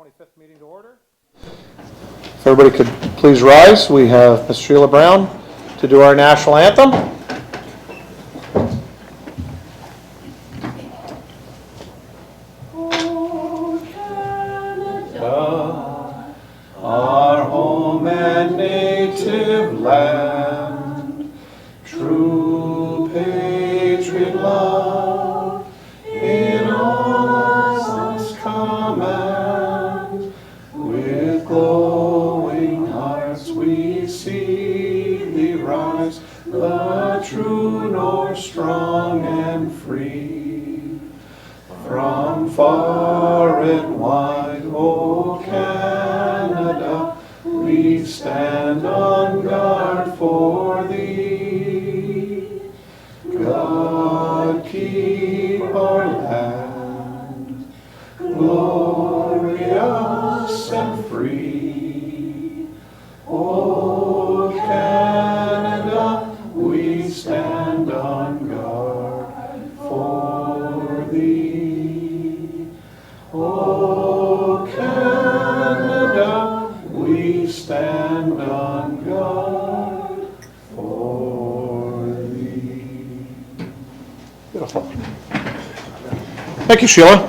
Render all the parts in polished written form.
25th meeting to order. If everybody could please rise, we have Ms. Sheila Brown to do our national anthem. Oh, Canada, our home and native land, true patriot love in all us command. With glowing hearts we see thee rise, the true north, strong and free. From far and wide, O Canada, we stand on guard for thee. God keep our land glorious and free. O Canada, we stand on guard for thee. O Canada, we stand on guard for thee. Beautiful. Thank you, Sheila.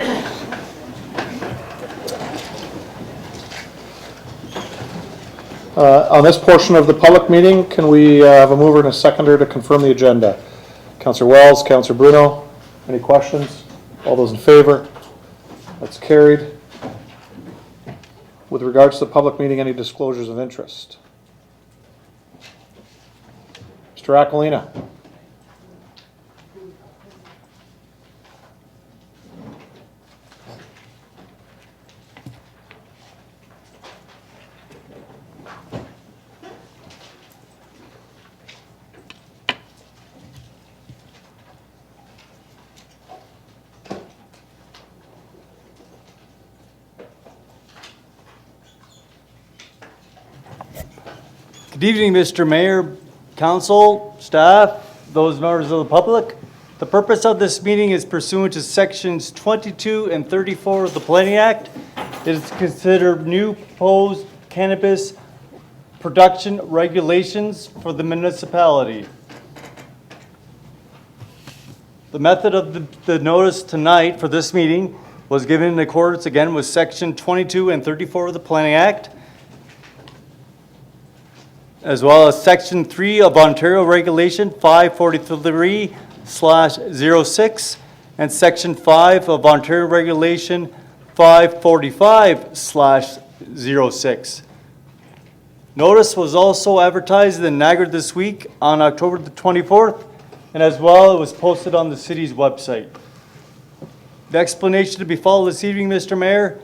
On this portion of the public meeting, can we have a mover and a seconder to confirm the agenda? Councillor Wells, Councillor Bruno, any questions? All those in favor? That's carried. With regards to the public meeting, any disclosures of interest? Mr. Aquilina. Good evening, Mr. Mayor, Council, staff, those members of the public. The purpose of this meeting is pursuant to Sections 22 and 34 of the Planning Act. It is considered new proposed cannabis production regulations for the municipality. The method of the notice tonight for this meeting was given in accordance again with Section 22 and 34 of the Planning Act, as well as Section 3 of Ontario Regulation 543/06 and Section 5 of Ontario Regulation 545/06. Notice was also advertised in Niagara this week on October the 24th, and as well it was posted on the city's website. The explanation to be followed this evening, Mr. Mayor,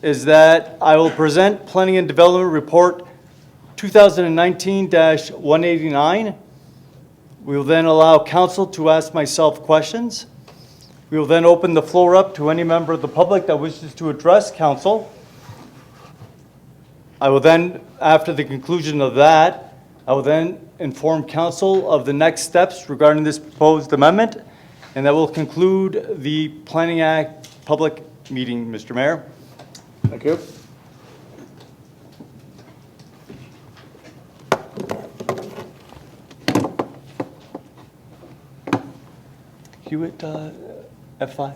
is that I will present Planning and Development Report 2019-189. We will then allow council to ask myself questions. We will then open the floor up to any member of the public that wishes to address council. I will then, after the conclusion of that, I will then inform council of the next steps regarding this proposed amendment, and that will conclude the Planning Act public meeting, Mr. Mayor. Thank you. Hewitt, F5.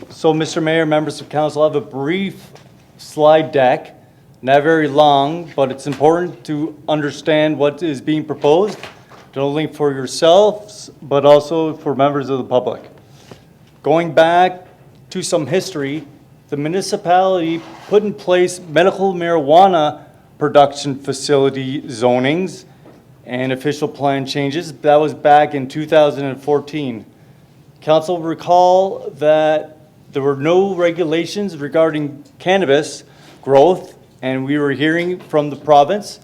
So, Mr. Mayor, members of council, I have a brief slide deck, not very long, but it's important to understand what is being proposed, not only for yourselves, but also for members of the public. Going back to some history, the municipality put in place medical marijuana production facility zonings and official plan changes. That was back in 2014. Council recall that there were no regulations regarding cannabis growth, and we were hearing from the province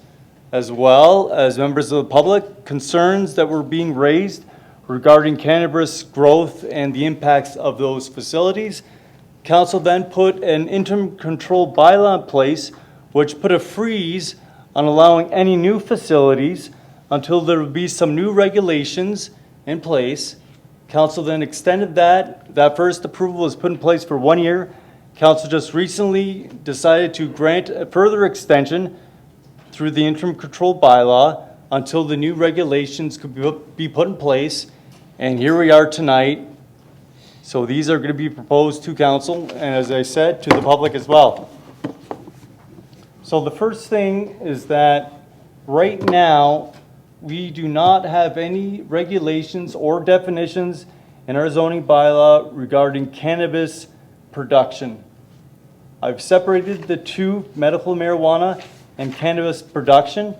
as well as members of the public concerns that were being raised regarding cannabis growth and the impacts of those facilities. Council then put an interim control bylaw in place which put a freeze on allowing any new facilities until there would be some new regulations in place. Council then extended that. That first approval was put in place for 1 year. Council just recently decided to grant a further extension through the interim control bylaw until the new regulations could be put in place. And here we are tonight. So these are going to be proposed to council, and as I said, to the public as well. So the first thing is that right now, we do not have any regulations or definitions in our zoning bylaw regarding cannabis production. I've separated the two, medical marijuana and cannabis production.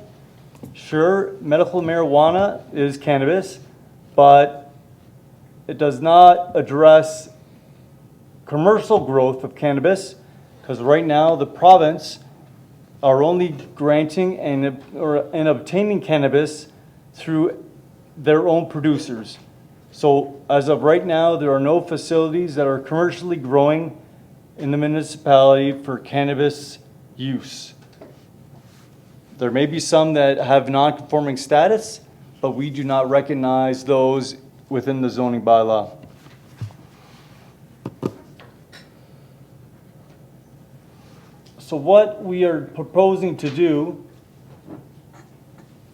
Sure, medical marijuana is cannabis, but it does not address commercial growth of cannabis, because right now the province are only granting and obtaining cannabis through their own producers. So as of right now, there are no facilities that are commercially growing in the municipality for cannabis use. There may be some that have non-conforming status, but we do not recognize those within the zoning bylaw. So what we are proposing to do,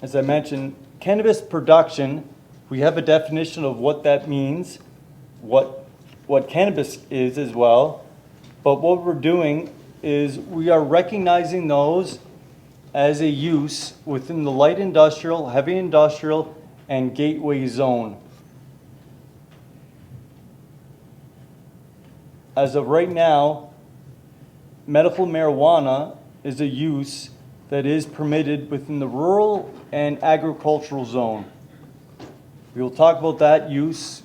as I mentioned, cannabis production, we have a definition of what that means, what cannabis is as well. But what we're doing is we are recognizing those as a use within the light industrial, heavy industrial, and gateway zone. As of right now, medical marijuana is a use that is permitted within the rural and agricultural zone. We will talk about that use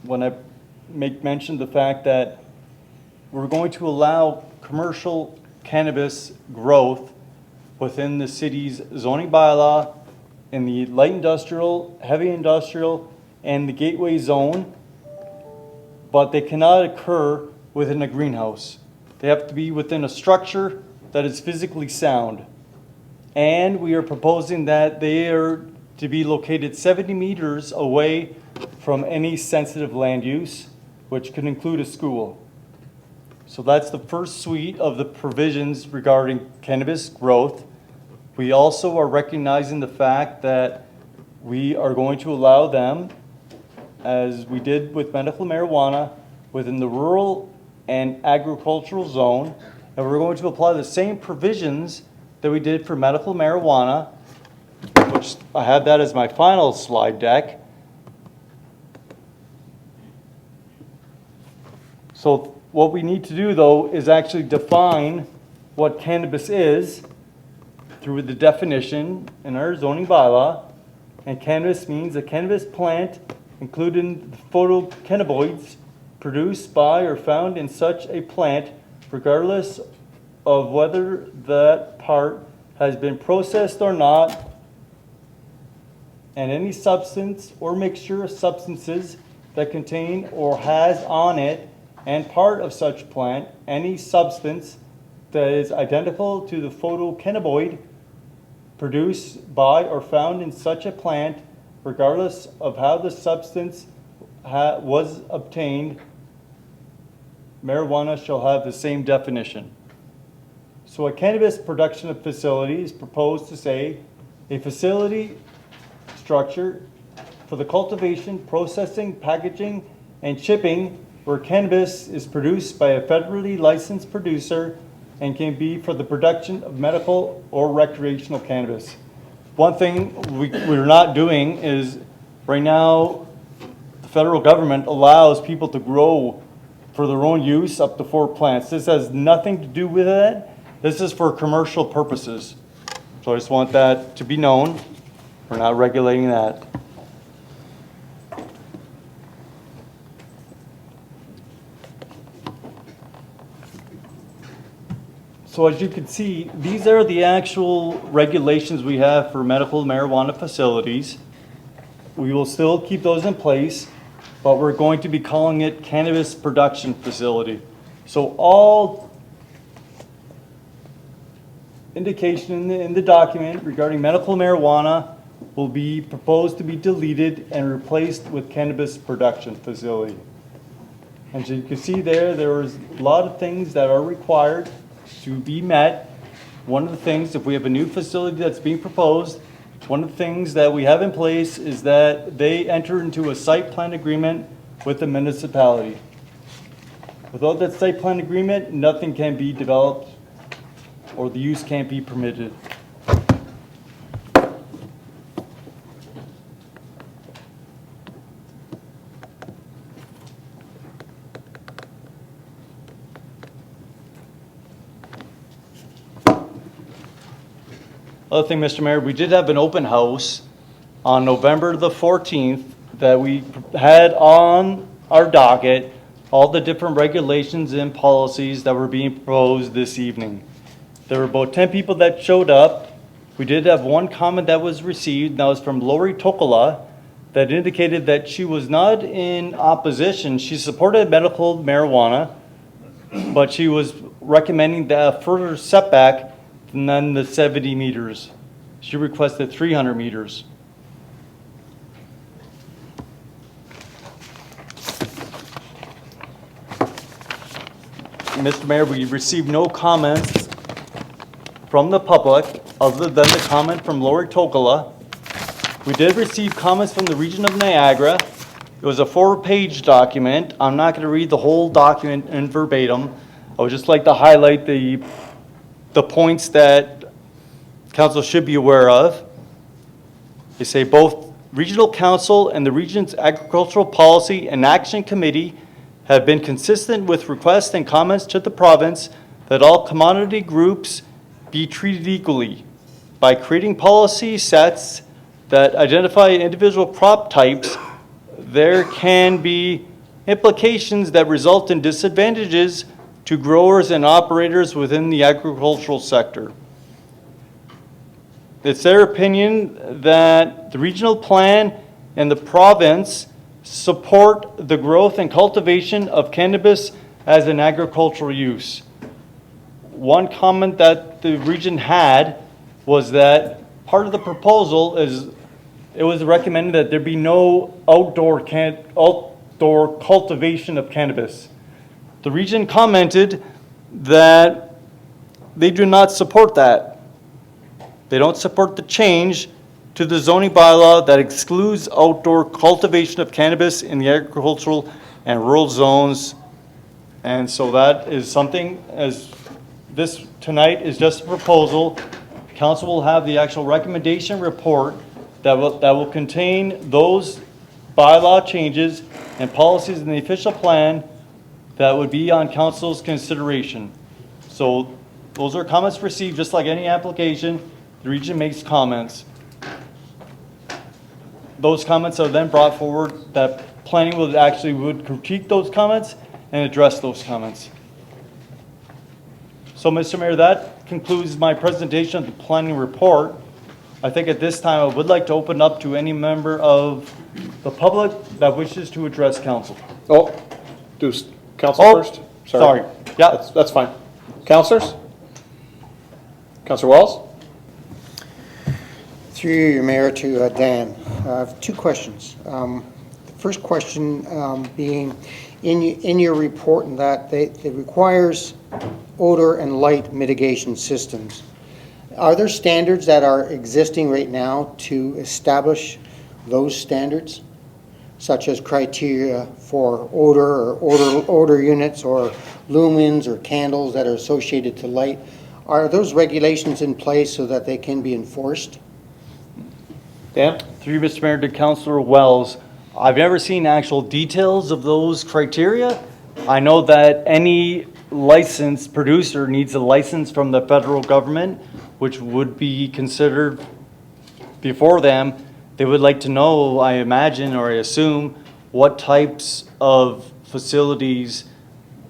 when I make mention of the fact that we're going to allow commercial cannabis growth within the city's zoning bylaw in the light industrial, heavy industrial, and the gateway zone, but they cannot occur within a greenhouse. They have to be within a structure that is physically sound. And we are proposing that they are to be located 70 meters away from any sensitive land use, which could include a school. So that's the first suite of the provisions regarding cannabis growth. We also are recognizing the fact that we are going to allow them, as we did with medical marijuana, within the rural and agricultural zone, and we're going to apply the same provisions that we did for medical marijuana, which I have that as my final slide deck. So what we need to do, though, is actually define what cannabis is through the definition in our zoning bylaw. And cannabis means a cannabis plant, including the phytocannabinoids produced by or found in such a plant, regardless of whether that part has been processed or not, and any substance or mixture of substances that contain or has on it and part of such plant any substance that is identical to the phytocannabinoid produced by or found in such a plant, regardless of how the substance was obtained. Marijuana shall have the same definition. So a cannabis production facility is proposed to say a facility structure for the cultivation, processing, packaging, and shipping where cannabis is produced by a federally licensed producer and can be for the production of medical or recreational cannabis. One thing we're not doing is, right now, the federal government allows people to grow for their own use up to 4 plants. This has nothing to do with it. This is for commercial purposes. So I just want that to be known. We're not regulating that. So as you can see, these are the actual regulations we have for medical marijuana facilities. We will still keep those in place, but we're going to be calling it cannabis production facility. So all indication in the document regarding medical marijuana will be proposed to be deleted and replaced with cannabis production facility. And so you can see there's a lot of things that are required to be met. One of the things, if we have a new facility that's being proposed, one of the things that we have in place is that they enter into a site plan agreement with the municipality. Without that site plan agreement, nothing can be developed or the use can't be permitted. Other thing, Mr. Mayor, we did have an open house on November the 14th that we had on our docket all the different regulations and policies that were being proposed this evening. There were about 10 people that showed up. We did have one comment that was received, and that was from Lori Tokola, that indicated that she was not in opposition. She supported medical marijuana, but she was recommending that a further setback than the 70 meters. She requested 300 meters. Mr. Mayor, we received no comments from the public other than the comment from Lori Tokola. We did receive comments from the Region of Niagara. It was a 4-page document. I'm not going to read the whole document in verbatim. I would just like to highlight the points that council should be aware of. They say both Regional Council and the Region's Agricultural Policy and Action Committee have been consistent with requests and comments to the province that all commodity groups be treated equally by creating policy sets that identify individual crop types. There can be implications that result in disadvantages to growers and operators within the agricultural sector. It's their opinion that the regional plan and the province support the growth and cultivation of cannabis as an agricultural use. One comment that the region had was that part of the proposal is it was recommended that there be no outdoor cultivation of cannabis. The region commented that they do not support that. They don't support the change to the zoning bylaw that excludes outdoor cultivation of cannabis in the agricultural and rural zones. And so that is something, as this tonight is just a proposal. Council will have the actual recommendation report that will contain those bylaw changes and policies in the official plan that would be on council's consideration. So those are comments received, just like any application. The region makes comments. Those comments are then brought forward. That planning would critique those comments and address those comments. So, Mr. Mayor, that concludes my presentation of the planning report. I think at this time I would like to open up to any member of the public that wishes to address council. Oh, do council first? Sorry. Yeah. That's fine. Councilors? Councilor Wells? Through you, Mayor, to Dan. I have two questions. The first question being, in your report that it requires odor and light mitigation systems. Are there standards that are existing right now to establish those standards, such as criteria for odor or odor units or lumens or candles that are associated to light? Are those regulations in place so that they can be enforced? Dan? Through you, Mr. Mayor, to Councilor Wells. I've never seen actual details of those criteria. I know that any licensed producer needs a license from the federal government, which would be considered before them. They would like to know, I imagine, or I assume, what types of facilities,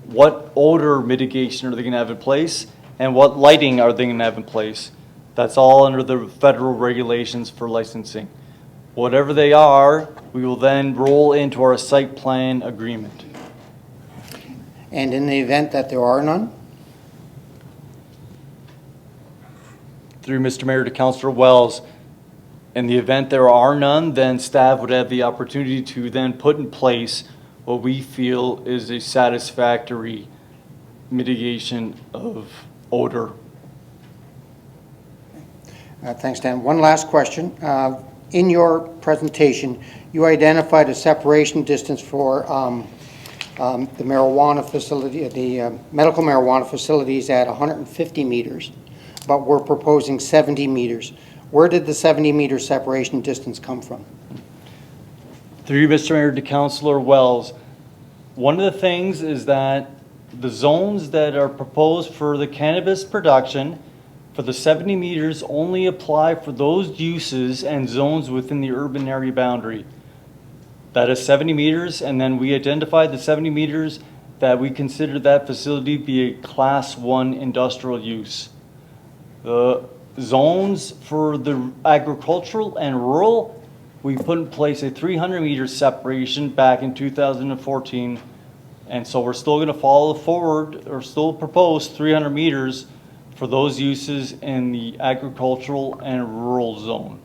what odor mitigation are they going to have in place, and what lighting are they going to have in place. That's all under the federal regulations for licensing. Whatever they are, we will then roll into our site plan agreement. And in the event that there are none? Through Mr. Mayor to Councilor Wells, In the event there are none, then staff would have the opportunity to then put in place what we feel is a satisfactory mitigation of odor. Thanks, Dan. One last question. In your presentation, you identified a separation distance for the marijuana facility, the medical marijuana facilities at 150 meters, but we're proposing 70 meters. Where did the 70-meter separation distance come from? Through you, Mr. Mayor, to Councillor Wells, one of the things is that the zones that are proposed for the cannabis production for the 70 meters only apply for those uses and zones within the urban area boundary. That is 70 meters, and then we identified the 70 meters that we consider that facility be a Class 1 industrial use. The zones for the agricultural and rural, we put in place a 300-meter separation back in 2014, and so we're still going to follow forward or still propose 300 meters for those uses in the agricultural and rural zone.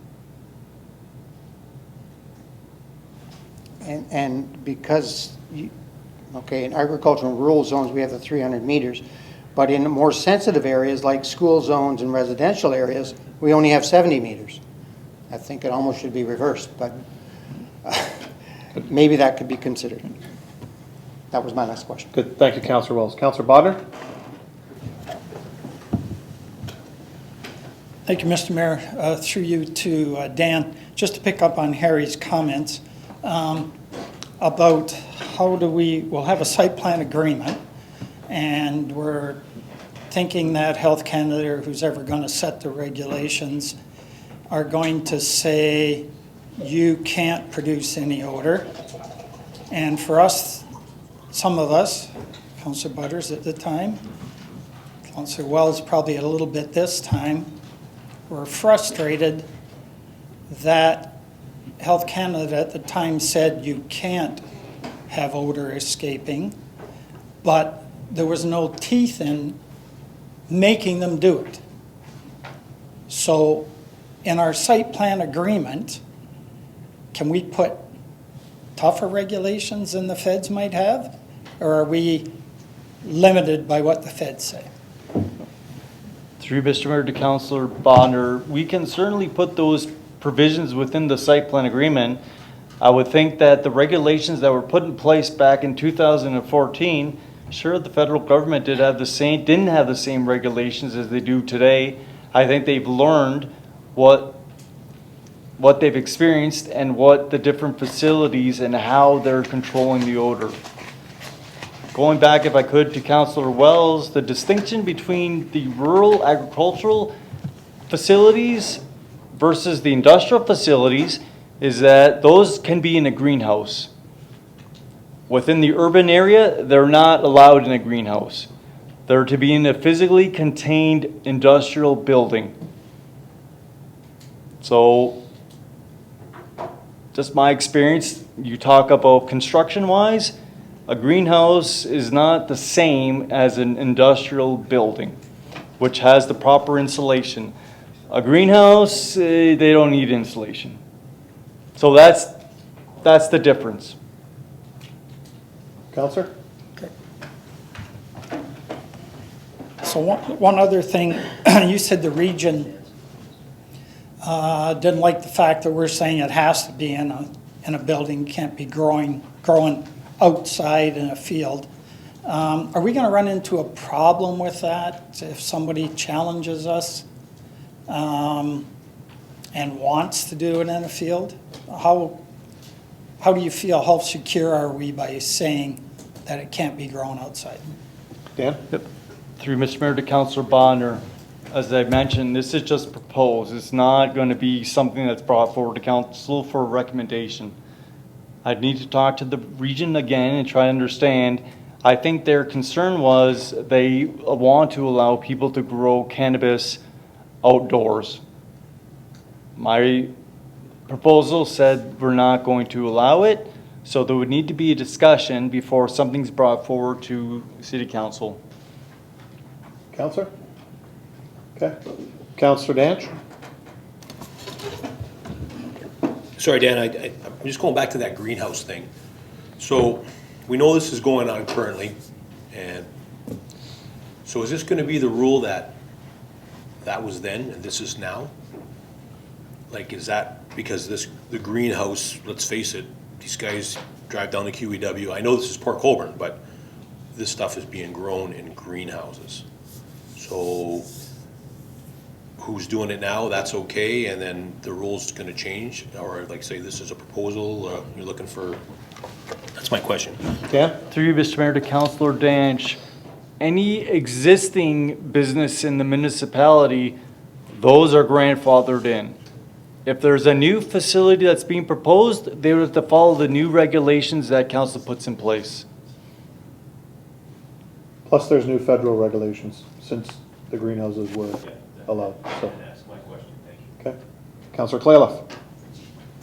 And because, okay, in agricultural and rural zones, we have the 300 meters, but in more sensitive areas like school zones and residential areas, we only have 70 meters. I think it almost should be reversed, but maybe that could be considered. That was my last question. Good, thank you, Councillor Wells. Councillor Bodnar? Thank you, Mr. Mayor. Through you to Dan, just to pick up on Harry's comments about how do we'll have a site plan agreement, and we're thinking that Health Canada or who's ever going to set the regulations are going to say you can't produce any odor. And for us, some of us, Councillor Butters at the time, Councillor Wells probably a little bit this time, were frustrated that Health Canada at the time said you can't have odor escaping, but there was no teeth in making them do it. So in our site plan agreement, can we put tougher regulations than the feds might have? Or are we limited by what the feds say? Through Mr. Mayor to Councillor Bonner, we can certainly put those provisions within the site plan agreement. I would think that the regulations that were put in place back in 2014, sure, the federal government didn't have the same regulations as they do today. I think they've learned what they've experienced and what the different facilities and how they're controlling the odor. Going back, if I could, to Councillor Wells, the distinction between the rural agricultural facilities versus the industrial facilities is that those can be in a greenhouse. Within the urban area, they're not allowed in a greenhouse. They're to be in a physically contained industrial building. So, just my experience, you talk about construction-wise, a greenhouse is not the same as an industrial building, which has the proper insulation. A greenhouse, they don't need insulation. So that's the difference. Councillor? Okay. So one other thing, you said the region didn't like the fact that we're saying it has to be in a building, can't be growing outside in a field. Are we going to run into a problem with that if somebody challenges us and wants to do it in a field? How do you feel? How secure are we by saying that it can't be grown outside? Dan? Yep. Through Mr. Mayor to Councillor Bonner, as I mentioned, this is just proposed. It's not going to be something that's brought forward to council for a recommendation. I'd need to talk to the region again and try to understand. I think their concern was they want to allow people to grow cannabis outdoors. My proposal said we're not going to allow it, so there would need to be a discussion before something's brought forward to City Council. Councillor? Okay. Councillor Danch? Sorry, Dan, I'm just going back to that greenhouse thing. So we know this is going on currently, and so is this gonna be the rule that was then and this is now? Like, is that because the greenhouse, let's face it, these guys drive down to QEW. I know this is Port Colborne, but this stuff is being grown in greenhouses. So who's doing it now, that's okay, and then the rule's gonna change? Or like, say, this is a proposal, you're looking for, that's my question. Dan? Through you, Mr. Mayor, to Councillor Danch, any existing business in the municipality, those are grandfathered in. If there's a new facility that's being proposed, they would have to follow the new regulations that council puts in place. Plus, there's new federal regulations since the greenhouses were allowed, so. That's my question, thank you. Okay. Councillor Clayliff?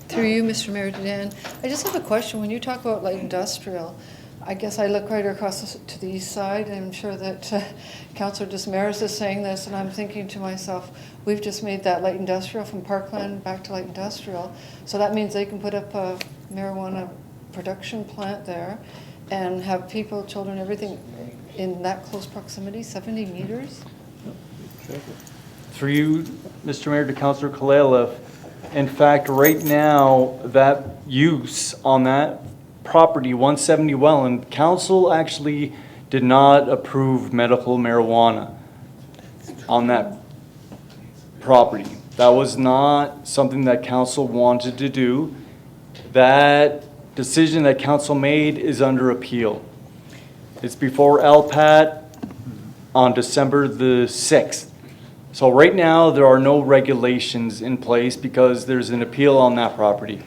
Through you, Mr. Mayor, to Dan. I just have a question. When you talk about light industrial, I guess I look right across to the east side. I'm sure that Councillor Desmarais is saying this, and I'm thinking to myself, we've just made that light industrial from Parkland back to light industrial. So that means they can put up a marijuana production plant there and have people, children, everything in that close proximity, 70 meters? Through you, Mr. Mayor, to Councillor Clayliff, in fact, right now, that use on that property, 170 Welland, council actually did not approve medical marijuana on that property. That was not something that council wanted to do. That decision that council made is under appeal. It's before LPAT on December the 6th. So right now, there are no regulations in place because there's an appeal on that property.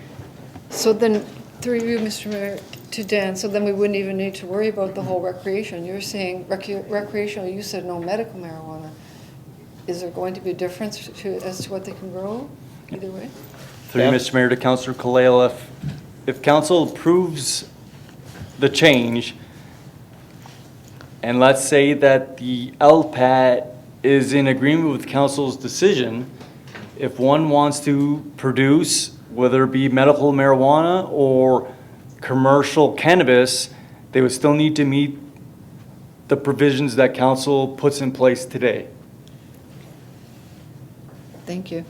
So then, through you, Mr. Mayor, to Dan, so then we wouldn't even need to worry about the whole recreation. You're saying recreational, you said no medical marijuana. Is there going to be a difference as to what they can grow either way? Through you, Mr. Mayor, to Councillor Clayliff, if council approves the change, and let's say that the LPAT is in agreement with council's decision, if one wants to produce, whether it be medical marijuana or commercial cannabis, they would still need to meet the provisions that council puts in place today. Thank you.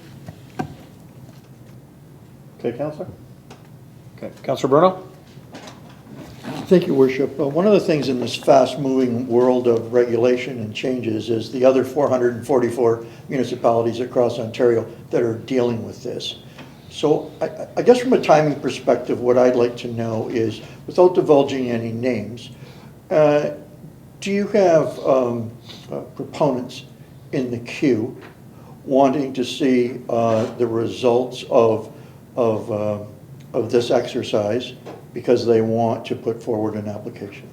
Okay, Councillor? Okay, Councillor Bruno? Thank you, Worship. One of the things in this fast-moving world of regulation and changes is the other 444 municipalities across Ontario that are dealing with this. So I guess from a timing perspective, what I'd like to know is, without divulging any names, do you have proponents in the queue wanting to see the results of this exercise because they want to put forward an application?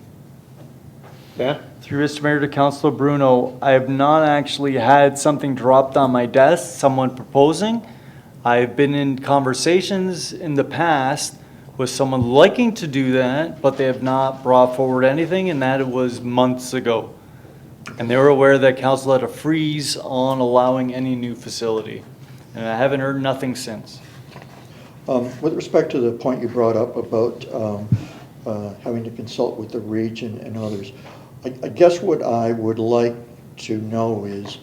Dan? Through Mr. Mayor to Councillor Bruno, I have not actually had something dropped on my desk, someone proposing. I've been in conversations in the past with someone liking to do that, but they have not brought forward anything, and that it was months ago. And they were aware that council had a freeze on allowing any new facility. And I haven't heard nothing since. With respect to the point you brought up about having to consult with the region and others, I guess what I would like to know is,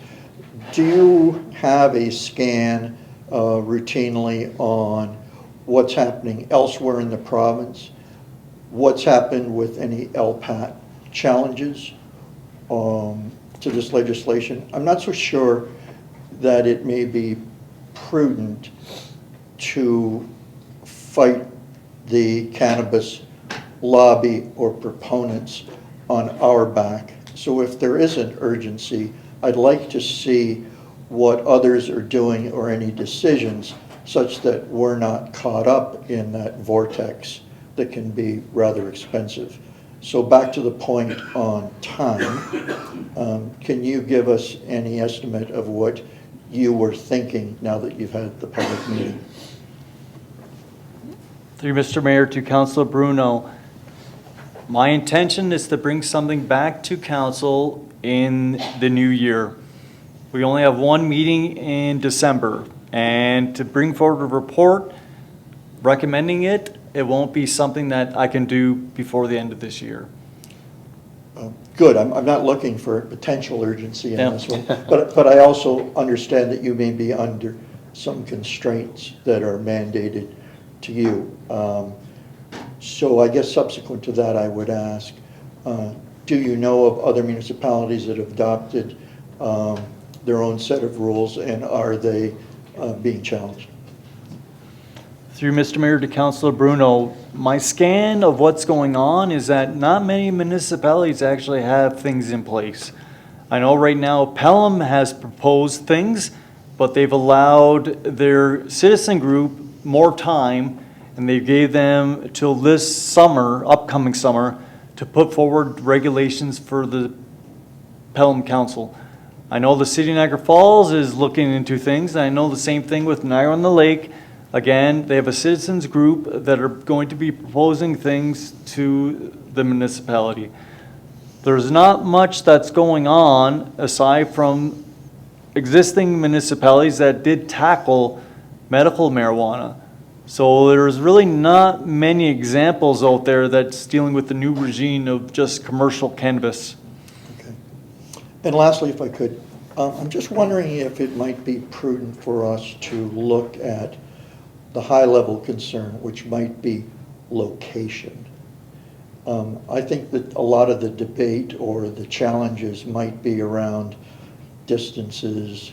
do you have a scan routinely on what's happening elsewhere in the province? What's happened with any LPAT challenges to this legislation? I'm not so sure that it may be prudent to fight the cannabis lobby or proponents on our back. So if there is an urgency, I'd like to see what others are doing or any decisions such that we're not caught up in that vortex that can be rather expensive. So back to the point on time, can you give us any estimate of what you were thinking now that you've had the public meeting? Through Mr. Mayor to Councillor Bruno, my intention is to bring something back to council in the new year. We only have one meeting in December, and to bring forward a report recommending it. It won't be something that I can do before the end of this year. Good, I'm not looking for potential urgency in Yeah. this one, but I also understand that you may be under some constraints that are mandated to you. So I guess subsequent to that, I would ask, do you know of other municipalities that have adopted their own set of rules, and are they being challenged? Through Mr. Mayor to Councilor Bruno, my scan of what's going on is that not many municipalities actually have things in place. I know right now Pelham has proposed things, but they've allowed their citizen group more time, and they gave them till this summer, upcoming summer, to put forward regulations for the Pelham Council. I know the city of Niagara Falls is looking into things, and I know the same thing with Niagara on the Lake. Again, they have a citizens group that are going to be proposing things to the municipality. There's not much that's going on aside from existing municipalities that did tackle medical marijuana. So there's really not many examples out there that's dealing with the new regime of just commercial cannabis. Okay. And lastly, if I could, I'm just wondering if it might be prudent for us to look at the high-level concern, which might be location. I think that a lot of the debate or the challenges might be around distances,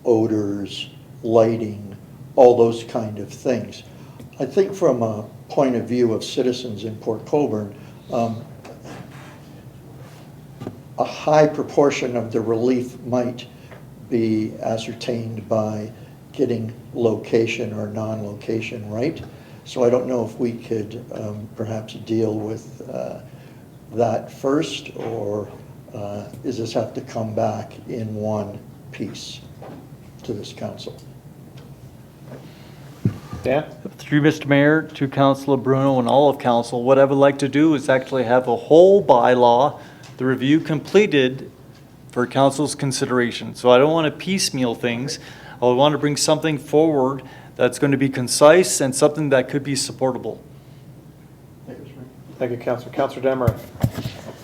odors, lighting, all those kind of things. I think from a point of view of citizens in Port Colborne, a high proportion of the relief might be ascertained by getting location or non-location right. So I don't know if we could perhaps deal with that first, or does this have to come back in one piece to this council? Dan? Through Mr. Mayor to Councilor Bruno and all of council, what I would like to do is actually have a whole bylaw, the review completed for council's consideration. So I don't want to piecemeal things. I want to bring something forward that's going to be concise and something that could be supportable. Thank you, Councilor. Councilor Demerit.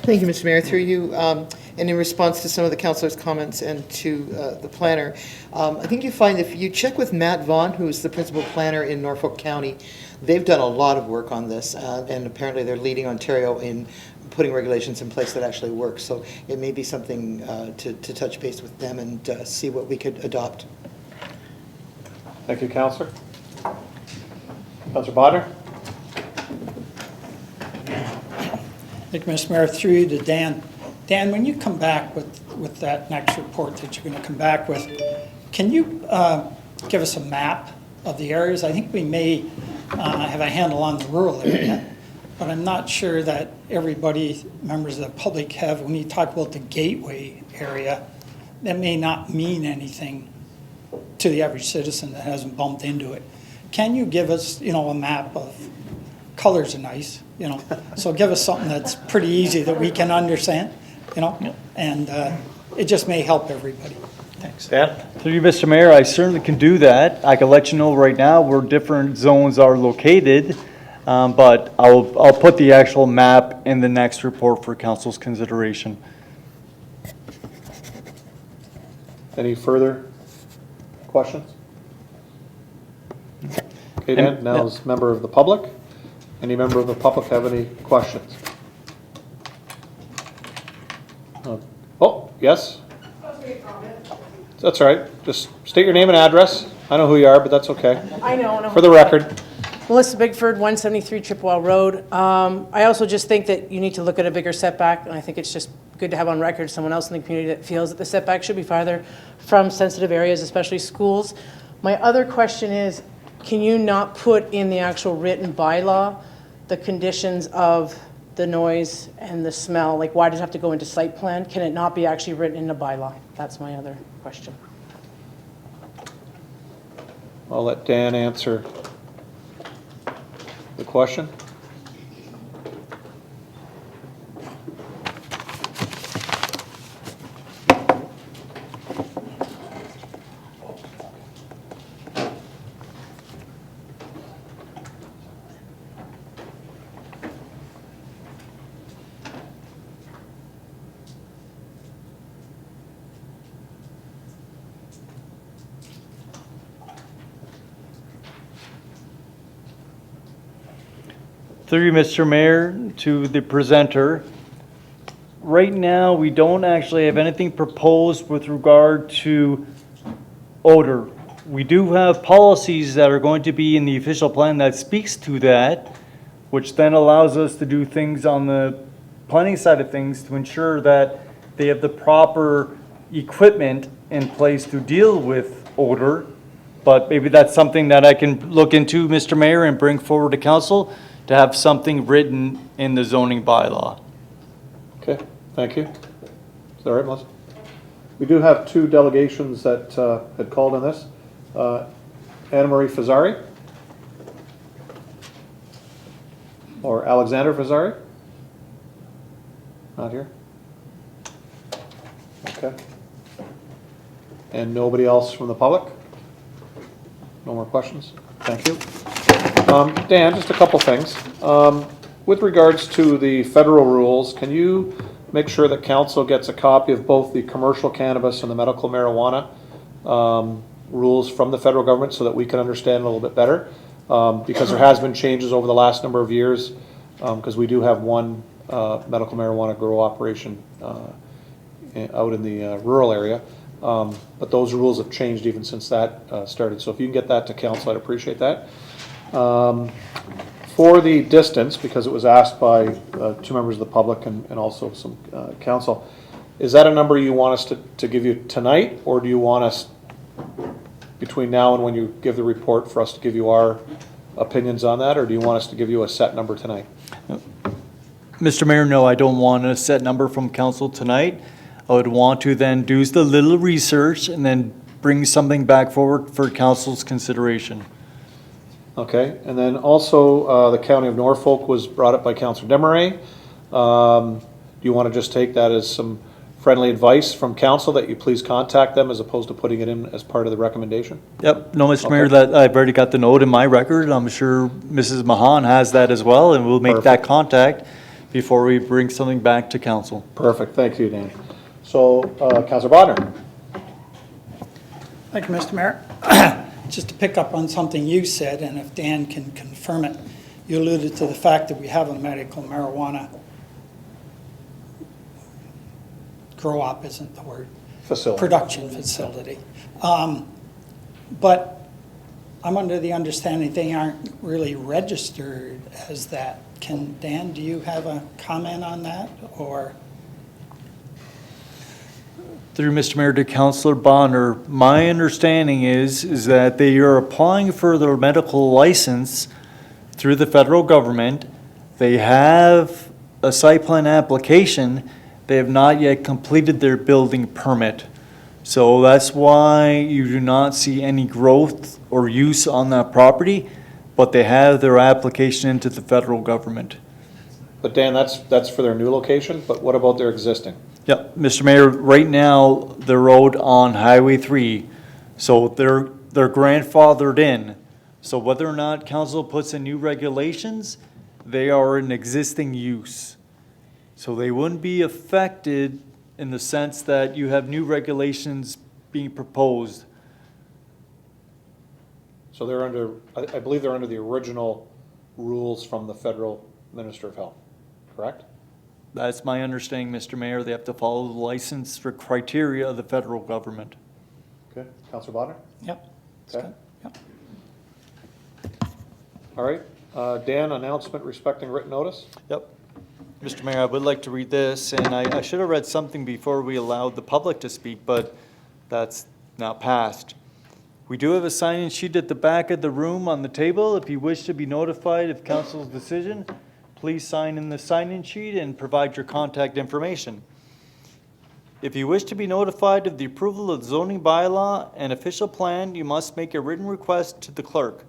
Thank you, Mr. Mayor. Through you, and in response to some of the councillors' comments and to the planner, I think you find if you check with Matt Vaughn, who is the principal planner in Norfolk County, they've done a lot of work on this, and apparently they're leading Ontario in putting regulations in place that actually work. So it may be something to touch base with them and see what we could adopt. Thank you, Councilor. Councilor Bodnar? Thank you, Mr. Mayor. Through you to Dan. Dan, when you come back with that next report that you're going to come back with, can you give us a map of the areas? I think we may have a handle on the rural area, but I'm not sure that everybody, members of the public, have. When you talk about the gateway area, that may not mean anything to the average citizen that hasn't bumped into it. Can you give us, a map of colors are nice, so give us something that's pretty easy that we can understand, and it just may help everybody. Thanks. Dan? Through you, Mr. Mayor, I certainly can do that. I can let you know right now where different zones are located, but I'll put the actual map in the next report for council's consideration. Any further questions? Okay, Dan, now as member of the public. Any member of the public have any questions? Oh, yes? That's all right. Just state your name and address. I know who you are, but that's okay. I know. For the record. Melissa Bigford, 173 Chippewa Road. I also just think that you need to look at a bigger setback, and I think it's just good to have on record someone else in the community that feels that the setback should be farther from sensitive areas, especially schools. My other question is, can you not put in the actual written bylaw the conditions of the noise and the smell? Like, why does it have to go into site plan? Can it not be actually written in a bylaw? That's my other question. I'll let Dan answer the question. Through you, Mr. Mayor, to the presenter. Right now, we don't actually have anything proposed with regard to odor. We do have policies that are going to be in the official plan that speaks to that, which then allows us to do things on the planning side of things to ensure that they have the proper equipment in place to deal with odor. But maybe that's something that I can look into, Mr. Mayor, and bring forward to council to have something written in the zoning bylaw. Okay, thank you. Is that all right, Melissa? We do have two delegations that had called on this. Anna Marie Fazzari or Alexander Fazzari? Not here? Okay. And nobody else from the public? No more questions? Thank you. Dan, just a couple things. With regards to the federal rules, can you make sure that council gets a copy of both the commercial cannabis and the medical marijuana rules from the federal government so that we can understand a little bit better? Because there has been changes over the last number of years, because we do have one medical marijuana grow operation out in the rural area. But those rules have changed even since that started. So if you can get that to council, I'd appreciate that. For the distance, because it was asked by two members of the public and also some council, is that a number you want us to give you tonight, or do you want us, between now and when you give the report, for us to give you our opinions on that, or do you want us to give you a set number tonight? Mr. Mayor, no, I don't want a set number from council tonight. I would want to then do the little research and then bring something back forward for council's consideration. Okay, and then also the County of Norfolk was brought up by Councillor Desmarais. Do you want to just take that as some friendly advice from council that you please contact them as opposed to putting it in as part of the recommendation? Yep, no, Mr. Okay. Mayor, that I've already got the note in my record. I'm sure Mrs. Mahan has that as well, and we'll make that Perfect. contact before we bring something back to council. Perfect, thank you, Dan. So, Councillor Bodnar. Thank you, Mr. Mayor. Just to pick up on something you said, and if Dan can confirm it, you alluded to the fact that we have a medical marijuana grow-op isn't the word. Facility. Production facility. But I'm under the understanding they aren't really registered as that. Dan, do you have a comment on that, or? Through Mr. Mayor to Councillor Bonner, my understanding is that they are applying for their medical license through the federal government. They have a site plan application. They have not yet completed their building permit. So that's why you do not see any growth or use on that property, but they have their application into the federal government. But Dan, that's for their new location, but what about their existing? Yep, Mr. Mayor, right now, they're out on Highway 3, so they're grandfathered in. So whether or not council puts in new regulations, they are an existing use. So they wouldn't be affected in the sense that you have new regulations being proposed. So they're under, I believe they're under the original rules from the federal Minister of Health, correct? That's my understanding, Mr. Mayor. They have to follow the license for criteria of the federal government. Okay, Councillor Bodnar? Yep. Okay. Yep. All right, Dan, announcement respecting written notice? Yep. Mr. Mayor, I would like to read this, and I should have read something before we allowed the public to speak, but that's now passed. We do have a sign-in sheet at the back of the room on the table. If you wish to be notified of council's decision, please sign in the sign-in sheet and provide your contact information. If you wish to be notified of the approval of the zoning bylaw and official plan, you must make a written request to the clerk.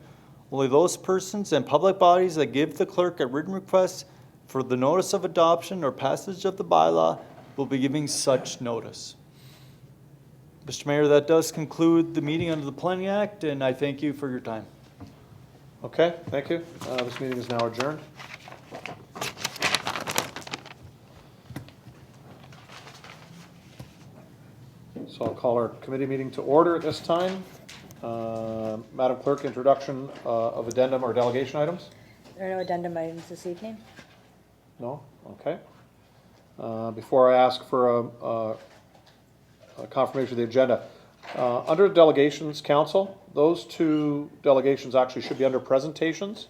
Only those persons and public bodies that give the clerk a written request for the notice of adoption or passage of the bylaw will be giving such notice. Mr. Mayor, that does conclude the meeting under the Planning Act, and I thank you for your time. Okay, thank you. This meeting is now adjourned. So I'll call our committee meeting to order at this time. Madam Clerk, introduction of addendum or delegation items? There are no addendum items this evening. No? Okay. Before I ask for a confirmation of the agenda, under delegations, council, those two delegations actually should be under presentations.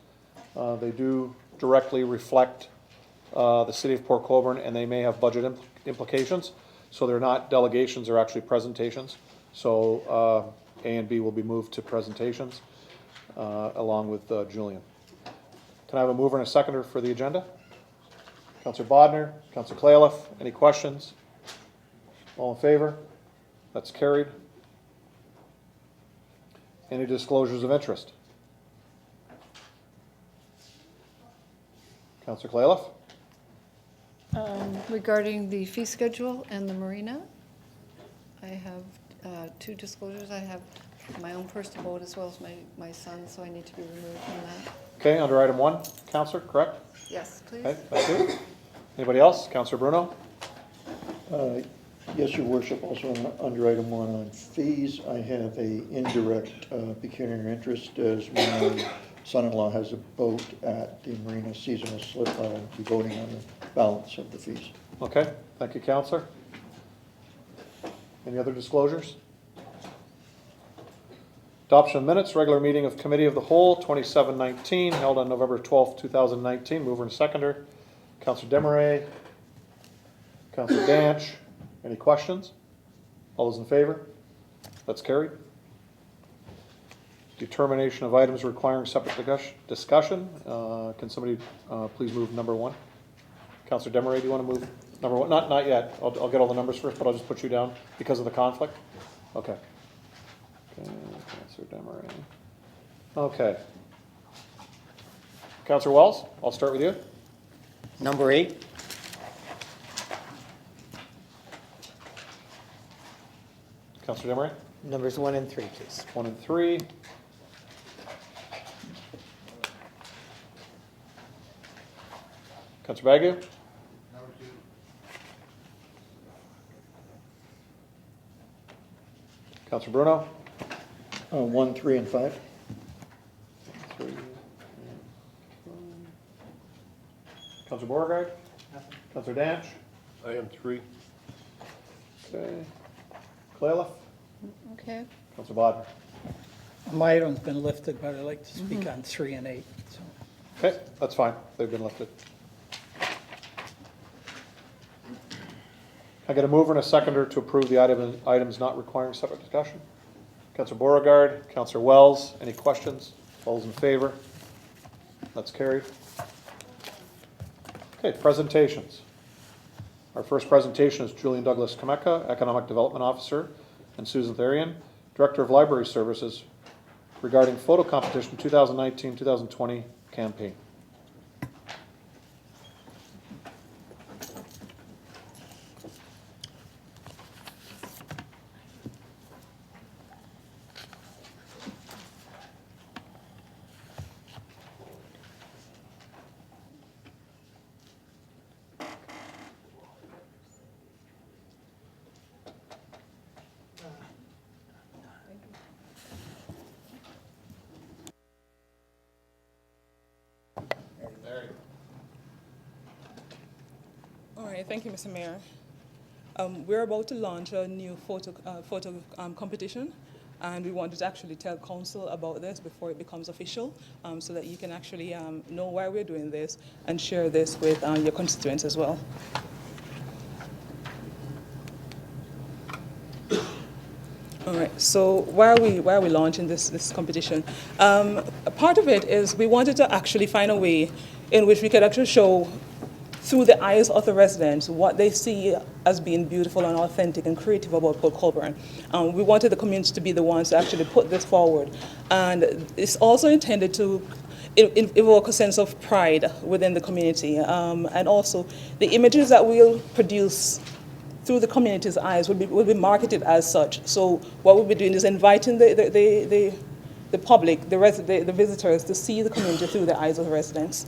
They do directly reflect the city of Port Colborne, and they may have budget implications. So they're not delegations, they're actually presentations. So A and B will be moved to presentations along with Julian. Can I have a mover and a seconder for the agenda? Councillor Bodnar, Councillor Clayliff, any questions? All in favor? That's carried. Any disclosures of interest? Councillor Clayliff? Regarding the fee schedule and the marina, I have two disclosures. I have my own personal boat as well as my son, so I need to be removed from that. Okay, under item 1, Councillor, correct? Yes, please. Okay, thank you. Anybody else? Councillor Bruno? Yes, your worship, also under item 1 on fees, I have a indirect pecuniary interest as my son-in-law has a boat at the marina seasonal slip. I'll be voting on the balance of the fees. Okay, thank you, Councillor. Any other disclosures? Adoption of minutes, regular meeting of Committee of the Whole, 27/19, held on November 12th, 2019. Mover and seconder, Councillor Desmarais, Councillor Danch. Any questions? All those in favor? That's carried. Determination of items requiring separate discussion. Can somebody please move number 1? Councillor Desmarais, do you want to move number 1? Not yet. I'll get all the numbers first, but I'll just put you down because of the conflict. Okay. Councillor Desmarais. Okay. Councillor Wells, I'll start with you. Number 8. Councillor Desmarais. Numbers 1 and 3, please. 1 and 3. Councillor Bagu. Number 2. Councillor Bruno. 1, 3, and 5. 3. Councillor Beauregard. Councillor Danch. I am 3. Okay. Clayliff. Okay. Councillor Bodnar. My item's been lifted, but I'd like to speak on 3 and 8. So. Okay, that's fine. They've been lifted. I get a mover and a seconder to approve the items not requiring separate discussion. Councillor Beauregard, Councillor Wells, any questions? All those in favor? That's carried. Okay, presentations. Our first presentation is Julian Douglas Kameka, Economic Development Officer, and Susan Therian, Director of Library Services, regarding photo competition 2019-2020 campaign. All right, thank you, Mr. Mayor. We're about to launch a new photo competition, and we wanted to actually tell council about this before it becomes official, so that you can actually know why we're doing this and share this with your constituents as well. All right, so why are we launching this competition? A part of it is we wanted to actually find a way in which we could actually show through the eyes of the residents what they see as being beautiful and authentic and creative about Port Colborne. We wanted the community to be the ones to actually put this forward. And it's also intended to evoke a sense of pride within the community. And also the images that we'll produce through the community's eyes will be marketed as such. So what we'll be doing is inviting the public, the visitors, to see the community through the eyes of the residents.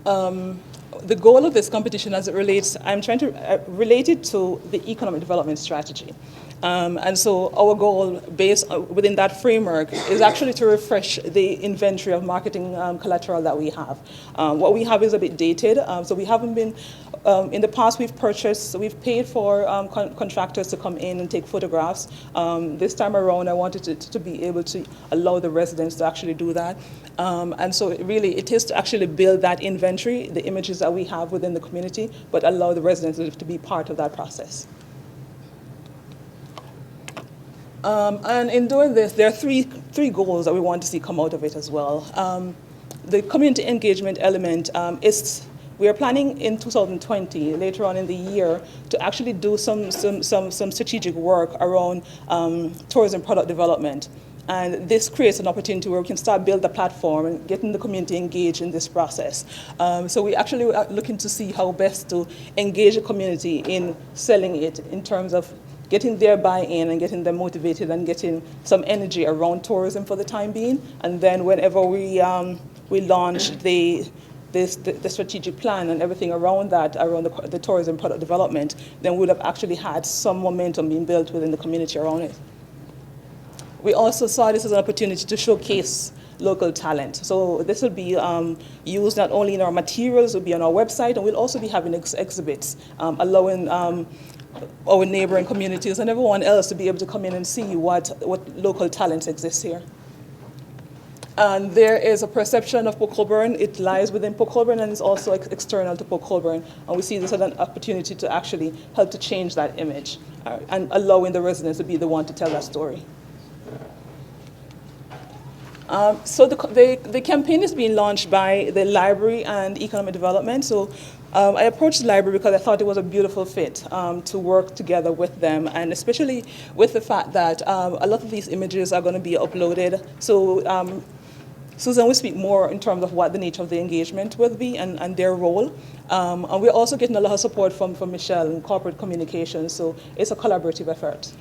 The goal of this competition as it relates, I'm trying to relate it to the economic development strategy. And so our goal based within that framework is actually to refresh the inventory of marketing collateral that we have. What we have is a bit dated, so we haven't been, in the past we've paid for contractors to come in and take photographs. This time around I wanted to be able to allow the residents to actually do that. And so it is to actually build that inventory, the images that we have within the community, but allow the residents to be part of that process. And in doing this, there are three goals that we want to see come out of it as well. The community engagement element we are planning in 2020, later on in the year, to actually do some strategic work around tourism product development. And this creates an opportunity where we can start build the platform and getting the community engaged in this process. So we actually are looking to see how best to engage the community in selling it in terms of getting their buy-in and getting them motivated and getting some energy around tourism for the time being. And then whenever we launch the strategic plan and everything around that, around the tourism product development, then we would have actually had some momentum being built within the community around it. We also saw this as an opportunity to showcase local talent. So this will be used not only in our materials, it will be on our website, and we'll also be having exhibits, allowing our neighboring communities and everyone else to be able to come in and see what local talents exist here. And there is a perception of Port Colborne. It lies within Port Colborne and is also external to Port Colborne. And we see this as an opportunity to actually help to change that image and allowing the residents to be the one to tell that story. So the campaign is being launched by the library and economic development. So I approached the library because I thought it was a beautiful fit to work together with them, and especially with the fact that a lot of these images are going to be uploaded. So Susan will speak more in terms of what the nature of the engagement will be and their role. And we're also getting a lot of support from Michelle in corporate communications, so it's a collaborative effort.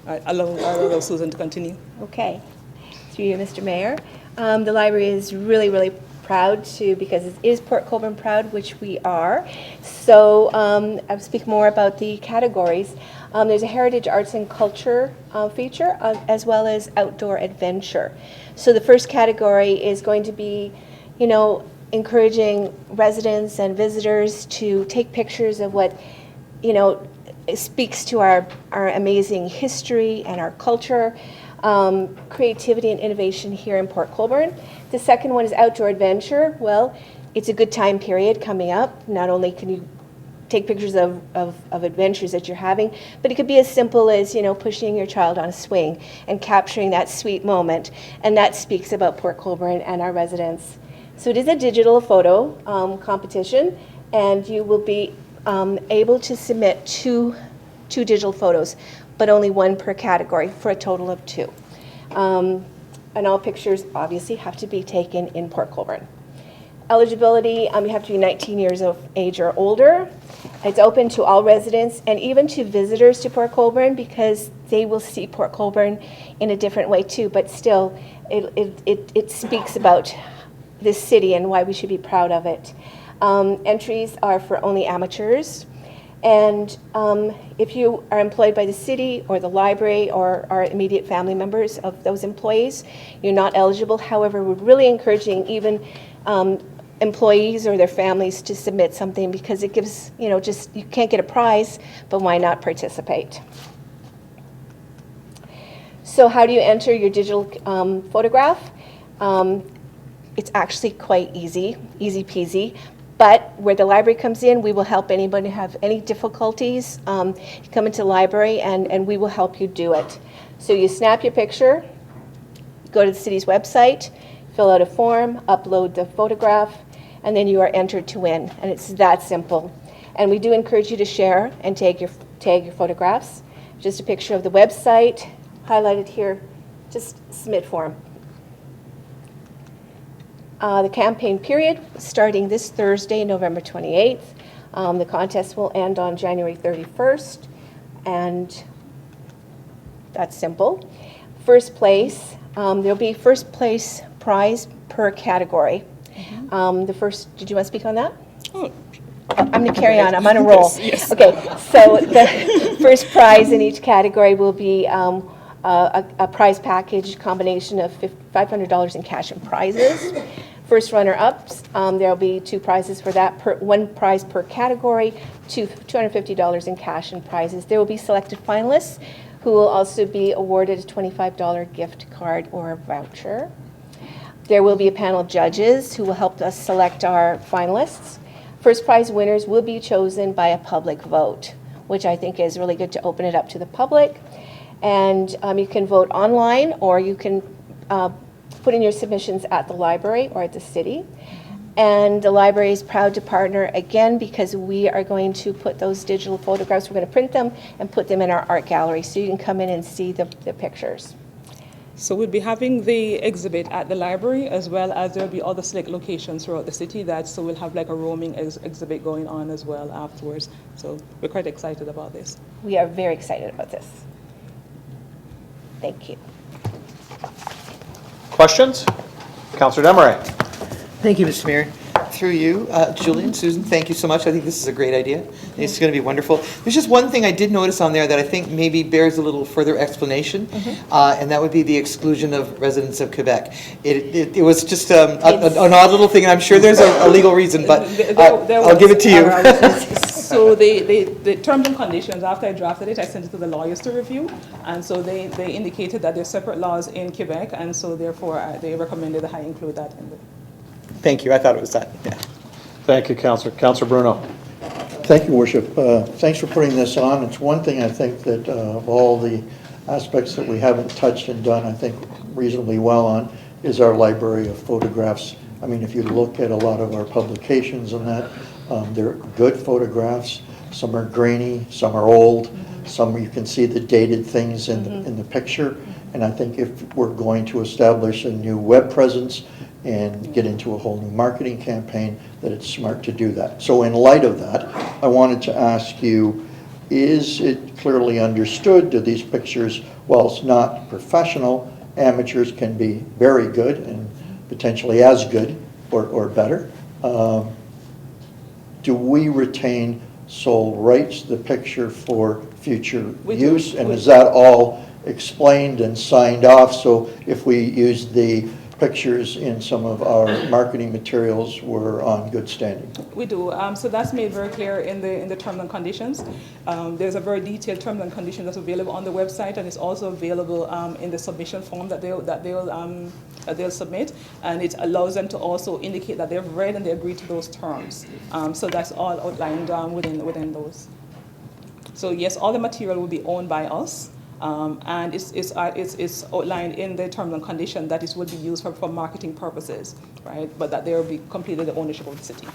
I'll allow Susan to continue. Okay. Through you, Mr. Mayor. The library is really, really proud because it is Port Colborne proud, which we are. So I'll speak more about the categories. There's a heritage arts and culture feature as well as outdoor adventure. So the first category is going to be, encouraging residents and visitors to take pictures of what, it speaks to our amazing history and our culture, creativity and innovation here in Port Colborne. The second one is outdoor adventure. Well, it's a good time period coming up. Not only can you take pictures of adventures that you're having, but it could be as simple as, pushing your child on a swing and capturing that sweet moment. And that speaks about Port Colborne and our residents. So it is a digital photo competition, and you will be able to submit two digital photos, but only one per category for a total of 2. And all pictures obviously have to be taken in Port Colborne. Eligibility, you have to be 19 years of age or older. It's open to all residents and even to visitors to Port Colborne, because they will see Port Colborne in a different way too, but still it speaks about this city and why we should be proud of it. Entries are for only amateurs. And if you are employed by the city or the library or are immediate family members of those employees, you're not eligible. However, we're really encouraging even employees or their families to submit something, because it gives, you can't get a prize, but why not participate? So how do you enter your digital photograph? It's actually quite easy peasy. But where the library comes in, we will help anybody who have any difficulties. You come into the library and we will help you do it. So you snap your picture, go to the city's website, fill out a form, upload the photograph, and then you are entered to win. And it's that simple. And we do encourage you to share and tag your photographs. Just a picture of the website, highlighted here, just submit form. The campaign period starting this Thursday, November 28th. The contest will end on January 31st, and that's simple. First place, there'll be first place prize per category. The first, did you want to speak on that? Oh, I'm going to carry on, I'm on a roll. Yes. Okay, so the first prize in each category will be a prize package combination of $500 in cash and prizes. First runner-ups, there'll be 2 prizes for that, 1 prize per category, $250 in cash and prizes. There will be selected finalists who will also be awarded a $25 gift card or a voucher. There will be a panel of judges who will help us select our finalists. First prize winners will be chosen by a public vote, which I think is really good to open it up to the public. And you can vote online, or you can put in your submissions at the library or at the city. And the library is proud to partner again because we are going to put those digital photographs, we're going to print them and put them in our art gallery so you can come in and see the pictures. So we'll be having the exhibit at the library, as well as there'll be other select locations throughout the city. So we'll have like a roaming exhibit going on as well afterwards. So we're quite excited about this. We are very excited about this. Thank you. Questions? Councillor Desmarais. Thank you, Mr. Mayor. Through you, Julian, Susan, thank you so much. I think this is a great idea. It's going to be wonderful. There's just one thing I did notice on there that I think maybe bears a little further explanation, and that would be the exclusion of residents of Quebec. It was just an odd little thing, and I'm sure there's a legal reason, but I'll give it to you. So the terms and conditions, after I drafted it, I sent it to the lawyers to review, and so they indicated that there's separate laws in Quebec, and so therefore they recommended that I include that in the. Thank you. I thought it was that. Yeah. Thank you, Councillor. Councillor Bruno. Thank you, Worship. Thanks for putting this on. It's one thing I think that of all the aspects that we haven't touched and done, I think reasonably well on, is our library of photographs. I mean, if you look at a lot of our publications and that, they're good photographs. Some are grainy, some are old, some you can see the dated things in the picture. And I think if we're going to establish a new web presence and get into a whole new marketing campaign, that it's smart to do that. So in light of that, I wanted to ask you, is it clearly understood that these pictures, whilst not professional, amateurs can be very good and potentially as good or better? Do we retain sole rights to the picture for future use? And is that all explained and signed off? So if we use the pictures in some of our marketing materials, we're on good standing? We do. So that's made very clear in the terms and conditions. There's a very detailed terms and conditions that's available on the website, and it's also available in the submission form that they'll submit, and it allows them to also indicate that they've read and they agree to those terms. So that's all outlined within those. So yes, all the material will be owned by us. And it's outlined in the terms and conditions that it would be used for marketing purposes, right? But that there will be completely the ownership of the city.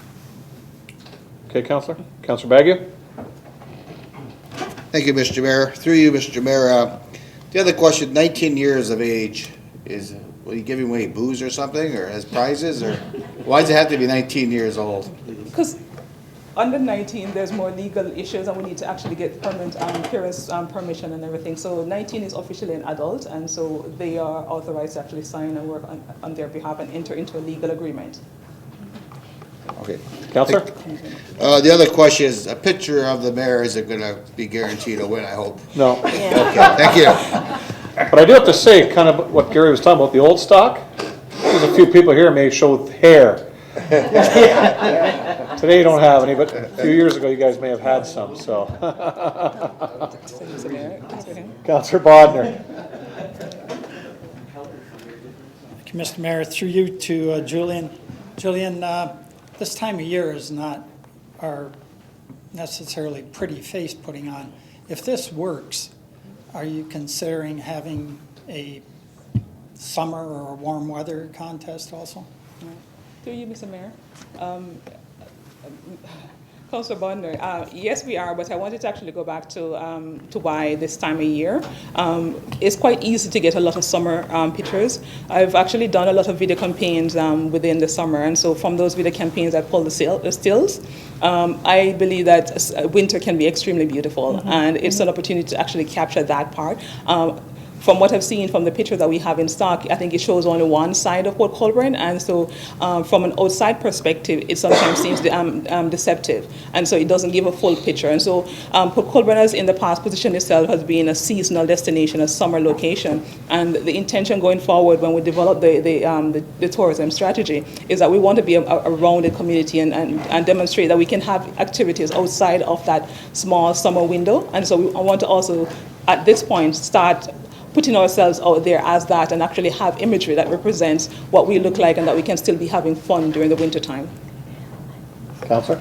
Okay, Councillor. Councillor Bagu. Thank you, Mr. Mayor. Through you, Mr. Mayor. The other question, 19 years of age, are you giving away booze or something, or as prizes, or why does it have to be 19 years old? Because under 19, there's more legal issues, and we need to actually get parents' permission and everything. So 19 is officially an adult, and so they are authorized to actually sign and work on their behalf and enter into a legal agreement. Okay. Councillor? The other question is, a picture of the mayor isn't going to be guaranteed a win, I hope. No. Okay, thank you. But I do have to say, kind of what Gary was talking about, the old stock, there's a few people here may show hair. Today you don't have any, but a few years ago you guys may have had some, so. Councillor Bodnar. Mr. Mayor, through you to Julian. Julian, this time of year is not our necessarily pretty face putting on. If this works, are you considering having a summer or warm weather contest also? Through you, Mr. Mayor. Councillor Bodnar, yes, we are, but I wanted to actually go back to why this time of year. It's quite easy to get a lot of summer pictures. I've actually done a lot of video campaigns within the summer, and so from those video campaigns, I pulled the stills. I believe that winter can be extremely beautiful, and it's an opportunity to actually capture that part. from what I've seen from the picture that we have in stock, I think it shows only one side of Port Colborne, and so from an outside perspective, it sometimes seems deceptive, and so it doesn't give a full picture. And so Port Colborne has in the past positioned itself as being a seasonal destination, a summer location, and the intention going forward when we develop the tourism strategy is that we want to be a rounded community and demonstrate that we can have activities outside of that small summer window. And so I want to also, at this point, start putting ourselves out there as that and actually have imagery that represents what we look like and that we can still be having fun during the winter time. Councillor?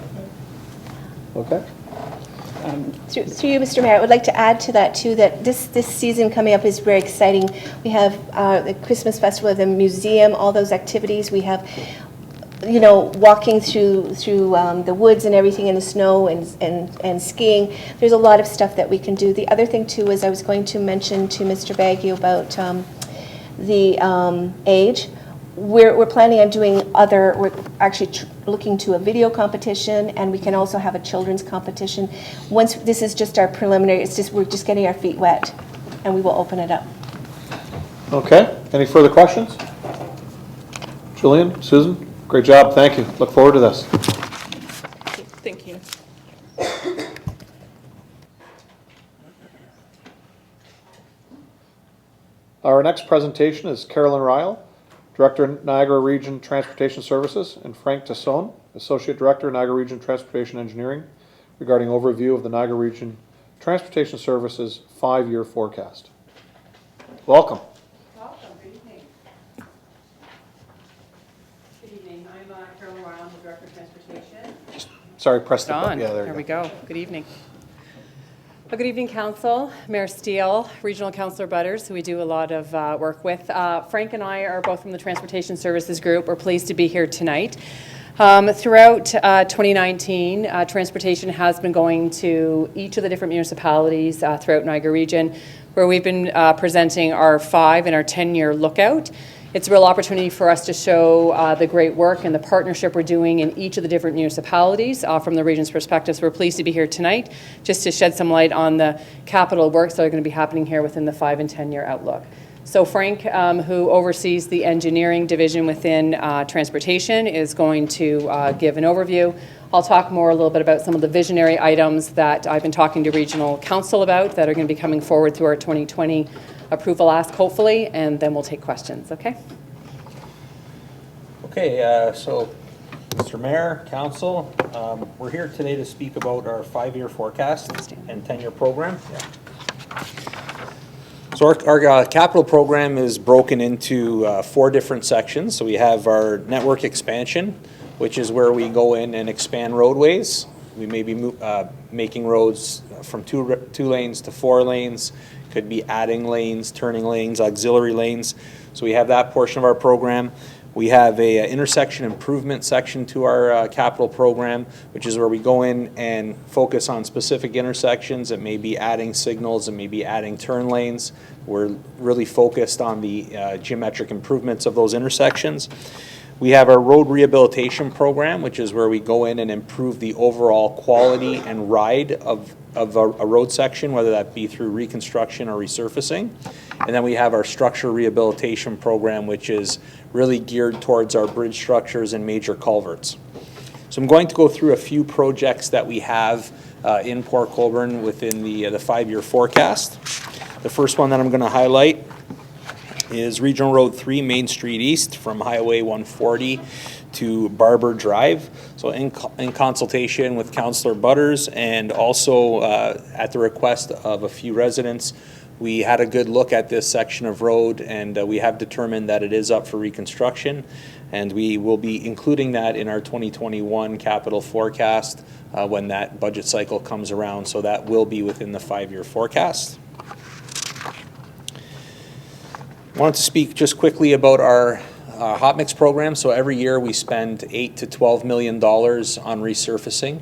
Okay. Through you, Mr. Mayor, I would like to add to that too, that this season coming up is very exciting. We have the Christmas Festival, the museum, all those activities. We have, you know, walking through the woods and everything in the snow and skiing. There's a lot of stuff that we can do. The other thing too is I was going to mention to Mr. Baggy about the age. We're planning on doing we're actually looking to a video competition, and we can also have a children's competition. Once, this is just our preliminary, we're just getting our feet wet, and we will open it up. Okay, any further questions? Julian, Susan, great job, thank you. Look forward to this. Thank you. Our next presentation is Carolyn Ryle, Director, Niagara Region Transportation Services, and Frank Tassone, Associate Director, Niagara Region Transportation Engineering, regarding overview of the Niagara Region Transportation Services 5-year forecast. Welcome. Welcome, good evening. Good evening, I'm Carolyn Ryle, I'm the Director of Transportation. Sorry, press the button. On. Yeah, there we go. Good evening. Well, good evening, Council, Mayor Steele, Regional Councillor Butters, who we do a lot of work with. Frank and I are both from the Transportation Services Group. We're pleased to be here tonight. Throughout 2019, transportation has been going to each of the different municipalities throughout Niagara Region, where we've been presenting our 5 and our 10-year lookout. It's a real opportunity for us to show the great work and the partnership we're doing in each of the different municipalities from the region's perspective. So we're pleased to be here tonight just to shed some light on the capital works that are going to be happening here within the 5 and 10-year outlook. So Frank, who oversees the engineering division within transportation, is going to give an overview. I'll talk more a little bit about some of the visionary items that I've been talking to Regional Council about that are going to be coming forward through our 2020 approval ask, hopefully, and then we'll take questions, okay? Okay, so Mr. Mayor, Council, we're here today to speak about our 5-year forecast and 10-year program. So our capital program is broken into 4 different sections. So we have our network expansion, which is where we go in and expand roadways. We may be making roads from 2 lanes to 4 lanes. Could be adding lanes, turning lanes, auxiliary lanes. So we have that portion of our program. We have a intersection improvement section to our capital program, which is where we go in and focus on specific intersections. It may be adding signals, it may be adding turn lanes. We're really focused on the geometric improvements of those intersections. We have our road rehabilitation program, which is where we go in and improve the overall quality and ride of a road section, whether that be through reconstruction or resurfacing. And then we have our structure rehabilitation program, which is really geared towards our bridge structures and major culverts. So I'm going to go through a few projects that we have in Port Colborne within the 5-year forecast. The first one that I'm going to highlight is Regional Road 3, Main Street East, from Highway 140 to Barber Drive. So in consultation with Councillor Butters and also at the request of a few residents, we had a good look at this section of road, and we have determined that it is up for reconstruction, and we will be including that in our 2021 capital forecast when that budget cycle comes around. So that will be within the 5-year forecast. I wanted to speak just quickly about our hot mix program. So every year we spend $8 to $12 million on resurfacing.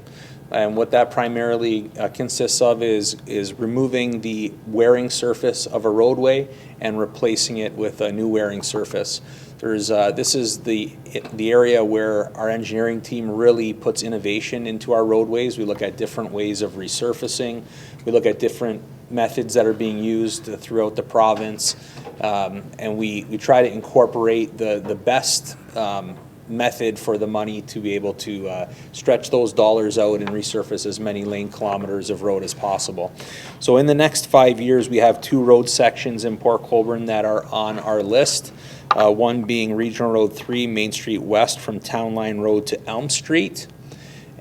And what that primarily consists of is removing the wearing surface of a roadway and replacing it with a new wearing surface. This is the area where our engineering team really puts innovation into our roadways. We look at different ways of resurfacing. We look at different methods that are being used throughout the province. And we try to incorporate the best method for the money to be able to stretch those dollars out and resurface as many lane kilometers of road as possible. So in the next 5 years, we have 2 road sections in Port Colborne that are on our list. One being Regional Road 3, Main Street West from Town Line Road to Elm Street,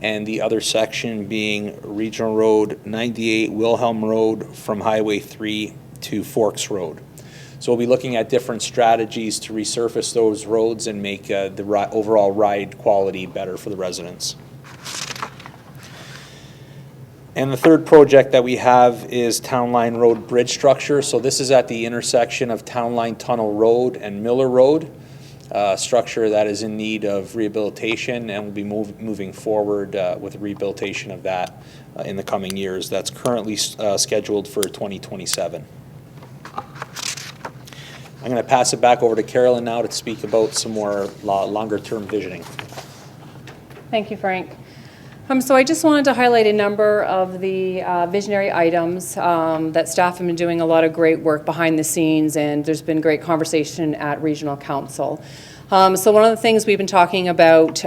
and the other section being Regional Road 98, Wilhelm Road from Highway 3 to Forks Road. So we'll be looking at different strategies to resurface those roads and make the overall ride quality better for the residents. And the third project that we have is Town Line Road Bridge structure. So this is at the intersection of Town Line Tunnel Road and Miller Road. Structure that is in need of rehabilitation, and we'll be moving forward with rehabilitation of that in the coming years. That's currently scheduled for 2027. I'm going to pass it back over to Carolyn now to speak about some more longer-term visioning. Thank you, Frank. So I just wanted to highlight a number of the visionary items that staff have been doing a lot of great work behind the scenes, and there's been great conversation at Regional Council. So one of the things we've been talking about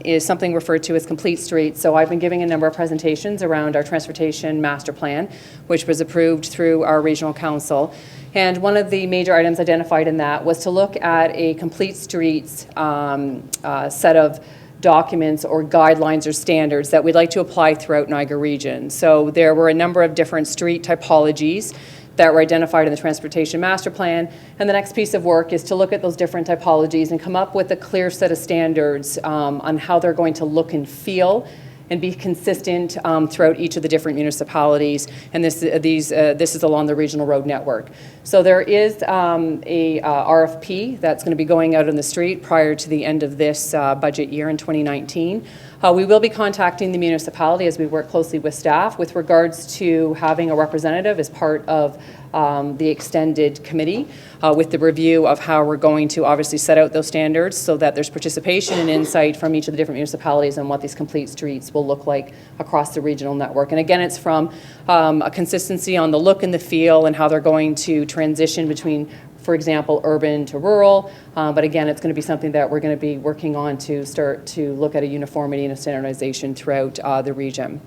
is something referred to as complete streets. So I've been giving a number of presentations around our transportation master plan, which was approved through our Regional Council. And one of the major items identified in that was to look at a complete streets set of documents or guidelines or standards that we'd like to apply throughout Niagara region. So there were a number of different street typologies that were identified in the Transportation Master Plan, and the next piece of work is to look at those different typologies and come up with a clear set of standards on how they're going to look and feel and be consistent throughout each of the different municipalities, and this is along the regional road network. So there is a RFP that's going to be going out on the street prior to the end of this budget year in 2019. We will be contacting the municipality as we work closely with staff with regards to having a representative as part of the extended committee with the review of how we're going to obviously set out those standards so that there's participation and insight from each of the different municipalities on what these complete streets will look like across the regional network. And again, it's from a consistency on the look and the feel and how they're going to transition between, for example, urban to rural, but again, it's going to be something that we're going to be working on to start to look at a uniformity and a standardization throughout the region.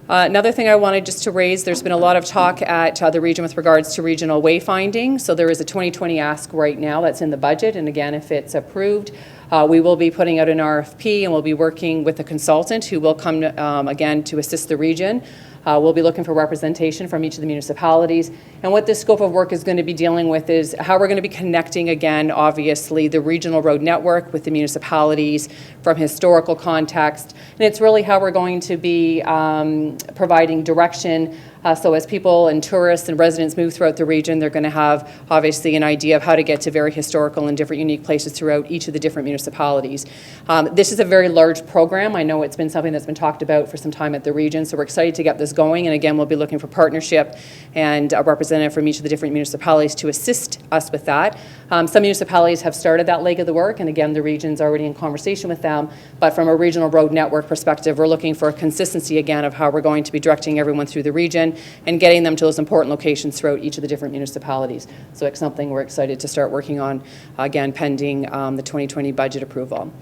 Another thing I wanted just to raise, there's been a lot of talk at the region with regards to regional wayfinding. So there is a 2020 ask right now that's in the budget, and again, if it's approved, we will be putting out an RFP, and we'll be working with a consultant who will come again to assist the region. We'll be looking for representation from each of the municipalities. And what this scope of work is going to be dealing with is how we're going to be connecting, again, obviously, the regional road network with the municipalities from historical context. And it's really how we're going to be providing direction. So as people and tourists and residents move throughout the region, they're going to have, obviously, an idea of how to get to very historical and different unique places throughout each of the different municipalities. This is a very large program. I know it's been something that's been talked about for some time at the region, so we're excited to get this going. And again, we'll be looking for partnership and a representative from each of the different municipalities to assist us with that. Some municipalities have started that leg of the work, and again, the region's already in conversation with them. But from a regional road network perspective, we're looking for a consistency, again, of how we're going to be directing everyone through the region and getting them to those important locations throughout each of the different municipalities. So it's something we're excited to start working on, again, pending the 2020 budget approval.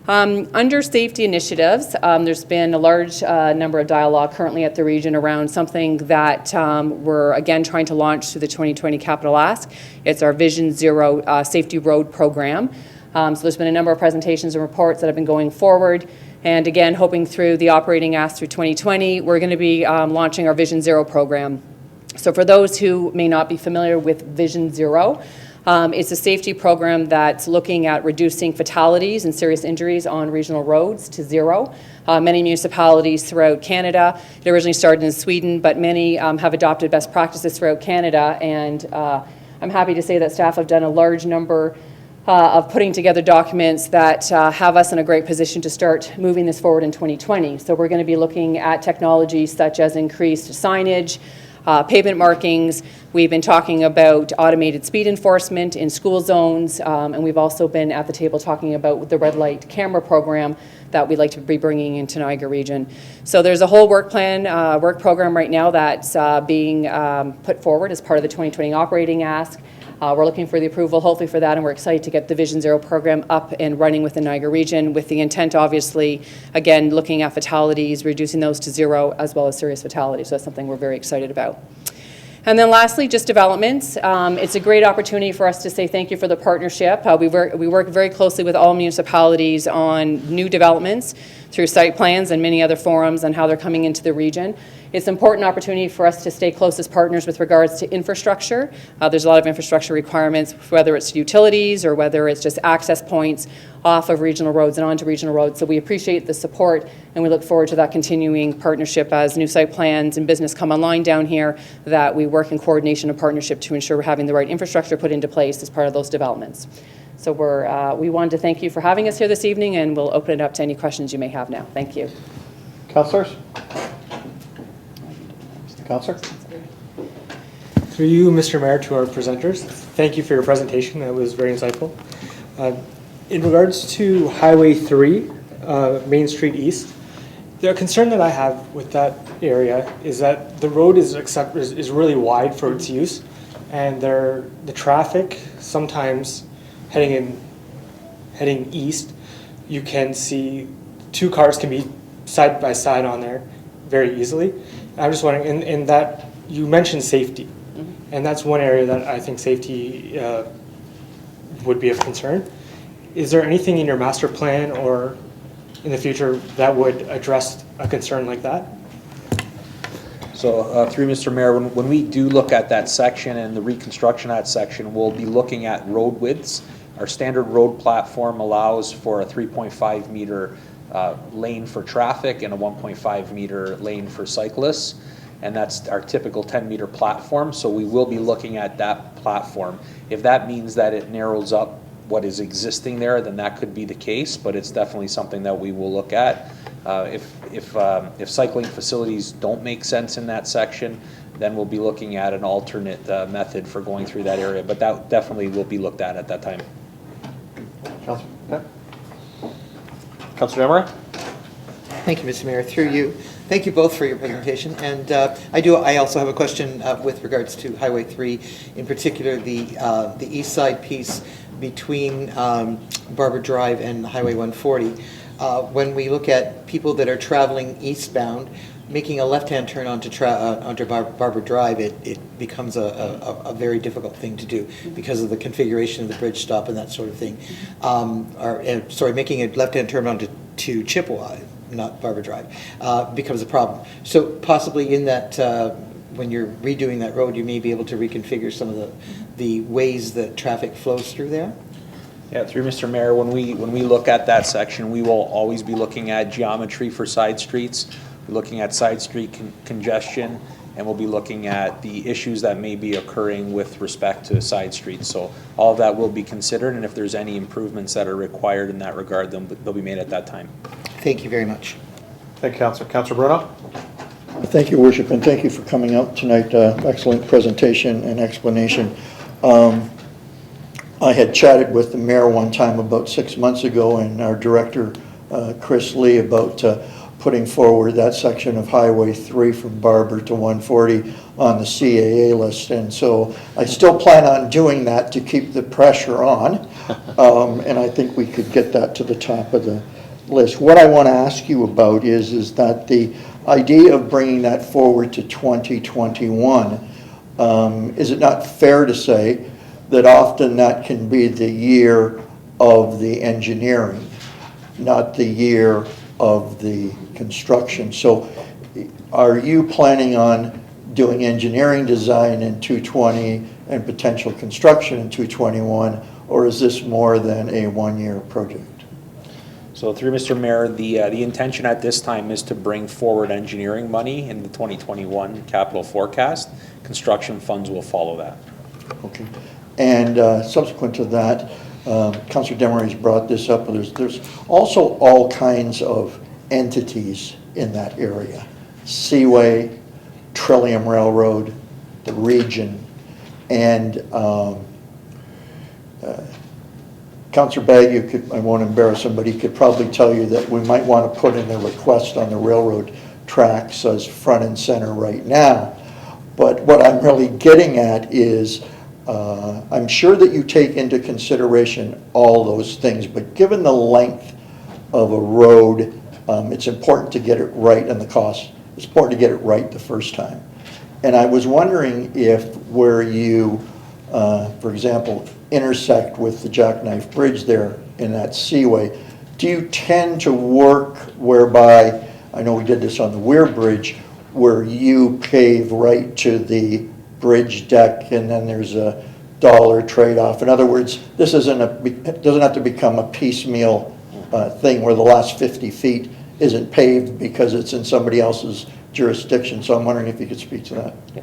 Under safety initiatives, there's been a large number of dialogue currently at the region around something that we're again trying to launch through the 2020 capital ask. It's our Vision Zero Safety Road Program. So there's been a number of presentations and reports that have been going forward. And again, hoping through the operating ask through 2020, we're going to be launching our Vision Zero program. So for those who may not be familiar with Vision Zero, it's a safety program that's looking at reducing fatalities and serious injuries on regional roads to zero. Many municipalities throughout Canada, it originally started in Sweden, but many have adopted best practices throughout Canada. And I'm happy to say that staff have done a large number of putting together documents that have us in a great position to start moving this forward in 2020. So we're going to be looking at technologies such as increased signage, pavement markings. We've been talking about automated speed enforcement in school zones, and we've also been at the table talking about the red light camera program that we'd like to be bringing into Niagara Region. So there's a whole work plan, work program right now that's being put forward as part of the 2020 operating ask. We're looking for the approval, hopefully, for that, and we're excited to get the Vision Zero program up and running within Niagara Region with the intent, obviously, again, looking at fatalities, reducing those to zero, as well as serious fatalities. So that's something we're very excited about. And then lastly, just developments. It's a great opportunity for us to say thank you for the partnership. We work very closely with all municipalities on new developments through site plans and many other forums on how they're coming into the region. It's an important opportunity for us to stay close as partners with regards to infrastructure. There's a lot of infrastructure requirements, whether it's utilities or whether it's just access points off of regional roads and onto regional roads. So we appreciate the support, and we look forward to that continuing partnership as new site plans and business come online down here, that we work in coordination and partnership to ensure we're having the right infrastructure put into place as part of those developments. So we wanted to thank you for having us here this evening, and we'll open it up to any questions you may have now. Thank you. Councillors? Councillor? Through you, Mr. Mayor, to our presenters, thank you for your presentation. That was very insightful. In regards to Highway 3, Main Street East, the concern that I have with that area is that the road is really wide for its use, and the traffic sometimes heading east, you can see two cars can be side by side on there very easily. I'm just wondering, in that you mentioned safety, and that's one area that I think safety would be of concern. Is there anything in your master plan or in the future that would address a concern like that? So through Mr. Mayor, when we do look at that section and the reconstruction of that section, we'll be looking at road widths. Our standard road platform allows for a 3.5 meter lane for traffic and a 1.5 meter lane for cyclists, and that's our typical 10-meter platform. So we will be looking at that platform. If that means that it narrows up what is existing there, then that could be the case, but it's definitely something that we will look at. If cycling facilities don't make sense in that section, then we'll be looking at an alternate method for going through that area, but that definitely will be looked at that time. Councillor Emery? Thank you, Mr. Mayor. Through you, thank you both for your presentation. And I also have a question with regards to Highway 3, in particular the east side piece between Barber Drive and Highway 140. When we look at people that are traveling eastbound, making a left-hand turn onto Barber Drive, it becomes a very difficult thing to do because of the configuration of the bridge stop and that sort of thing. Making a left-hand turn onto Chippewa, not Barber Drive, becomes a problem. So possibly in that, when you're redoing that road, you may be able to reconfigure some of the ways that traffic flows through there? Yeah, through Mr. Mayor, when we look at that section, we will always be looking at geometry for side streets. We're looking at side street congestion, and we'll be looking at the issues that may be occurring with respect to side streets. So all of that will be considered, and if there's any improvements that are required in that regard, they'll be made at that time. Thank you very much. Thank you, Councillor. Councillor Bruno? Thank you, Worship, and thank you for coming out tonight. Excellent presentation and explanation. I had chatted with the mayor one time about 6 months ago, and our director, Chris Lee, about putting forward that section of Highway 3 from Barber to 140 on the CAA list. And so I still plan on doing that to keep the pressure on, and I think we could get that to the top of the list. What I want to ask you about is that the idea of bringing that forward to 2021, is it not fair to say that often that can be the year of the engineering, not the year of the construction? So are you planning on doing engineering design in 220 and potential construction in 221, or is this more than a one-year project? So through Mr. Mayor, the intention at this time is to bring forward engineering money in the 2021 capital forecast. Construction funds will follow that. Okay. And subsequent to that, Councillor Demery's brought this up, but there's also all kinds of entities in that area. Seaway, Trillium Railroad, the region, and Councillor Bagg, I won't embarrass him, but he could probably tell you that we might want to put in a request on the railroad tracks as front and center right now. But what I'm really getting at is, I'm sure that you take into consideration all those things, but given the length of a road, it's important to get it right, and the cost, it's important to get it right the first time. And I was wondering if where you, for example, intersect with the Jackknife Bridge there in that seaway, do you tend to work whereby, I know we did this on the Weir Bridge, where you pave right to the bridge deck and then there's a dollar trade-off? In other words, this it doesn't have to become a piecemeal thing where the last 50 feet isn't paved because it's in somebody else's jurisdiction. So I'm wondering if you could speak to that. Yeah.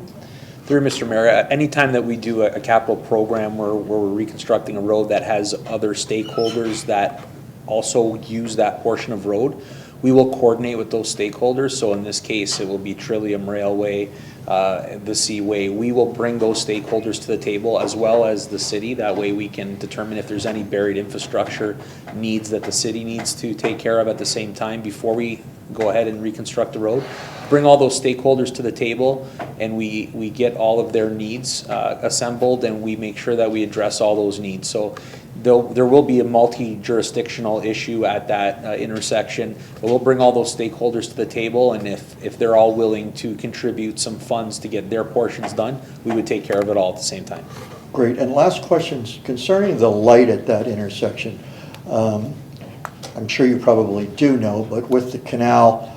Through Mr. Mayor, anytime that we do a capital program where we're reconstructing a road that has other stakeholders that also use that portion of road, we will coordinate with those stakeholders. So in this case, it will be Trillium Railway, the Seaway. We will bring those stakeholders to the table as well as the city. That way we can determine if there's any buried infrastructure needs that the city needs to take care of at the same time before we go ahead and reconstruct the road. Bring all those stakeholders to the table, and we get all of their needs assembled, and we make sure that we address all those needs. So there will be a multi-jurisdictional issue at that intersection, but we'll bring all those stakeholders to the table, and if they're all willing to contribute some funds to get their portions done, we would take care of it all at the same time. Great. And last questions concerning the light at that intersection. I'm sure you probably do know, but with the canal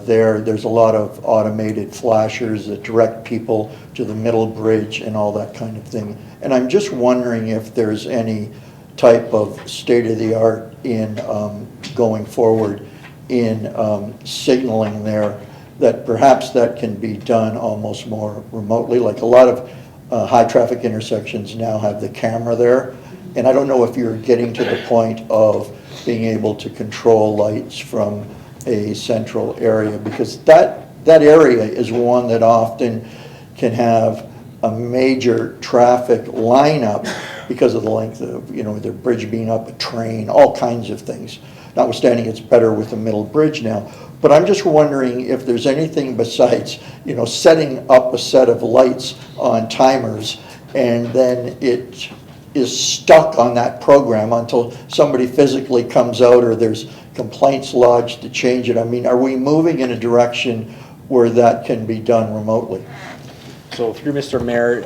there's a lot of automated flashers that direct people to the middle bridge and all that kind of thing. And I'm just wondering if there's any type of state-of-the-art in going forward in signaling there, that perhaps that can be done almost more remotely. Like a lot of high-traffic intersections now have the camera there. And I don't know if you're getting to the point of being able to control lights from a central area, because that area is one that often can have a major traffic lineup because of the length of, the bridge being up, a train, all kinds of things. Notwithstanding it's better with the middle bridge now. But I'm just wondering if there's anything besides, setting up a set of lights on timers and then it is stuck on that program until somebody physically comes out or there's complaints lodged to change it. I mean, are we moving in a direction where that can be done remotely? So through Mr. Mayor,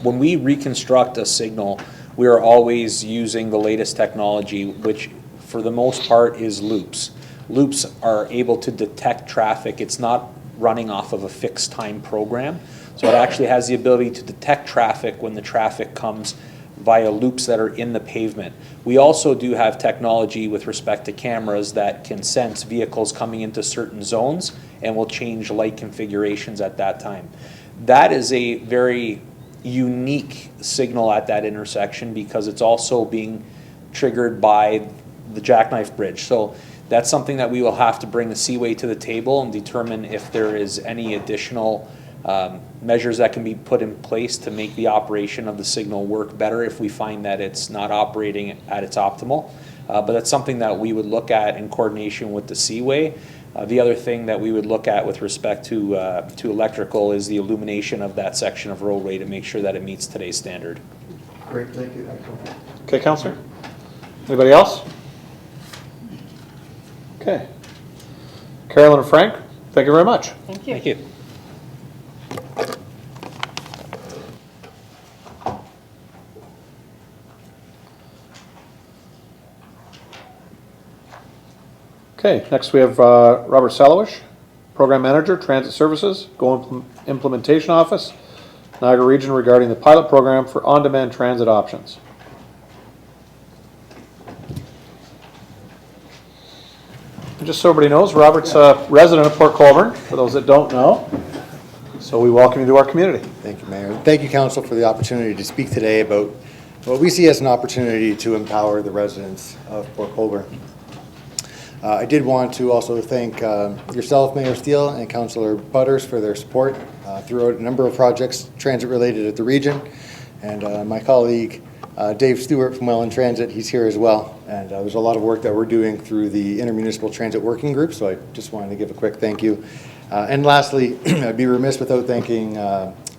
when we reconstruct a signal, we are always using the latest technology, which for the most part is loops. Loops are able to detect traffic. It's not running off of a fixed time program. So it actually has the ability to detect traffic when the traffic comes via loops that are in the pavement. We also do have technology with respect to cameras that can sense vehicles coming into certain zones and will change light configurations at that time. That is a very unique signal at that intersection because it's also being triggered by the Jackknife Bridge. So that's something that we will have to bring the Seaway to the table and determine if there is any additional measures that can be put in place to make the operation of the signal work better if we find that it's not operating at its optimal. But that's something that we would look at in coordination with the Seaway. The other thing that we would look at with respect to electrical is the illumination of that section of roadway to make sure that it meets today's standard. Great, thank you. Okay, Councillor? Anybody else? Okay. Carolyn and Frank, thank you very much. Thank you. Thank you. Okay, next we have Robert Salawish, Program Manager, Transit Services, Implementation Office, Niagara Region, regarding the pilot program for on-demand transit options. And just so everybody knows, Robert's a resident of Port Colborne, for those that don't know. So we welcome you to our community. Thank you, Mayor. Thank you, Council, for the opportunity to speak today about what we see as an opportunity to empower the residents of Port Colborne. I did want to also thank yourself, Mayor Steele, and Councillor Butters for their support throughout a number of projects transit-related at the region. And my colleague, Dave Stewart from Welland Transit, he's here as well. And there's a lot of work that we're doing through the Intermunicipal Transit Working Group, so I just wanted to give a quick thank you. And lastly, I'd be remiss without thanking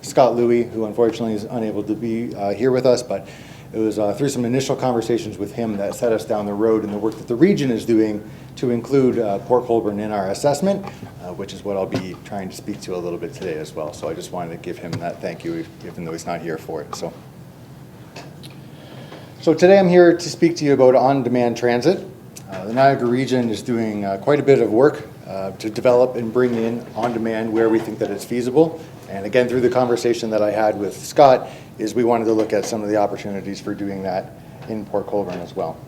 Scott Louie, who unfortunately is unable to be here with us, but it was through some initial conversations with him that set us down the road in the work that the region is doing to include Port Colborne in our assessment, which is what I'll be trying to speak to a little bit today as well. So I just wanted to give him that thank you, even though he's not here for it. So today I'm here to speak to you about on-demand transit. The Niagara region is doing quite a bit of work to develop and bring in on-demand where we think that it's feasible. And again, through the conversation that I had with Scott, is we wanted to look at some of the opportunities for doing that in Port Colborne as well.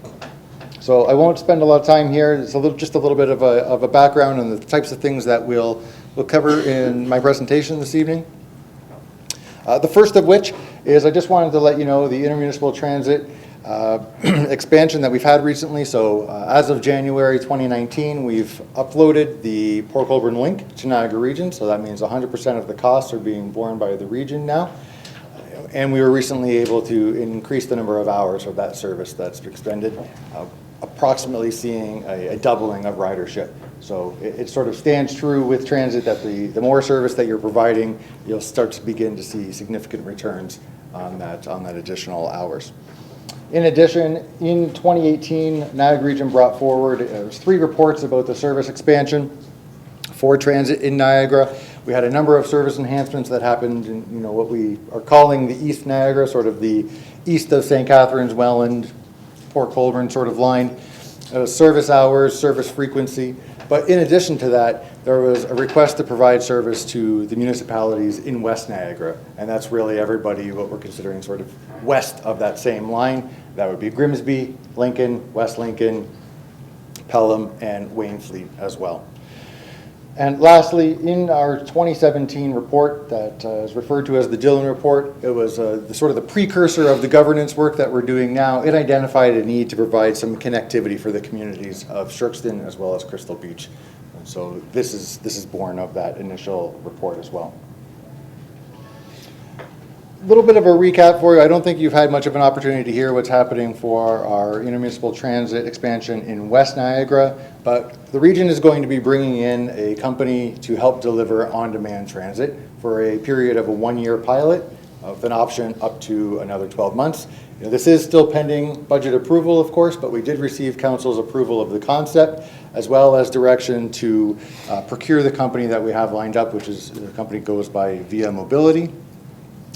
So I won't spend a lot of time here. It's just a little bit of a background on the types of things that we'll cover in my presentation this evening. The first of which is I just wanted to let you know the intermunicipal transit expansion that we've had recently. So as of January 2019, we've uploaded the Port Colborne link to Niagara region. So that means 100% of the costs are being borne by the region now. And we were recently able to increase the number of hours of that service that's expended, approximately seeing a doubling of ridership. So it sort of stands true with transit that the more service that you're providing, you'll start to begin to see significant returns on that additional hours. In addition, in 2018, Niagara region brought forward 3 reports about the service expansion for transit in Niagara. We had a number of service enhancements that happened in what we are calling the East Niagara, sort of the east of St. Catharines, Welland, Port Colborne sort of line. Service hours, service frequency. But in addition to that, there was a request to provide service to the municipalities in West Niagara. And that's really everybody, what we're considering sort of west of that same line. That would be Grimsby, Lincoln, West Lincoln, Pelham, and Waynfleet as well. And lastly, in our 2017 report that is referred to as the Dillon Report, it was sort of the precursor of the governance work that we're doing now. It identified a need to provide some connectivity for the communities of Shrixton as well as Crystal Beach. And so this is born of that initial report as well. A little bit of a recap for you. I don't think you've had much of an opportunity to hear what's happening for our intermunicipal transit expansion in West Niagara, but the region is going to be bringing in a company to help deliver on-demand transit for a period of a 1-year pilot with an option up to another 12 months. This is still pending budget approval, of course, but we did receive council's approval of the concept as well as direction to procure the company that we have lined up, which is the company goes by Via Mobility.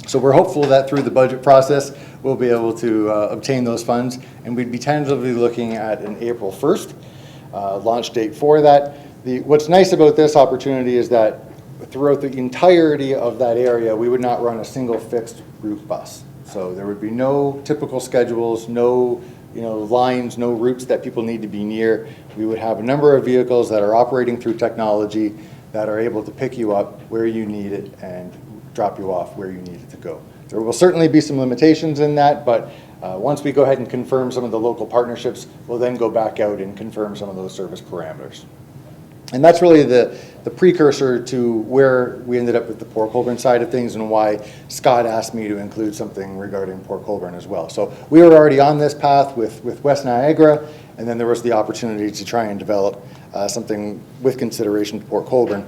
So we're hopeful that through the budget process, we'll be able to obtain those funds, and we'd be tentatively looking at an April 1st launch date for that. What's nice about this opportunity is that throughout the entirety of that area, we would not run a single fixed route bus. So there would be no typical schedules, no lines, no routes that people need to be near. We would have a number of vehicles that are operating through technology that are able to pick you up where you need it and drop you off where you need it to go. There will certainly be some limitations in that, but once we go ahead and confirm some of the local partnerships, we'll then go back out and confirm some of those service parameters. And that's really the precursor to where we ended up with the Port Colborne side of things and why Scott asked me to include something regarding Port Colborne as well. So we were already on this path with West Niagara, and then there was the opportunity to try and develop something with consideration to Port Colborne.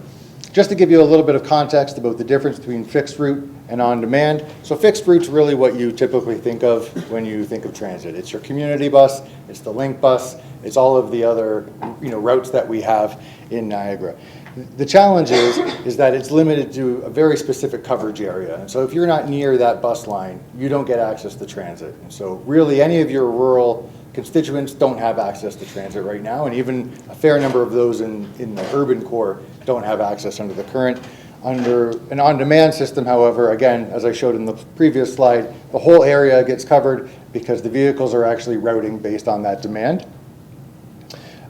Just to give you a little bit of context about the difference between fixed route and on-demand. So fixed route's really what you typically think of when you think of transit. It's your community bus, it's the link bus, it's all of the other routes that we have in Niagara. The challenge is that it's limited to a very specific coverage area. And so if you're not near that bus line, you don't get access to transit. And so really any of your rural constituents don't have access to transit right now, and even a fair number of those in the urban core don't have access under the current. Under an on-demand system, however, again, as I showed in the previous slide, the whole area gets covered because the vehicles are actually routing based on that demand.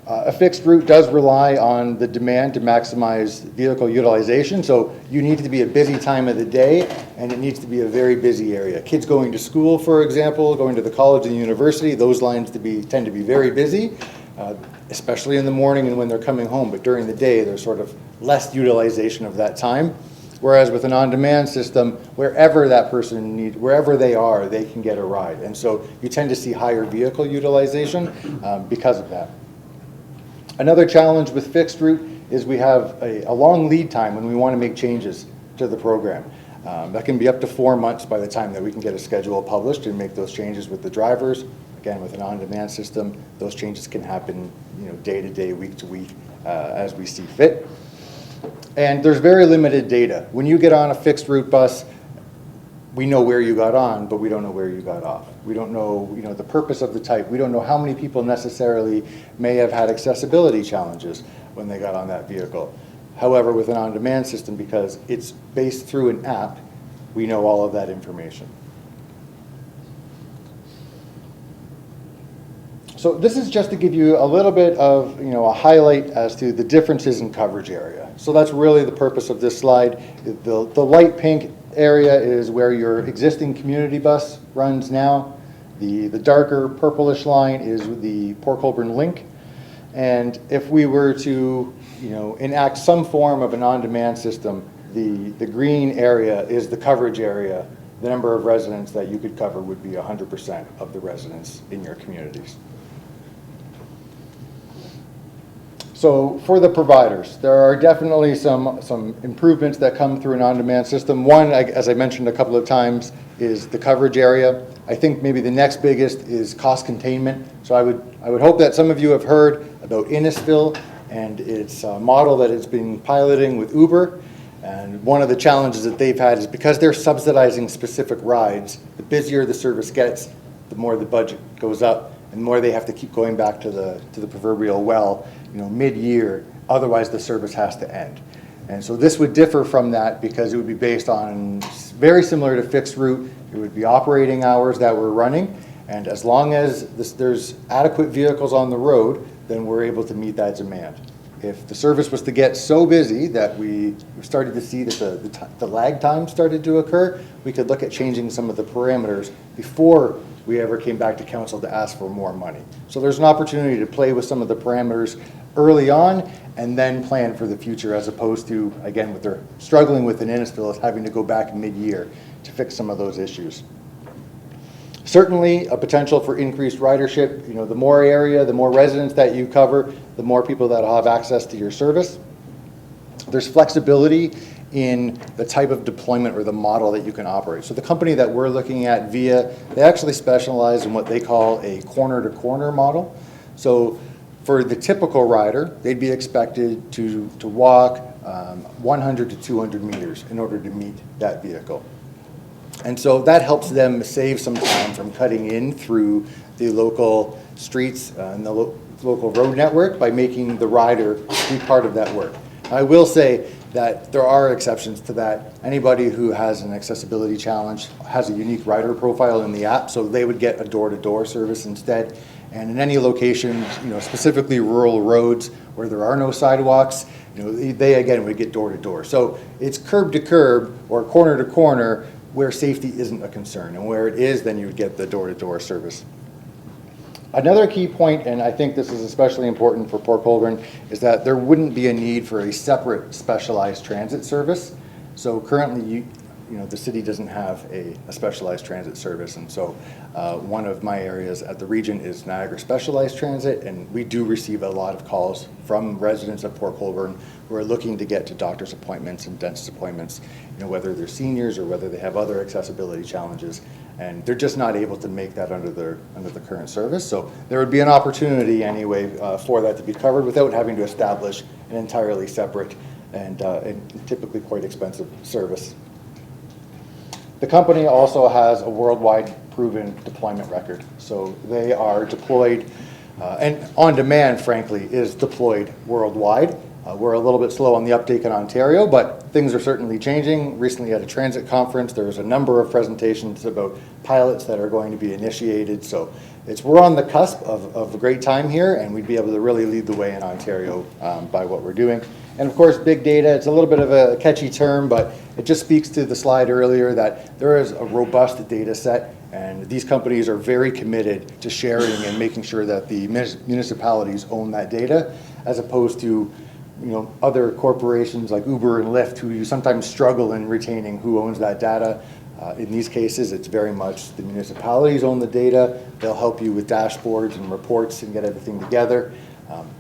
A fixed route does rely on the demand to maximize vehicle utilization, so you need to be a busy time of the day, and it needs to be a very busy area. Kids going to school, for example, going to the college and university, those lines tend to be very busy. especially in the morning and when they're coming home, but during the day, there's sort of less utilization of that time. Whereas with an on-demand system, wherever that person needs, wherever they are, they can get a ride. And so you tend to see higher vehicle utilization because of that. Another challenge with fixed route is we have a long lead time when we want to make changes to the program. That can be up to 4 months by the time that we can get a schedule published and make those changes with the drivers. Again, with an on-demand system, those changes can happen, day to day, week to week, as we see fit. And there's very limited data. When you get on a fixed route bus, we know where you got on, but we don't know where you got off. We don't know, the purpose of the type. We don't know how many people necessarily may have had accessibility challenges when they got on that vehicle. However, with an on-demand system, because it's based through an app, we know all of that information. So this is just to give you a little bit of, a highlight as to the differences in coverage area. So that's really the purpose of this slide. The light pink area is where your existing community bus runs now. The darker purplish line is the Port Colborne link. And if we were to, enact some form of an on-demand system, the green area is the coverage area. The number of residents that you could cover would be 100% of the residents in your communities. So for the providers, there are definitely some improvements that come through an on-demand system. One, as I mentioned a couple of times, is the coverage area. I think maybe the next biggest is cost containment. So I would hope that some of you have heard about Innisfil and its model that it's been piloting with Uber. And one of the challenges that they've had is because they're subsidizing specific rides, the busier the service gets, the more the budget goes up, and the more they have to keep going back to the proverbial well, mid-year, otherwise the service has to end. And so this would differ from that because it would be based on, very similar to fixed route, it would be operating hours that we're running, and as long as there's adequate vehicles on the road, then we're able to meet that demand. If the service was to get so busy that we started to see that the lag time started to occur, we could look at changing some of the parameters before we ever came back to council to ask for more money. So there's an opportunity to play with some of the parameters early on and then plan for the future, as opposed to, again, what they're struggling with in Innisfil is having to go back mid-year to fix some of those issues. Certainly a potential for increased ridership. The more area, the more residents that you cover, the more people that will have access to your service. There's flexibility in the type of deployment or the model that you can operate. So the company that we're looking at, Via, they actually specialize in what they call a corner-to-corner model. So for the typical rider, they'd be expected to walk 100 to 200 meters in order to meet that vehicle. And so that helps them save some time from cutting in through the local streets and the local road network by making the rider be part of that work. I will say that there are exceptions to that. Anybody who has an accessibility challenge has a unique rider profile in the app, so they would get a door-to-door service instead. And in any location, specifically rural roads where there are no sidewalks, they again would get door-to-door. So it's curb-to-curb or corner-to-corner where safety isn't a concern, and where it is, then you would get the door-to-door service. Another key point, and I think this is especially important for Port Colborne, is that there wouldn't be a need for a separate specialized transit service. So currently, the city doesn't have a specialized transit service, and so one of my areas at the region is Niagara Specialized Transit, and we do receive a lot of calls from residents of Port Colborne who are looking to get to doctor's appointments and dentist appointments, whether they're seniors or whether they have other accessibility challenges, and they're just not able to make that under the current service. So there would be an opportunity anyway for that to be covered without having to establish an entirely separate and typically quite expensive service. The company also has a worldwide proven deployment record. So they are deployed, and on demand, frankly, is deployed worldwide. We're a little bit slow on the uptake in Ontario, but things are certainly changing. Recently at a transit conference, there was a number of presentations about pilots that are going to be initiated. So we're on the cusp of a great time here, and we'd be able to really lead the way in Ontario by what we're doing. And of course, big data, it's a little bit of a catchy term, but it just speaks to the slide earlier that there is a robust data set And these companies are very committed to sharing and making sure that the municipalities own that data, as opposed to other corporations like Uber and Lyft, who you sometimes struggle in retaining who owns that data. In these cases, it's very much the municipalities own the data. They'll help you with dashboards and reports and get everything together.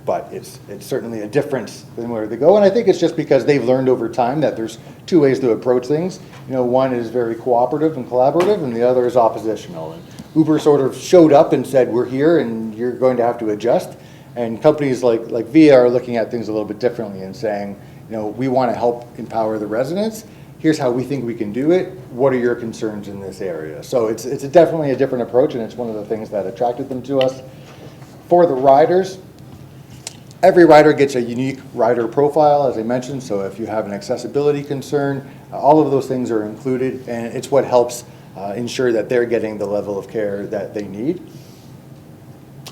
But it's certainly a difference than where they go. And I think it's just because they've learned over time that there's two ways to approach things. One is very cooperative and collaborative, and the other is oppositional. And Uber sort of showed up and said, we're here and you're going to have to adjust. And companies like Via are looking at things a little bit differently and saying, we want to help empower the residents. Here's how we think we can do it. What are your concerns in this area? So it's definitely a different approach, and it's one of the things that attracted them to us. For the riders, every rider gets a unique rider profile, as I mentioned. So if you have an accessibility concern, all of those things are included, and it's what helps ensure that they're getting the level of care that they need.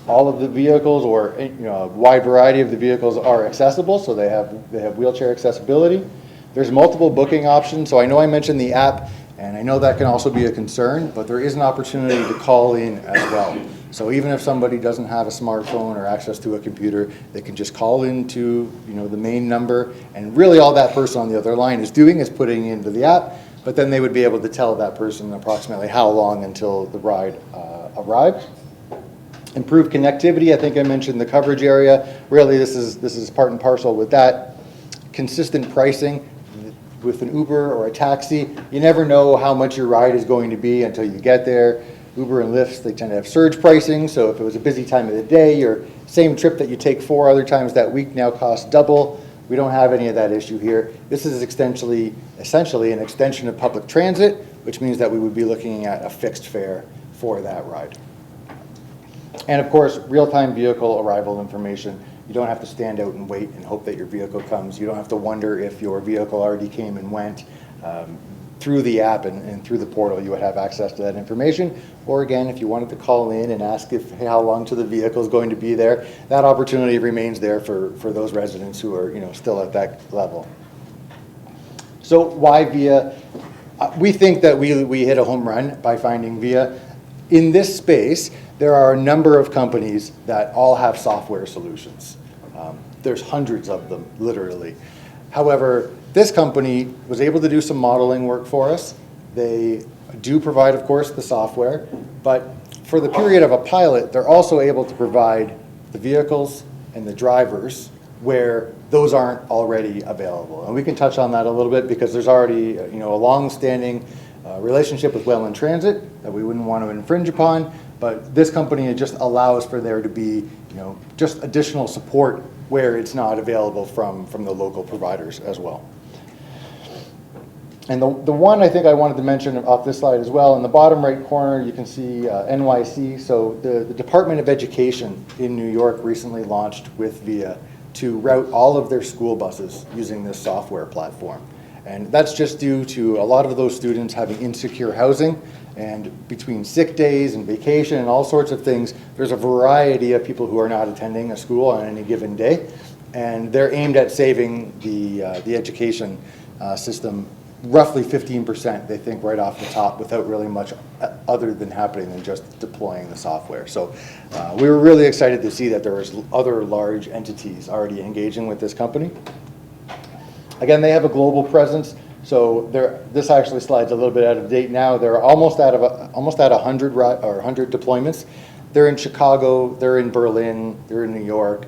All of the vehicles, or a wide variety of the vehicles, are accessible, so they have wheelchair accessibility. There's multiple booking options. So I know I mentioned the app, and I know that can also be a concern, but there is an opportunity to call in as well. So even if somebody doesn't have a smartphone or access to a computer, they can just call into the main number, and really all that person on the other line is doing is putting into the app, but then they would be able to tell that person approximately how long until the ride arrives. Improved connectivity, I think I mentioned the coverage area. Really, this is part and parcel with that. Consistent pricing. With an Uber or a taxi, you never know how much your ride is going to be until you get there. Uber and Lyft, they tend to have surge pricing, so if it was a busy time of the day, your same trip that you take 4 other times that week now costs double. We don't have any of that issue here. This is essentially an extension of public transit, which means that we would be looking at a fixed fare for that ride. And of course, real-time vehicle arrival information. You don't have to stand out and wait and hope that your vehicle comes. You don't have to wonder if your vehicle already came and went. Through the app and through the portal, you would have access to that information. Or again, if you wanted to call in and ask how long till the vehicle is going to be there, that opportunity remains there for those residents who are still at that level. So why Via? We think that we hit a home run by finding Via. In this space, there are a number of companies that all have software solutions. There's hundreds of them, literally. However, this company was able to do some modeling work for us. They do provide, of course, the software, but for the period of a pilot, they're also able to provide the vehicles and the drivers where those aren't already available. And we can touch on that a little bit because there's already a long-standing relationship with Welland Transit that we wouldn't want to infringe upon. But this company, it just allows for there to be, just additional support where it's not available from the local providers as well. And the one I think I wanted to mention off this slide as well, in the bottom right corner, you can see NYC. So the Department of Education in New York recently launched with Via to route all of their school buses using this software platform. And that's just due to a lot of those students having insecure housing, and between sick days and vacation and all sorts of things, there's a variety of people who are not attending a school on any given day. And they're aimed at saving the education system roughly 15%, they think, right off the top, without really much other than happening than just deploying the software. So we were really excited to see that there was other large entities already engaging with this company. Again, they have a global presence, so this actually slides a little bit out of date now. They're almost at 100 deployments. They're in Chicago, they're in Berlin, they're in New York.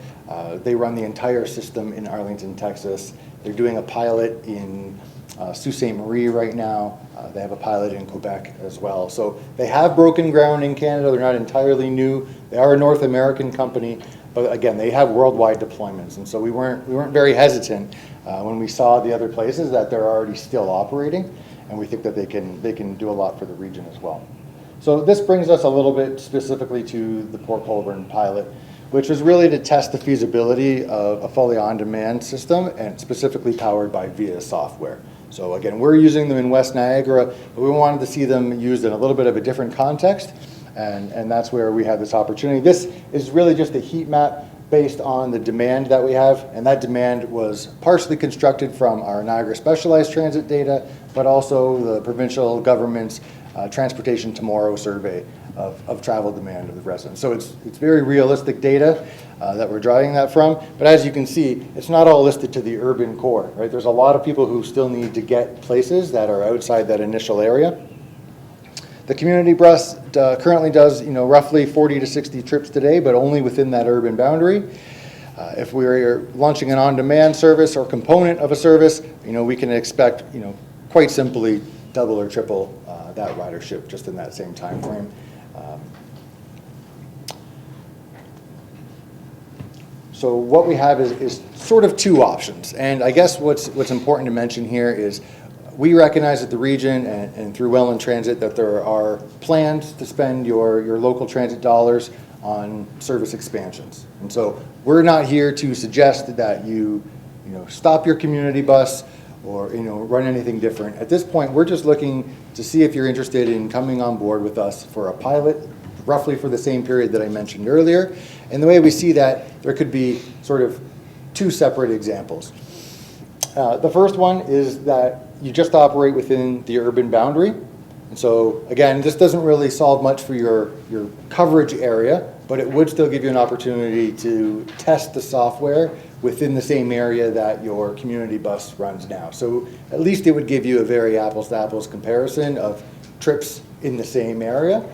They run the entire system in Arlington, Texas. They're doing a pilot in Sault Ste. Marie right now. They have a pilot in Quebec as well. So they have broken ground in Canada. They're not entirely new. They are a North American company, but again, they have worldwide deployments. And so we weren't very hesitant when we saw the other places that they're already still operating, and we think that they can do a lot for the region as well. So this brings us a little bit specifically to the Port Colborne pilot, which was really to test the feasibility of a fully on-demand system and specifically powered by Via software. So again, we're using them in West Niagara, but we wanted to see them used in a little bit of a different context, and that's where we had this opportunity. This is really just a heat map based on the demand that we have, and that demand was partially constructed from our Niagara specialized transit data, but also the provincial government's Transportation Tomorrow survey of travel demand of the residents. So it's very realistic data that we're driving that from. But as you can see, it's not all listed to the urban core, right? There's a lot of people who still need to get places that are outside that initial area. The community bus currently does, roughly 40 to 60 trips today, but only within that urban boundary. If we're launching an on-demand service or component of a service, we can expect, quite simply double or triple that ridership just in that same time frame. So what we have is sort of two options. And I guess what's important to mention here is we recognize at the region and through Welland Transit that there are plans to spend your local transit dollars on service expansions. And so we're not here to suggest that you stop your community bus or run anything different. At this point, we're just looking to see if you're interested in coming on board with us for a pilot, roughly for the same period that I mentioned earlier. And the way we see that, there could be sort of two separate examples. The first one is that you just operate within the urban boundary. And so again, this doesn't really solve much for your coverage area, but it would still give you an opportunity to test the software within the same area that your community bus runs now. So at least it would give you a very apples to apples comparison of trips in the same area.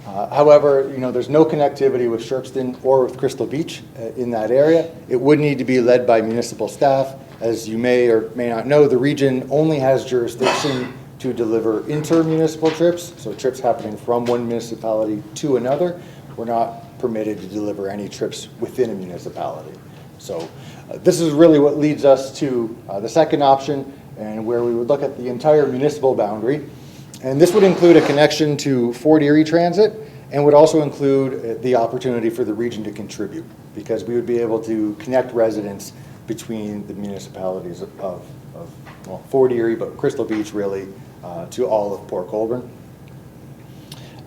However, there's no connectivity with Sherkston or with Crystal Beach in that area. It would need to be led by municipal staff. As you may or may not know, the region only has jurisdiction to deliver inter-municipal trips, so trips happening from one municipality to another. We're not permitted to deliver any trips within a municipality. So this is really what leads us to the second option, and where we would look at the entire municipal boundary. And this would include a connection to Fort Erie Transit, and would also include the opportunity for the region to contribute, because we would be able to connect residents between the municipalities of Fort Erie, but Crystal Beach really, to all of Port Colborne.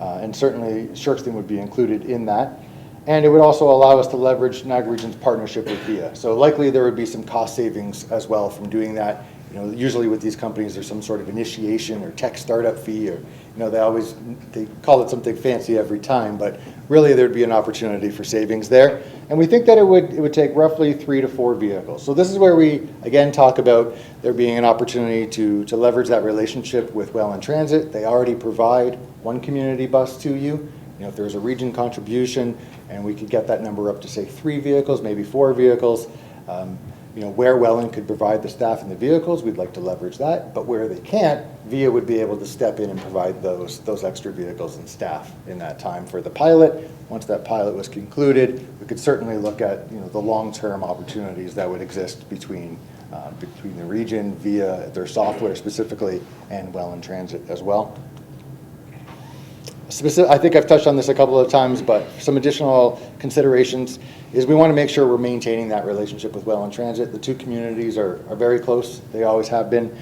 And certainly Sherkston would be included in that. And it would also allow us to leverage Niagara Region's partnership with VIA. So likely there would be some cost savings as well from doing that. Usually with these companies, there's some sort of initiation or tech startup fee, or they call it something fancy every time, but really there'd be an opportunity for savings there. And we think that it would take roughly 3 to 4 vehicles. So this is where we again talk about there being an opportunity to leverage that relationship with Welland Transit. They already provide one community bus to you. If there's a region contribution and we could get that number up to say 3 vehicles, maybe 4 vehicles, where Welland could provide the staff and the vehicles, we'd like to leverage that. But where they can't, VIA would be able to step in and provide those extra vehicles and staff in that time for the pilot. Once that pilot was concluded, we could certainly look at the long-term opportunities that would exist between the region, VIA, their software specifically, and Welland Transit as well. I think I've touched on this a couple of times, but some additional considerations is we want to make sure we're maintaining that relationship with Welland Transit. The two communities are very close. They always have been.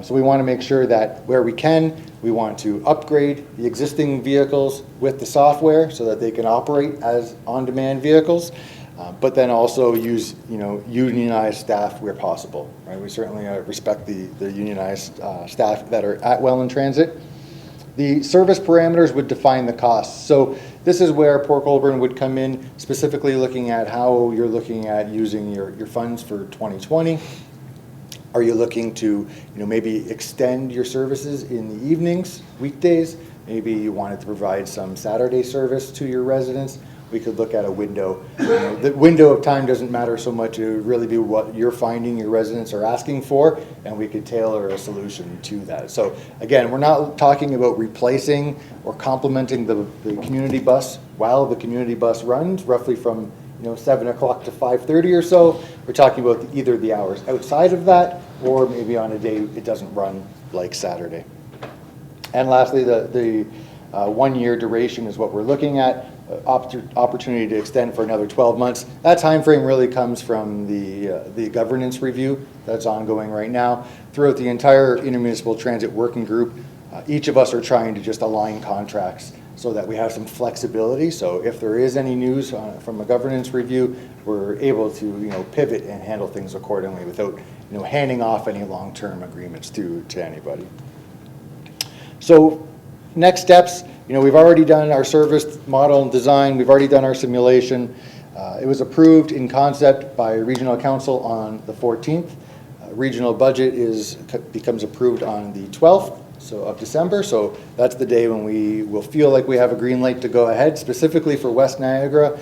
So we want to make sure that where we can, we want to upgrade the existing vehicles with the software so that they can operate as on-demand vehicles, but then also use unionized staff where possible. Right? We certainly respect the unionized staff that are at Welland Transit. The service parameters would define the costs. So this is where Port Colborne would come in, specifically looking at how you're looking at using your funds for 2020. Are you looking to maybe extend your services in the evenings, weekdays? Maybe you wanted to provide some Saturday service to your residents. We could look at a window. The window of time doesn't matter so much. It would really be what you're finding your residents are asking for, and we could tailor a solution to that. So again, we're not talking about replacing or complementing the community bus while the community bus runs, roughly from 7 o'clock to 5:30 or so. We're talking about either the hours outside of that, or maybe on a day it doesn't run, like Saturday. And lastly, the 1-year duration is what we're looking at. Opportunity to extend for another 12 months. That time frame really comes from the governance review that's ongoing right now. Throughout the entire intermunicipal transit working group, each of us are trying to just align contracts so that we have some flexibility. So if there is any news from a governance review, we're able to pivot and handle things accordingly without handing off any long-term agreements to anybody. So next steps, we've already done our service model and design. We've already done our simulation. It was approved in concept by Regional Council on the 14th. Regional budget becomes approved on the 12th of December. So that's the day when we will feel like we have a green light to go ahead, specifically for West Niagara.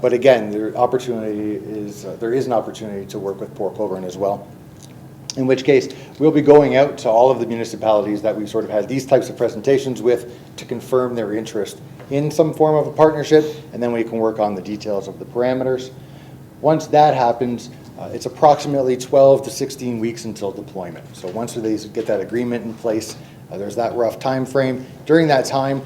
But again, there is an opportunity to work with Port Colborne as well. In which case, we'll be going out to all of the municipalities that we've sort of had these types of presentations with to confirm their interest in some form of a partnership, and then we can work on the details of the parameters. Once that happens, it's approximately 12 to 16 weeks until deployment. So once they get that agreement in place, there's that rough time frame. During that time,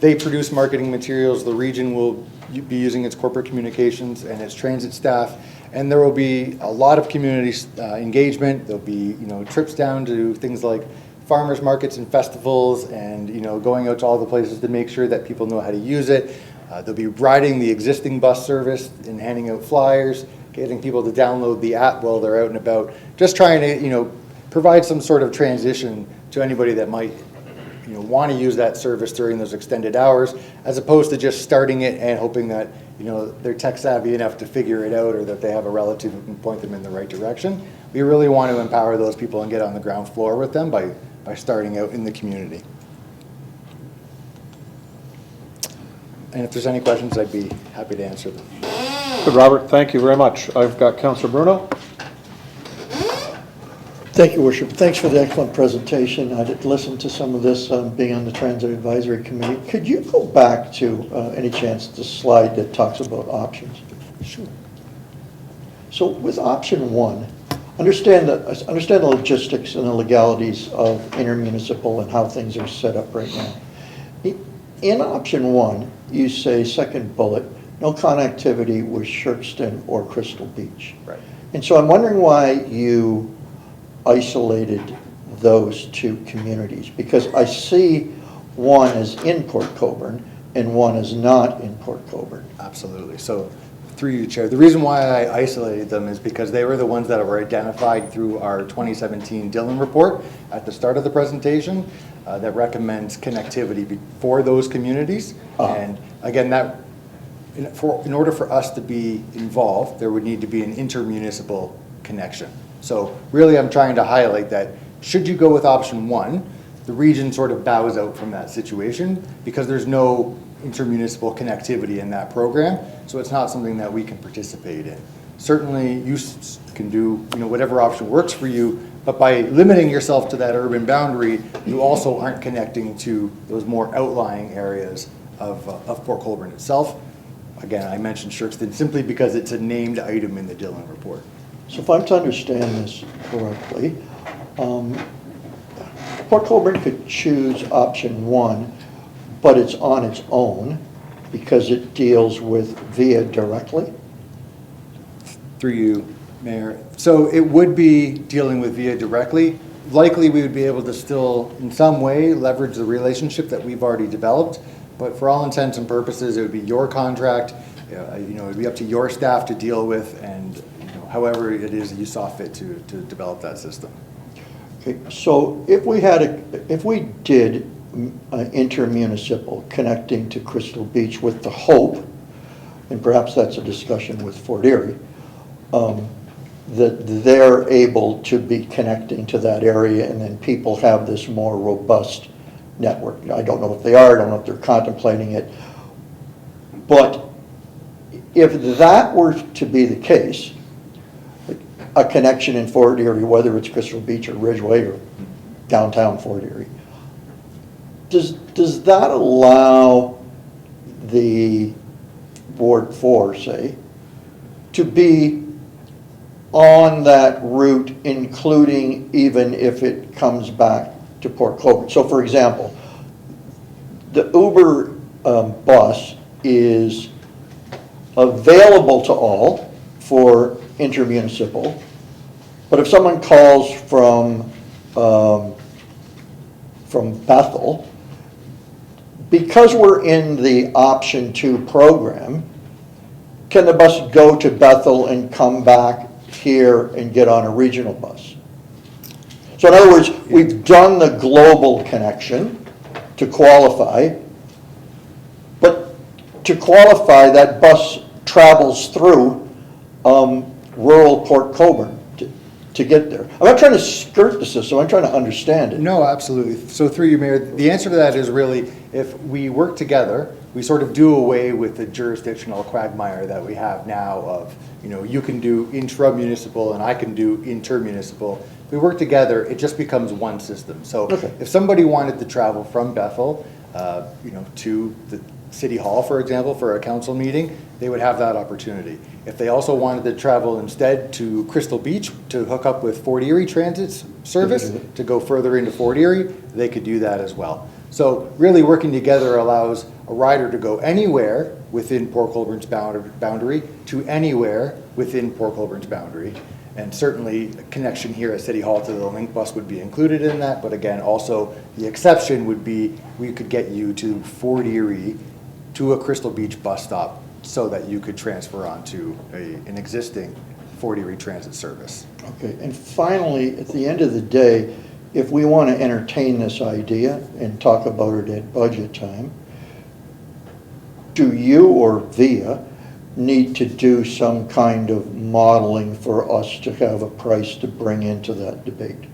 they produce marketing materials. The region will be using its corporate communications and its transit staff. And there will be a lot of community engagement. There'll be, trips down to things like farmers markets and festivals, and going out to all the places to make sure that people know how to use it. They'll be riding the existing bus service and handing out flyers, getting people to download the app while they're out and about. Just trying to, provide some sort of transition to anybody that might, want to use that service during those extended hours, as opposed to just starting it and hoping that they're tech savvy enough to figure it out, or that they have a relative who can point them in the right direction. We really want to empower those people and get on the ground floor with them by starting out in the community. And if there's any questions, I'd be happy to answer them. Good, Robert, thank you very much. I've got Councillor Bruno. Thank you, Worship. Thanks for the excellent presentation. I did listen to some of this being on the Transit Advisory Committee. Could you go back to, any chance, the slide that talks about options? Sure. So with option one, understand the logistics and the legalities of intermunicipal and how things are set up right now. In option one, you say, second bullet, no connectivity with Shirkston or Crystal Beach. Right. And so I'm wondering why you isolated those two communities, because I see one is in Port Colborne and one is not in Port Colborne. Absolutely. So through you, Chair, the reason why I isolated them is because they were the ones that were identified through our 2017 Dillon report at the start of the presentation that recommends connectivity for those communities. And again, that in order for us to be involved, there would need to be an intermunicipal connection. So really, I'm trying to highlight that should you go with option one, the region sort of bows out from that situation because there's no intermunicipal connectivity in that program. So it's not something that we can participate in. Certainly, you can do whatever option works for you, but by limiting yourself to that urban boundary, you also aren't connecting to those more outlying areas of Port Colborne itself. Again, I mentioned Shirkston simply because it's a named item in the Dillon report. So if I'm to understand this correctly, Port Colborne could choose option one, but it's on its own because it deals with VIA directly? Through you, Mayor. So it would be dealing with VIA directly. Likely we would be able to still, in some way, leverage the relationship that we've already developed, but for all intents and purposes, it would be your contract. It would be up to your staff to deal with, and however it is that you saw fit to develop that system. Okay, so if we did intermunicipal connecting to Crystal Beach with the hope, and perhaps that's a discussion with Fort Erie, that they're able to be connecting to that area, and then people have this more robust network. I don't know if they are, I don't know if they're contemplating it, but if that were to be the case, a connection in Fort Erie, whether it's Crystal Beach or Ridgeway or downtown Fort Erie, does that allow the Ward 4, say, to be on that route, including even if it comes back to Port Colborne? So for example, the Uber bus is available to all for intermunicipal, but if someone calls from Bethel, because we're in the option 2 program, can the bus go to Bethel and come back here and get on a regional bus? So in other words, we've done the global connection, to qualify. But to qualify, that bus travels through rural Port Colborne to get there. I'm not trying to skirt the system, I'm trying to understand it. No, absolutely. So through you, Mayor, the answer to that is really, if we work together, we sort of do away with the jurisdictional quagmire that we have now of, you can do intra-municipal and I can do inter-municipal. If we work together, it just becomes one system. So if somebody wanted to travel from Bethel, to the City Hall, for example, for a council meeting, they would have that opportunity. If they also wanted to travel instead to Crystal Beach to hook up with Fort Erie Transit service to go further into Fort Erie, they could do that as well. So really working together allows a rider to go anywhere within Port Colborne's boundary to anywhere within Port Colborne's boundary. And certainly a connection here at City Hall to the Link bus would be included in that. But again, also the exception would be we could get you to Fort Erie to a Crystal Beach bus stop so that you could transfer onto an existing Fort Erie Transit service. Okay, and finally, at the end of the day, if we want to entertain this idea and talk about it at budget time, do you or VIA need to do some kind of modeling for us to have a price to bring into that debate?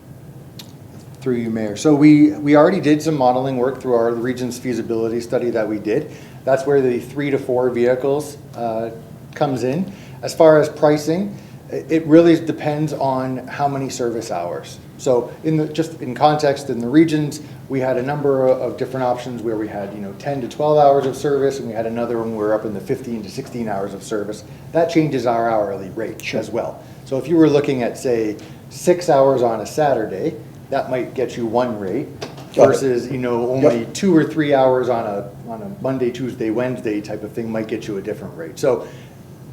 Through you, Mayor. So we already did some modeling work through our region's feasibility study that we did. That's where the 3 to 4 vehicles comes in. As far as pricing, it really depends on how many service hours. So just in context, in the regions, we had a number of different options where we had 10 to 12 hours of service, and we had another one where we're up in the 15 to 16 hours of service. That changes our hourly rate as well. So if you were looking at, say, 6 hours on a Saturday, that might get you one rate versus only 2 or 3 hours on a Monday, Tuesday, Wednesday type of thing might get you a different rate. So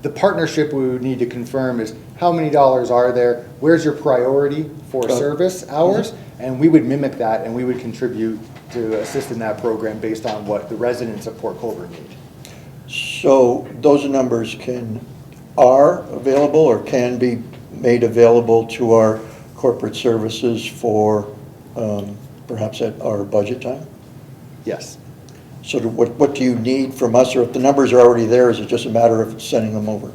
the partnership we would need to confirm is how many dollars are there, where's your priority for service hours, and we would mimic that and we would contribute to assist in that program based on what the residents of Port Colborne need. So those numbers are available or can be made available to our corporate services for perhaps at our budget time? Yes. So what do you need from us, or if the numbers are already there, is it just a matter of sending them over?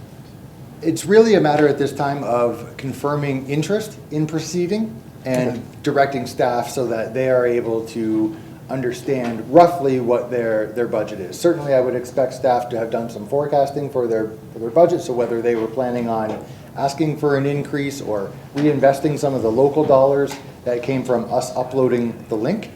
It's really a matter at this time of confirming interest in proceeding and directing staff so that they are able to understand roughly what their budget is. Certainly I would expect staff to have done some forecasting for their budget, so whether they were planning on asking for an increase or reinvesting some of the local dollars that came from us uploading the link.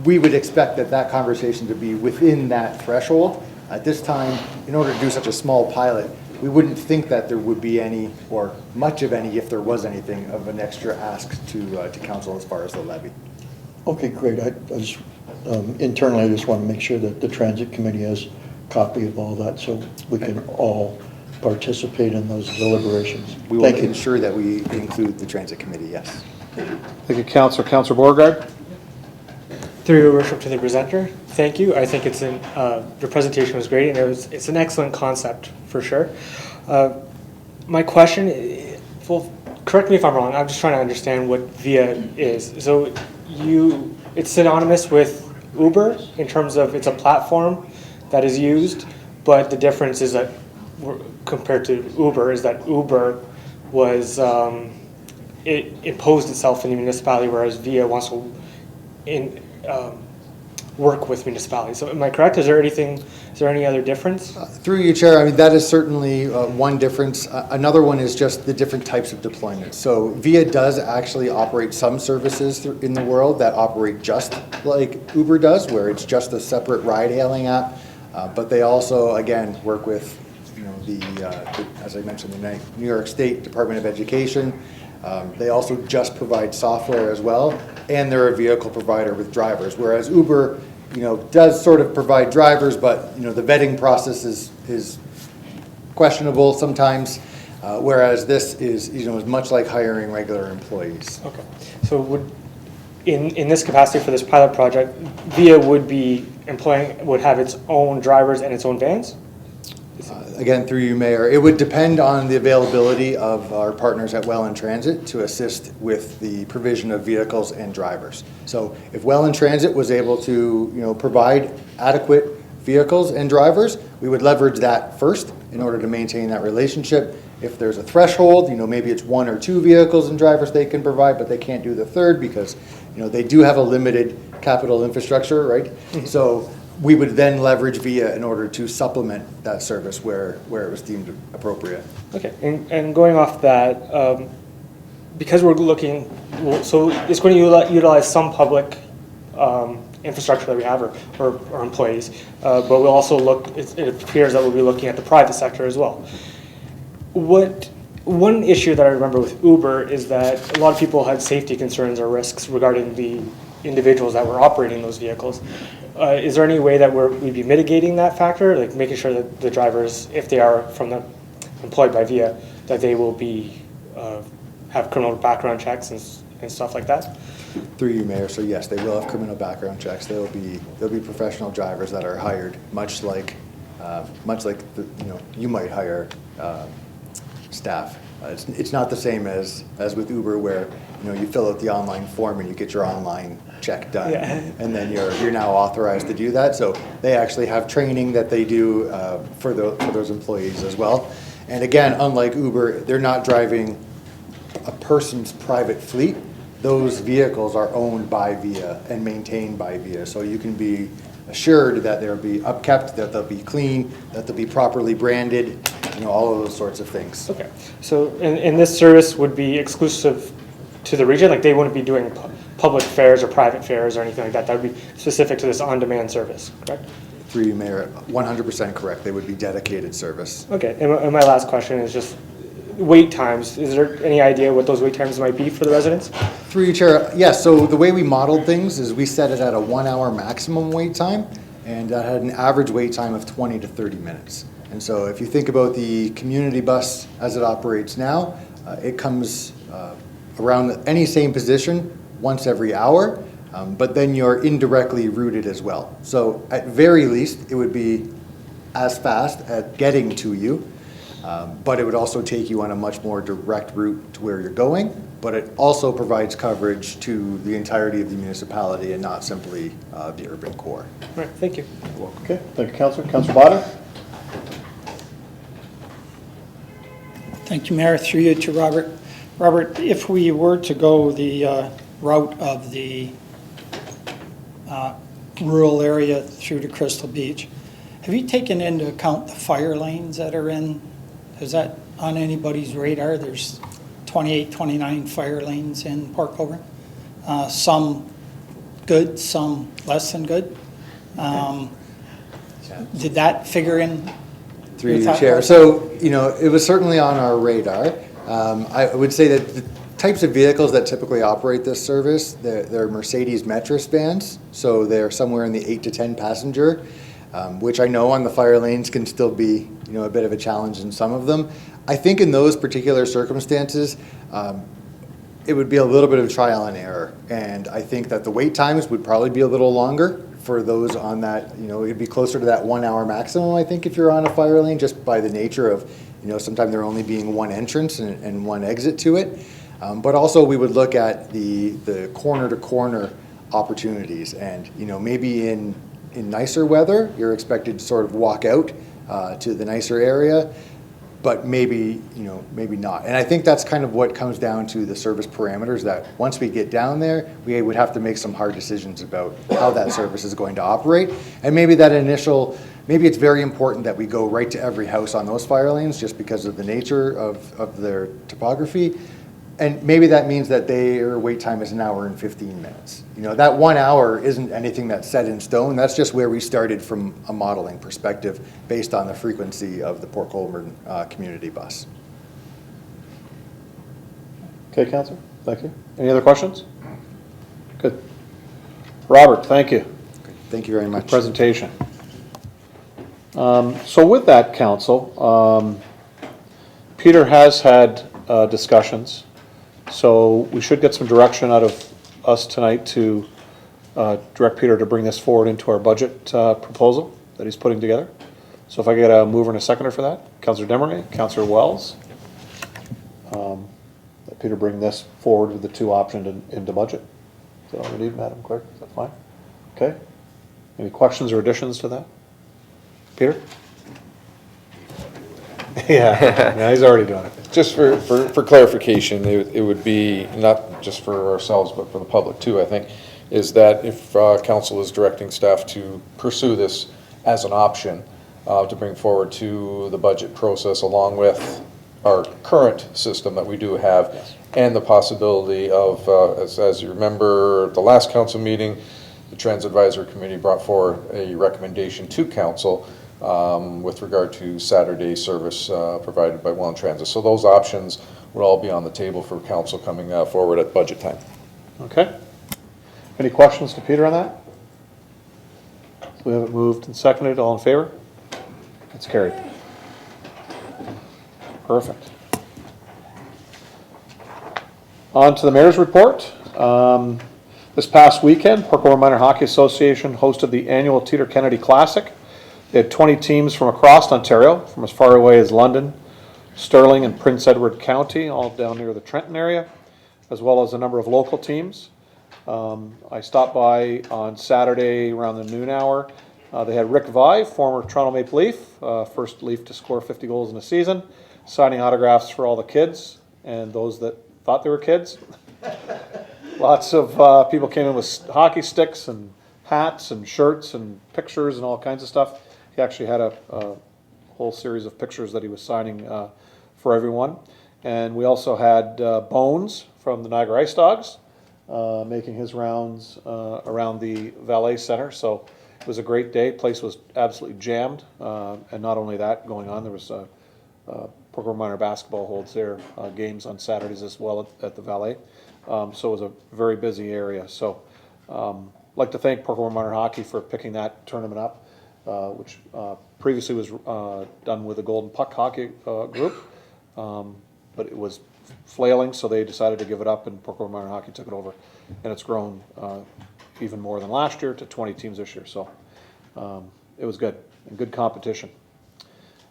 We would expect that conversation to be within that threshold. At this time, in order to do such a small pilot, we wouldn't think that there would be any, or much of any, if there was anything, of an extra ask to council as far as the levy. Okay, great. I just, internally, I just want to make sure that the Transit Committee has a copy of all that so we can all participate in those deliberations. We will ensure that we include the Transit Committee, yes. Thank you, Councilor. Councilor Beauregard? Through your worship to the presenter, thank you. I think the presentation was great, and it's an excellent concept for sure. My question, well, correct me if I'm wrong. I'm just trying to understand what VIA is. So it's synonymous with Uber in terms of it's a platform that is used, but the difference is that compared to Uber is that Uber was it imposed itself in the municipality, whereas VIA wants to work with municipalities. So am I correct? Is there any other difference? Through you, Chair, I mean, that is certainly one difference. Another one is just the different types of deployment. So VIA does actually operate some services in the world that operate just like Uber does, where it's just a separate ride-hailing app. But they also, again, work with as I mentioned, the New York State Department of Education. They also just provide software as well, and they're a vehicle provider with drivers, whereas Uber, does sort of provide drivers, but, the vetting process is questionable sometimes, whereas this is much like hiring regular employees. Okay. So would, in this capacity for this pilot project, VIA would have its own drivers and its own vans? Again, through you, Mayor, it would depend on the availability of our partners at Well and Transit to assist with the provision of vehicles and drivers. So if Well and Transit was able to, provide adequate vehicles and drivers, we would leverage that first in order to maintain that relationship. If there's a threshold, maybe it's 1 or 2 vehicles and drivers they can provide, but they can't do the third because, they do have a limited capital infrastructure, right? So we would then leverage VIA in order to supplement that service where it was deemed appropriate. Okay, and going off that, because we're looking, so it's going to utilize some public infrastructure that we have or employees, but we'll also look, it appears that we'll be looking at the private sector as well. One issue that I remember with Uber is that a lot of people had safety concerns or risks regarding the individuals that were operating those vehicles. Is there any way that we'd be mitigating that factor, like making sure that the drivers, if they are employed by VIA, that they will be have criminal background checks and stuff like that? Through you, Mayor. So yes, they will have criminal background checks. They'll be professional drivers that are hired, much like you might hire staff. It's not the same as with Uber, where you fill out the online form and you get your online check done, and then you're now authorized to do that. So they actually have training that they do for those employees as well. And again, unlike Uber, they're not driving a person's private fleet. Those vehicles are owned by VIA and maintained by VIA. So you can be assured that they'll be upkept, that they'll be clean, that they'll be properly branded, all of those sorts of things. Okay, so and this service would be exclusive to the region, like they wouldn't be doing public fares or private fares or anything like that. That would be specific to this on-demand service, correct? Through you, Mayor, 100% correct. They would be dedicated service. Okay, and my last question is just wait times. Is there any idea what those wait times might be for the residents? Through you, Chair, yes. So the way we modeled things is we set it at a 1 hour maximum wait time, and that had an average wait time of 20 to 30 minutes. And so if you think about the community bus as it operates now, it comes around any same position once every hour, but then you're indirectly routed as well. So at very least, it would be as fast at getting to you, but it would also take you on a much more direct route to where you're going, but it also provides coverage to the entirety of the municipality and not simply the urban core. All right, thank you. You're welcome. Okay, thank you, Councillor. Councillor Bader? Thank you, Mayor. Through you to Robert. Robert, if we were to go the route of the rural area through to Crystal Beach, have you taken into account the fire lanes that are in? Is that on anybody's radar? There's 28, 29 fire lanes in Port Colborne. Some good, some less than good. Did that figure in? Through you, Chair. So, it was certainly on our radar. I would say that the types of vehicles that typically operate this service, they're Mercedes Metris vans. So they're somewhere in the 8 to 10 passenger, which I know on the fire lanes can still be, a bit of a challenge in some of them. I think in those particular circumstances, it would be a little bit of trial and error. And I think that the wait times would probably be a little longer for those on that, it'd be closer to that 1 hour maximum, I think, if you're on a fire lane, just by the nature of, sometimes there only being one entrance and one exit to it. But also we would look at the corner to corner opportunities, and, maybe in nicer weather, you're expected to sort of walk out to the nicer area, but maybe not. And I think that's kind of what comes down to the service parameters, that once we get down there, we would have to make some hard decisions about how that service is going to operate. And maybe maybe it's very important that we go right to every house on those fire lanes just because of the nature of their topography. And maybe that means that their wait time is 1 hour and 15 minutes. That 1 hour isn't anything that's set in stone. That's just where we started from a modeling perspective based on the frequency of the Port Colborne community bus. Okay, Councillor, thank you. Any other questions? Good. Robert, thank you. Thank you very much. Good presentation. So with that, Council, Peter has had discussions. So we should get some direction out of us tonight to direct Peter to bring this forward into our budget proposal that he's putting together. So if I get a mover and a seconder for that, Councillor Demeray, Councillor Wells. Let Peter bring this forward with the two options into budget. Is that all we need, Madam Clerk? Is that fine? Okay. Any questions or additions to that? Peter? Yeah, he's already doing it. Just for clarification, it would be not just for ourselves, but for the public too, I think, is that if council is directing staff to pursue this as an option to bring forward to the budget process along with our current system that we do have, yes, and the possibility of, as you remember, the last council meeting, the Transit Advisory Committee brought forward a recommendation to council with regard to Saturday service provided by Welland Transit. So those options would all be on the table for council coming forward at budget time. Okay. Any questions to Peter on that? So we have it moved and seconded. All in favor? It's carried. Perfect. On to the mayor's report. This past weekend, Port Colborne Minor Hockey Association hosted the annual Teeter Kennedy Classic. They had 20 teams from across Ontario, from as far away as London, Stirling, and Prince Edward County, all down near the Trenton area, as well as a number of local teams. I stopped by on Saturday around the noon hour. They had Rick Vive, former Toronto Maple Leaf, first Leaf to score 50 goals in a season, signing autographs for all the kids and those that thought they were kids. Lots of people came in with hockey sticks and hats and shirts and pictures and all kinds of stuff. He actually had a whole series of pictures that he was signing for everyone. And we also had Bones from the Niagara Ice Dogs making his rounds around the Valet Center. So it was a great day. Place was absolutely jammed. And not only that going on, there was Port Colborne Minor basketball holds their games on Saturdays as well at the Valet. So it was a very busy area. So I'd like to thank Port Colborne Minor Hockey for picking that tournament up, which previously was done with the Golden Puck Hockey group, but it was flailing, so they decided to give it up, and Port Colborne Minor Hockey took it over, and it's grown even more than last year to 20 teams this year. So it was good, and good competition.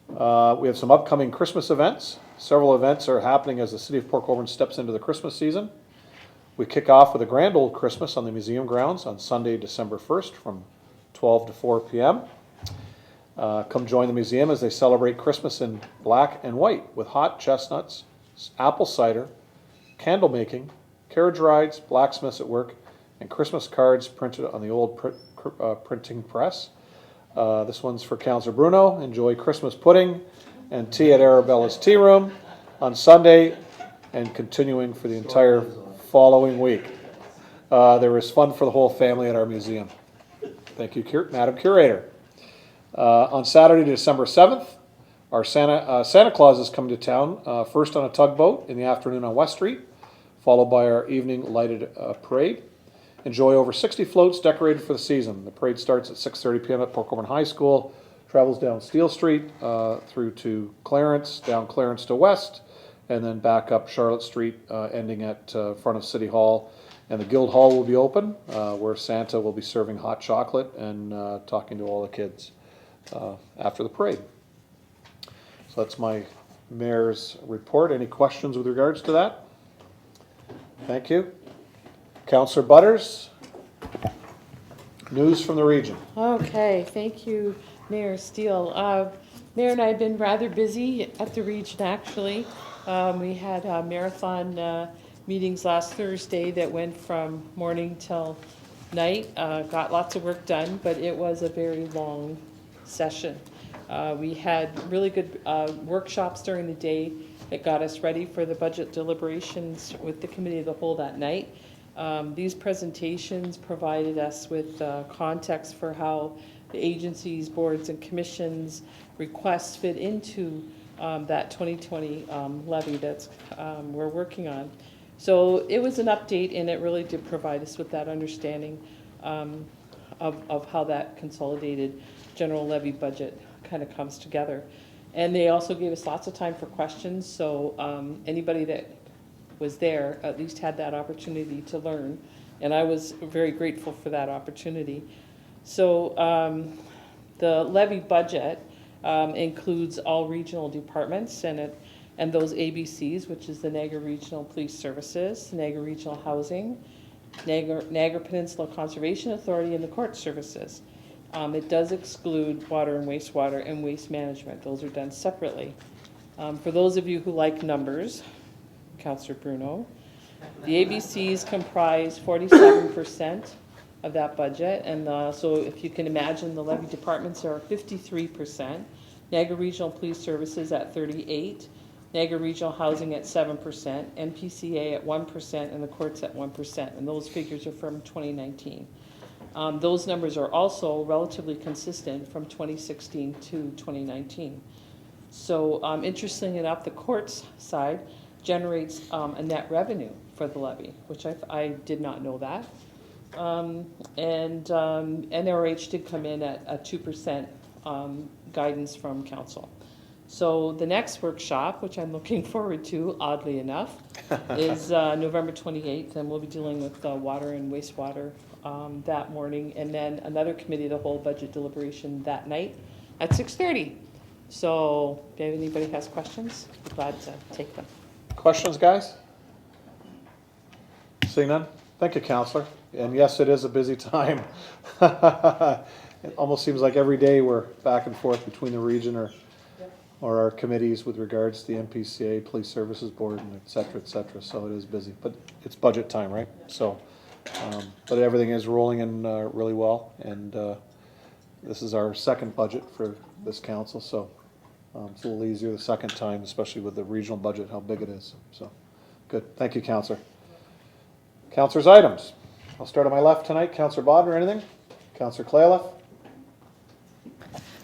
We have some upcoming Christmas events. Several events are happening as the City of Port Colborne steps into the Christmas season. We kick off with a grand old Christmas on the museum grounds on Sunday, December 1st from 12 to 4 p.m. Come join the museum as they celebrate Christmas in black and white with hot chestnuts, apple cider, candle making, carriage rides, blacksmiths at work, and Christmas cards printed on the old printing press. This one's for Councillor Bruno. Enjoy Christmas pudding and tea at Arabella's Tea Room on Sunday and continuing for the entire following week. There was fun for the whole family at our museum. Thank you, Madam Curator. On Saturday, December 7th, our Santa Claus is coming to town, first on a tugboat in the afternoon on West Street, followed by our evening lighted parade. Enjoy over 60 floats decorated for the season. The parade starts at 6:30 p.m. at Port Colborne High School, travels down Steele Street through to Clarence, down Clarence to West, and then back up Charlotte Street, ending at front of City Hall. And the Guild Hall will be open, where Santa will be serving hot chocolate and talking to all the kids after the parade. So that's my mayor's report. Any questions with regards to that? Thank you. Councillor Butters, news from the region. Okay, thank you, Mayor Steele. Mayor and I have been rather busy at the region, actually. We had marathon meetings last Thursday that went from morning till night. Got lots of work done, but it was a very long session. We had really good workshops during the day that got us ready for the budget deliberations with the Committee of the Whole that night. These presentations provided us with context for how the agencies, boards, and commissions requests fit into that 2020 levy that's we're working on. So it was an update, and it really did provide us with that understanding of how that consolidated general levy budget kind of comes together. And they also gave us lots of time for questions, so anybody that was there at least had that opportunity to learn, and I was very grateful for that opportunity. So the levy budget includes all regional departments and those ABCs, which is the Niagara Regional Police Services, Niagara Regional Housing, Niagara Peninsula Conservation Authority, and the Court Services. It does exclude water and waste management. Those are done separately. For those of you who like numbers, Councillor Bruno, the ABCs comprise 47% of that budget, and so if you can imagine, the levy departments are 53%, Niagara Regional Police Services at 38%, Niagara Regional Housing at 7%, NPCA at 1%, and the courts at 1%, and those figures are from 2019. Those numbers are also relatively consistent from 2016 to 2019. So interestingly enough, the courts side generates a net revenue for the levy, which I did not know that. And NRH did come in at a 2% guidance from council. So the next workshop, which I'm looking forward to, oddly enough, is November 28th, and we'll be dealing with water and wastewater that morning, and then another committee of the whole budget deliberation that night at 6:30. So if anybody has questions, I'd be glad to take them. Questions, guys? Seeing none? Thank you, Councillor. And yes, it is a busy time. It almost seems like every day we're back and forth between the region or our committees with regards to the MPCA, Police Services Board, and et cetera, so it is busy. But it's budget time, right? So, but everything is rolling in really well, and this is our second budget for this council, so it's a little easier the second time, especially with the regional budget, how big it is. So, good. Thank you, Councillor. Councillor's items. I'll start on my left tonight. Councillor Bodner, anything? Councillor Clayliff?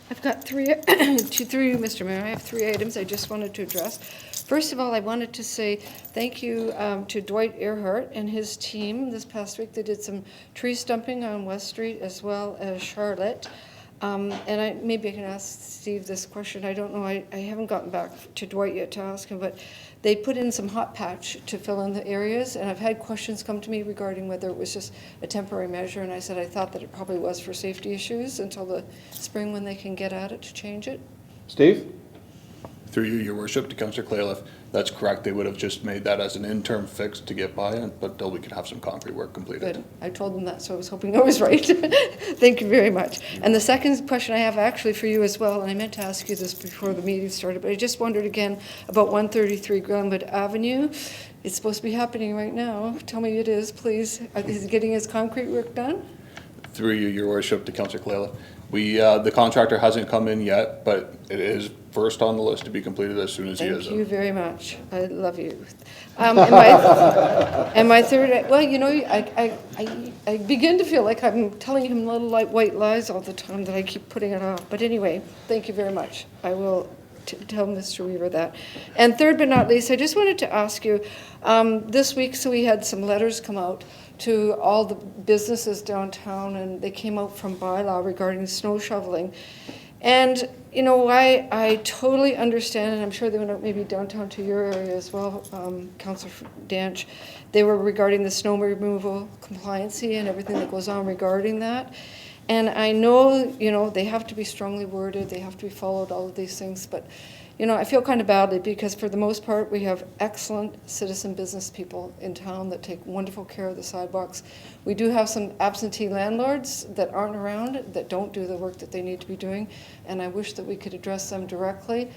I've got through you, Mr. Mayor, I have 3 items I just wanted to address. First of all, I wanted to say thank you to Dwight Earhart and his team. This past week they did some tree stumping on West Street as well as Charlotte. And maybe I can ask Steve this question. I don't know, I haven't gotten back to Dwight yet to ask him, but they put in some hot patch to fill in the areas, and I've had questions come to me regarding whether it was just a temporary measure, and I said I thought that it probably was for safety issues until the spring when they can get at it to change it. Steve? Through you, your worship, to Councillor Clayliff, that's correct. They would have just made that as an interim fix to get by, but until we could have some concrete work completed. Good. I told them that, so I was hoping I was right. Thank you very much. And the second question I have actually for you as well, and I meant to ask you this before the meeting started, but I just wondered again about 133 Glenwood Avenue. It's supposed to be happening right now. Tell me it is, please. Is he getting his concrete work done? Through you, your worship, to Councillor Clayliff. The contractor hasn't come in yet, but it is first on the list to be completed as soon as he is. Thank you very much. I love you. And my third, well, you know, I begin to feel like I'm telling him little white lies all the time that I keep putting it off. But anyway, thank you very much. I will tell Mr. Weaver that. And third but not least, I just wanted to ask you, this week, so we had some letters come out to all the businesses downtown, and they came out from bylaw regarding snow shoveling. And, you know, I totally understand, and I'm sure they went out maybe downtown to your area as well, Councillor Danch. They were regarding the snow removal compliancy and everything that goes on regarding that. And I know, you know, they have to be strongly worded, they have to be followed, all of these things, but, you know, I feel kind of badly because for the most part, we have excellent citizen business people in town that take wonderful care of the sidewalks. We do have some absentee landlords that aren't around, that don't do the work that they need to be doing, and I wish that we could address them directly.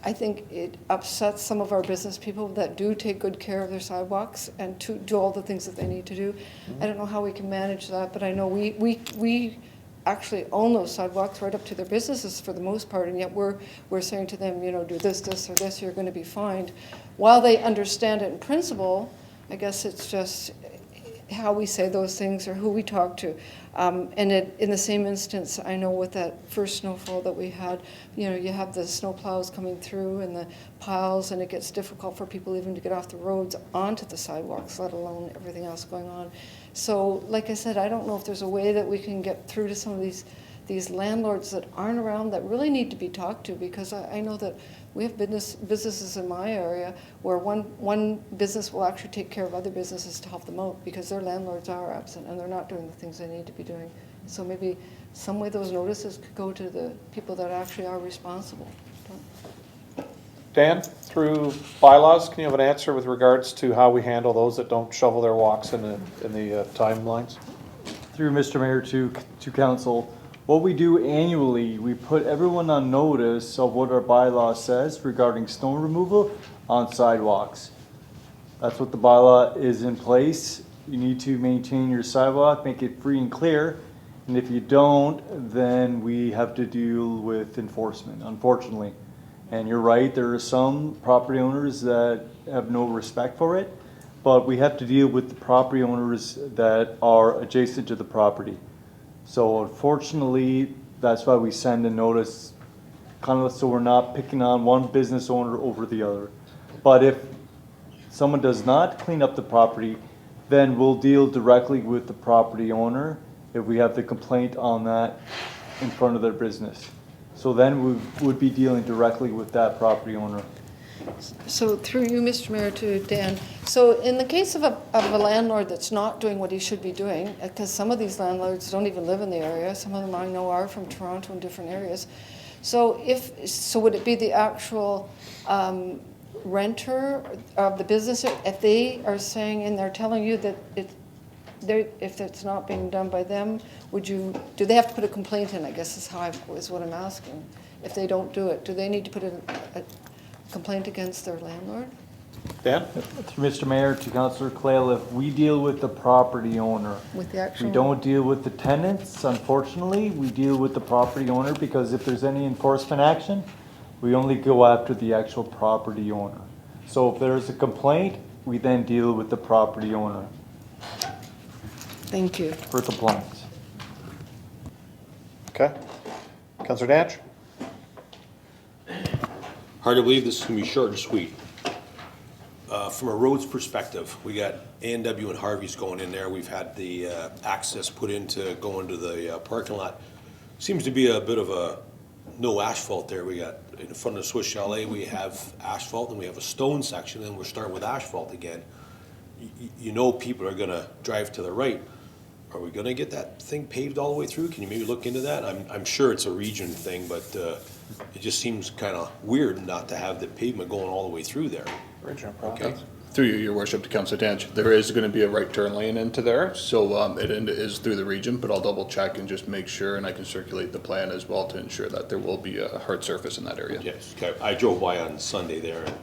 I think it upsets some of our business people that do take good care of their sidewalks and to do all the things that they need to do. I don't know how we can manage that, but I know we actually own those sidewalks right up to their businesses for the most part, and yet we're saying to them, you know, do this, this, or this, you're going to be fined. While they understand it in principle, I guess it's just how we say those things or who we talk to. And in the same instance, I know with that first snowfall that we had, you know, you have the snow plows coming through and the piles, and it gets difficult for people even to get off the roads onto the sidewalks, let alone everything else going on. So, like I said, I don't know if there's a way that we can get through to some of these landlords that aren't around that really need to be talked to, because I know that we have businesses in my area where one business will actually take care of other businesses to help them out because their landlords are absent and they're not doing the things they need to be doing. So maybe some way those notices could go to the people that actually are responsible. Dan, through bylaws, can you have an answer with regards to how we handle those that don't shovel their walks in the timelines? Through Mr. Mayor to council, what we do annually, we put everyone on notice of what our bylaw says regarding snow removal on sidewalks. That's what the bylaw is in place. You need to maintain your sidewalk, make it free and clear. And if you don't, then we have to deal with enforcement, unfortunately. And you're right, there are some property owners that have no respect for it, but we have to deal with the property owners that are adjacent to the property. So unfortunately, that's why we send a notice, kind of so we're not picking on one business owner over the other. But if someone does not clean up the property, then we'll deal directly with the property owner if we have the complaint on that in front of their business. So then we would be dealing directly with that property owner. So through you, Mr. Mayor, to Dan, so in the case of a landlord that's not doing what he should be doing, because some of these landlords don't even live in the area, some of them I know are from Toronto and different areas. So would it be the actual renter of the business, if they are saying and they're telling you that if it's not being done by them, do they have to put a complaint in, I guess is what I'm asking. If they don't do it, do they need to put a complaint against their landlord? Dan? Through Mr. Mayor to Councillor Clayliff, we deal with the property owner. With the actual... We don't deal with the tenants, unfortunately. We deal with the property owner because if there's any enforcement action, we only go after the actual property owner. So if there's a complaint, we then deal with the property owner. Thank you. For compliance. Okay. Councillor Danch? Hard to believe this is going to be short and sweet. From a roads perspective, we got A&W and Harvey's going in there. We've had the access put in to go into the parking lot. Seems to be a bit of a no asphalt there. We got in front of the Swiss Chalet, we have asphalt and we have a stone section, and we're starting with asphalt again. You know people are going to drive to the right. Are we going to get that thing paved all the way through? Can you maybe look into that? I'm sure it's a region thing, but it just seems kind of weird not to have the pavement going all the way through there. Region Okay. Through you, your worship, to Councillor Danch, there is going to be a right turn lane into there, so it is through the region, but I'll double check and just make sure, and I can circulate the plan as well to ensure that there will be a hard surface in that area. Yes, okay. I drove by on Sunday there, and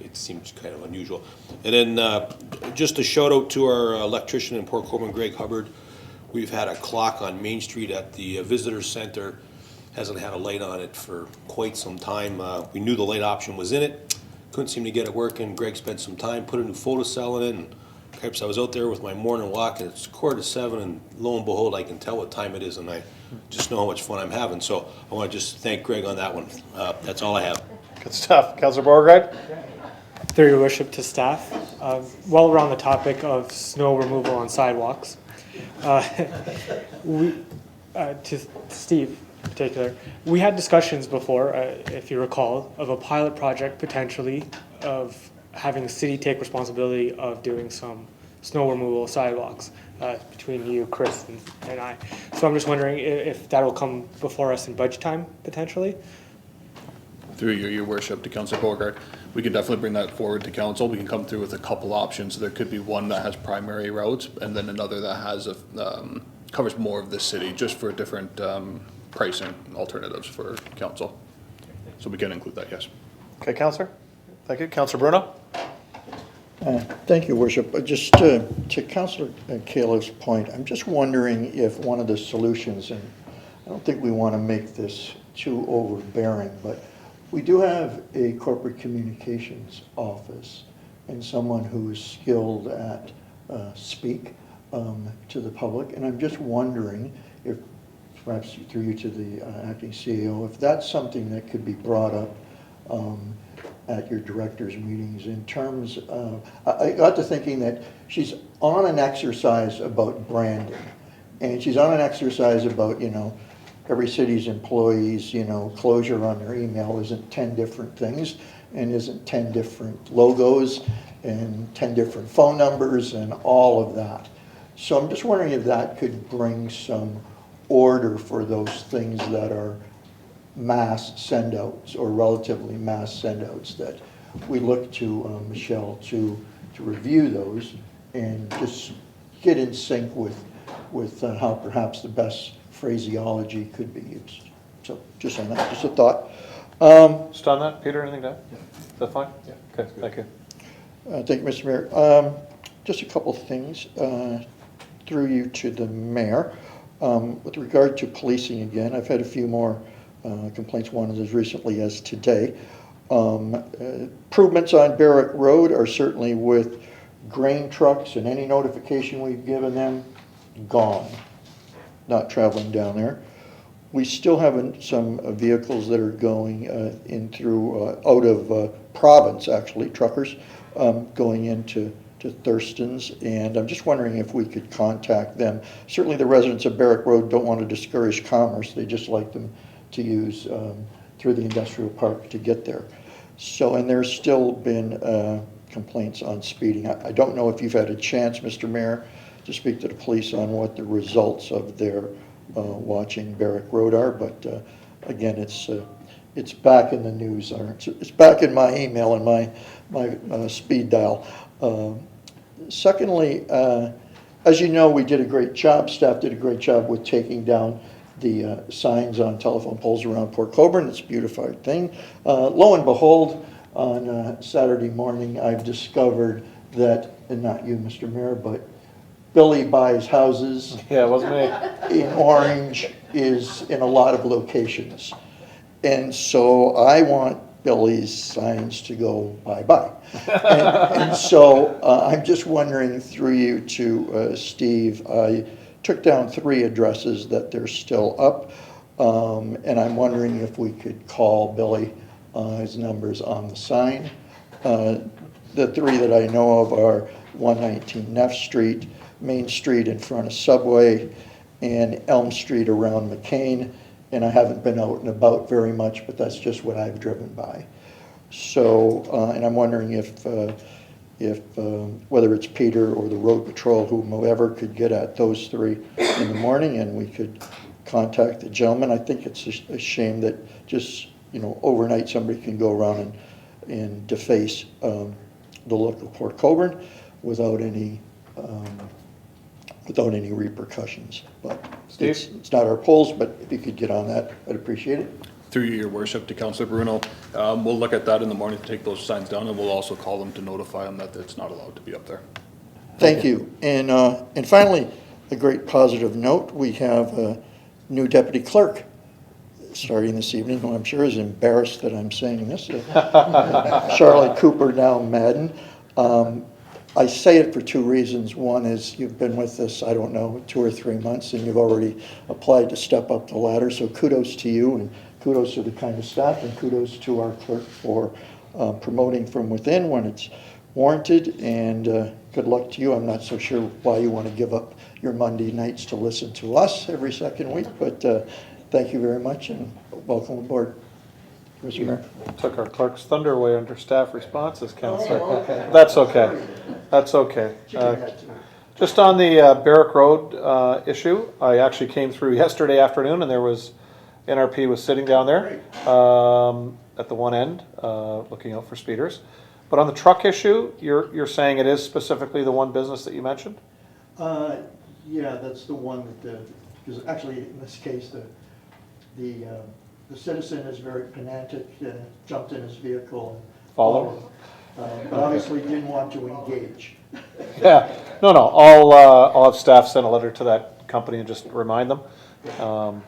it seems kind of unusual. And then just a shout out to our electrician in Port Colborne, Greg Hubbard. We've had a clock on Main Street at the Visitor Center. Hasn't had a light on it for quite some time. We knew the light option was in it. Couldn't seem to get it working. Greg spent some time, put a new photocell in it, and perhaps I was out there with my morning walk, and it's 6:45, and lo and behold, I can tell what time it is, and I just know how much fun I'm having. So I want to just thank Greg on that one. That's all I have. Good stuff. Councillor Beauregard? Through your worship to staff, while we're on the topic of snow removal on sidewalks, to Steve in particular, we had discussions before, if you recall, of a pilot project potentially of having the city take responsibility of doing some snow removal sidewalks between you, Chris, and I. So I'm just wondering if that will come before us in budget time potentially. Through your worship to Councillor Beauregard, we can definitely bring that forward to council. We can come through with a couple options. There could be one that has primary routes and then another that has covers more of the city, just for different pricing alternatives for council. So we can include that, yes. Okay, Councillor. Thank you. Councillor Bruno? Thank you, Worship. Just to Councillor Califf's point, I'm just wondering if one of the solutions, and I don't think we want to make this too overbearing, but we do have a corporate communications office and someone who is skilled at speak to the public, and I'm just wondering if, perhaps through you to the acting CEO, if that's something that could be brought up at your directors' meetings in terms of, I got to thinking that she's on an exercise about branding, and she's on an exercise about, every city's employees, closure on their email isn't 10 different things and isn't 10 different logos and 10 different phone numbers and all of that. So I'm just wondering if that could bring some order for those things that are mass send-outs or relatively mass send-outs, that we look to Michelle to review those and just get in sync with how perhaps the best phraseology could be used. So just on that, just a thought. Just on that, Peter, anything to add? Is that fine? Yeah. Okay, thank you. Thank you, Mr. Mayor. Just a couple things through you to the mayor. With regard to policing again, I've had a few more complaints, one as recently as today. Improvements on Barrett Road are certainly with grain trucks, and any notification we've given them, gone, not traveling down there. We still have some vehicles that are going in through, out of province actually, truckers, going into Thurston's, and I'm just wondering if we could contact them. Certainly the residents of Barrack Road don't want to discourage commerce, they just like them to use through the industrial park to get there. So, and there's still been complaints on speeding. I don't know if you've had a chance, Mr. Mayor, to speak to the police on what the results of their watching Barrack Road are, but again, it's back in the news. It's back in my email and my speed dial. Secondly, as you know, we did a great job, staff did a great job with taking down the signs on telephone poles around Port Colborne. It's a beautified thing. Lo and behold, on Saturday morning, I've discovered that, and not you, Mr. Mayor, but Billy buys houses. Yeah, it wasn't me. In Orange is in a lot of locations. And so I want Billy's signs to go bye-bye. And so I'm just wondering through you to Steve, I took down 3 addresses that they're still up. And I'm wondering if we could call Billy, his number's on the sign. The 3 that I know of are 119 Neff Street, Main Street in front of Subway, and Elm Street around McCain. And I haven't been out and about very much, but that's just what I've driven by. So, and I'm wondering if whether it's Peter or the road patrol, whomever, could get at those 3 in the morning, and we could contact the gentleman. I think it's a shame that just, you know, overnight somebody can go around and deface the look of Port Colborne without any repercussions. But it's not our polls, but if you could get on that, I'd appreciate it. Through your worship to Councillor Bruno, we'll look at that in the morning to take those signs down, and we'll also call them to notify them that it's not allowed to be up there. Thank you. And finally, a great positive note, we have a new deputy clerk starting this evening, who I'm sure is embarrassed that I'm saying this. Charlotte Cooper, now Madden. I say it for 2 reasons. One is you've been with us, I don't know, 2 or 3 months, and you've already applied to step up the ladder. So kudos to you, and kudos to the kind of staff, and kudos to our clerk for promoting from within when it's warranted. And good luck to you. I'm not so sure why you want to give up your Monday nights to listen to us every second week, but thank you very much, and welcome aboard. Mr. Mayor. Took our clerk's thunder away under staff responses, Councillor. Oh, okay. That's okay. That's okay. Just on the Barrack Road issue, I actually came through yesterday afternoon, and there was NRP was sitting down there at the one end, looking out for speeders. But on the truck issue, you're saying it is specifically the one business that you mentioned? Yeah, that's the one that because actually in this case the citizen is very pedantic and jumped in his vehicle and followed, but obviously didn't want to engage. Yeah, no. I'll have staff send a letter to that company and just remind them,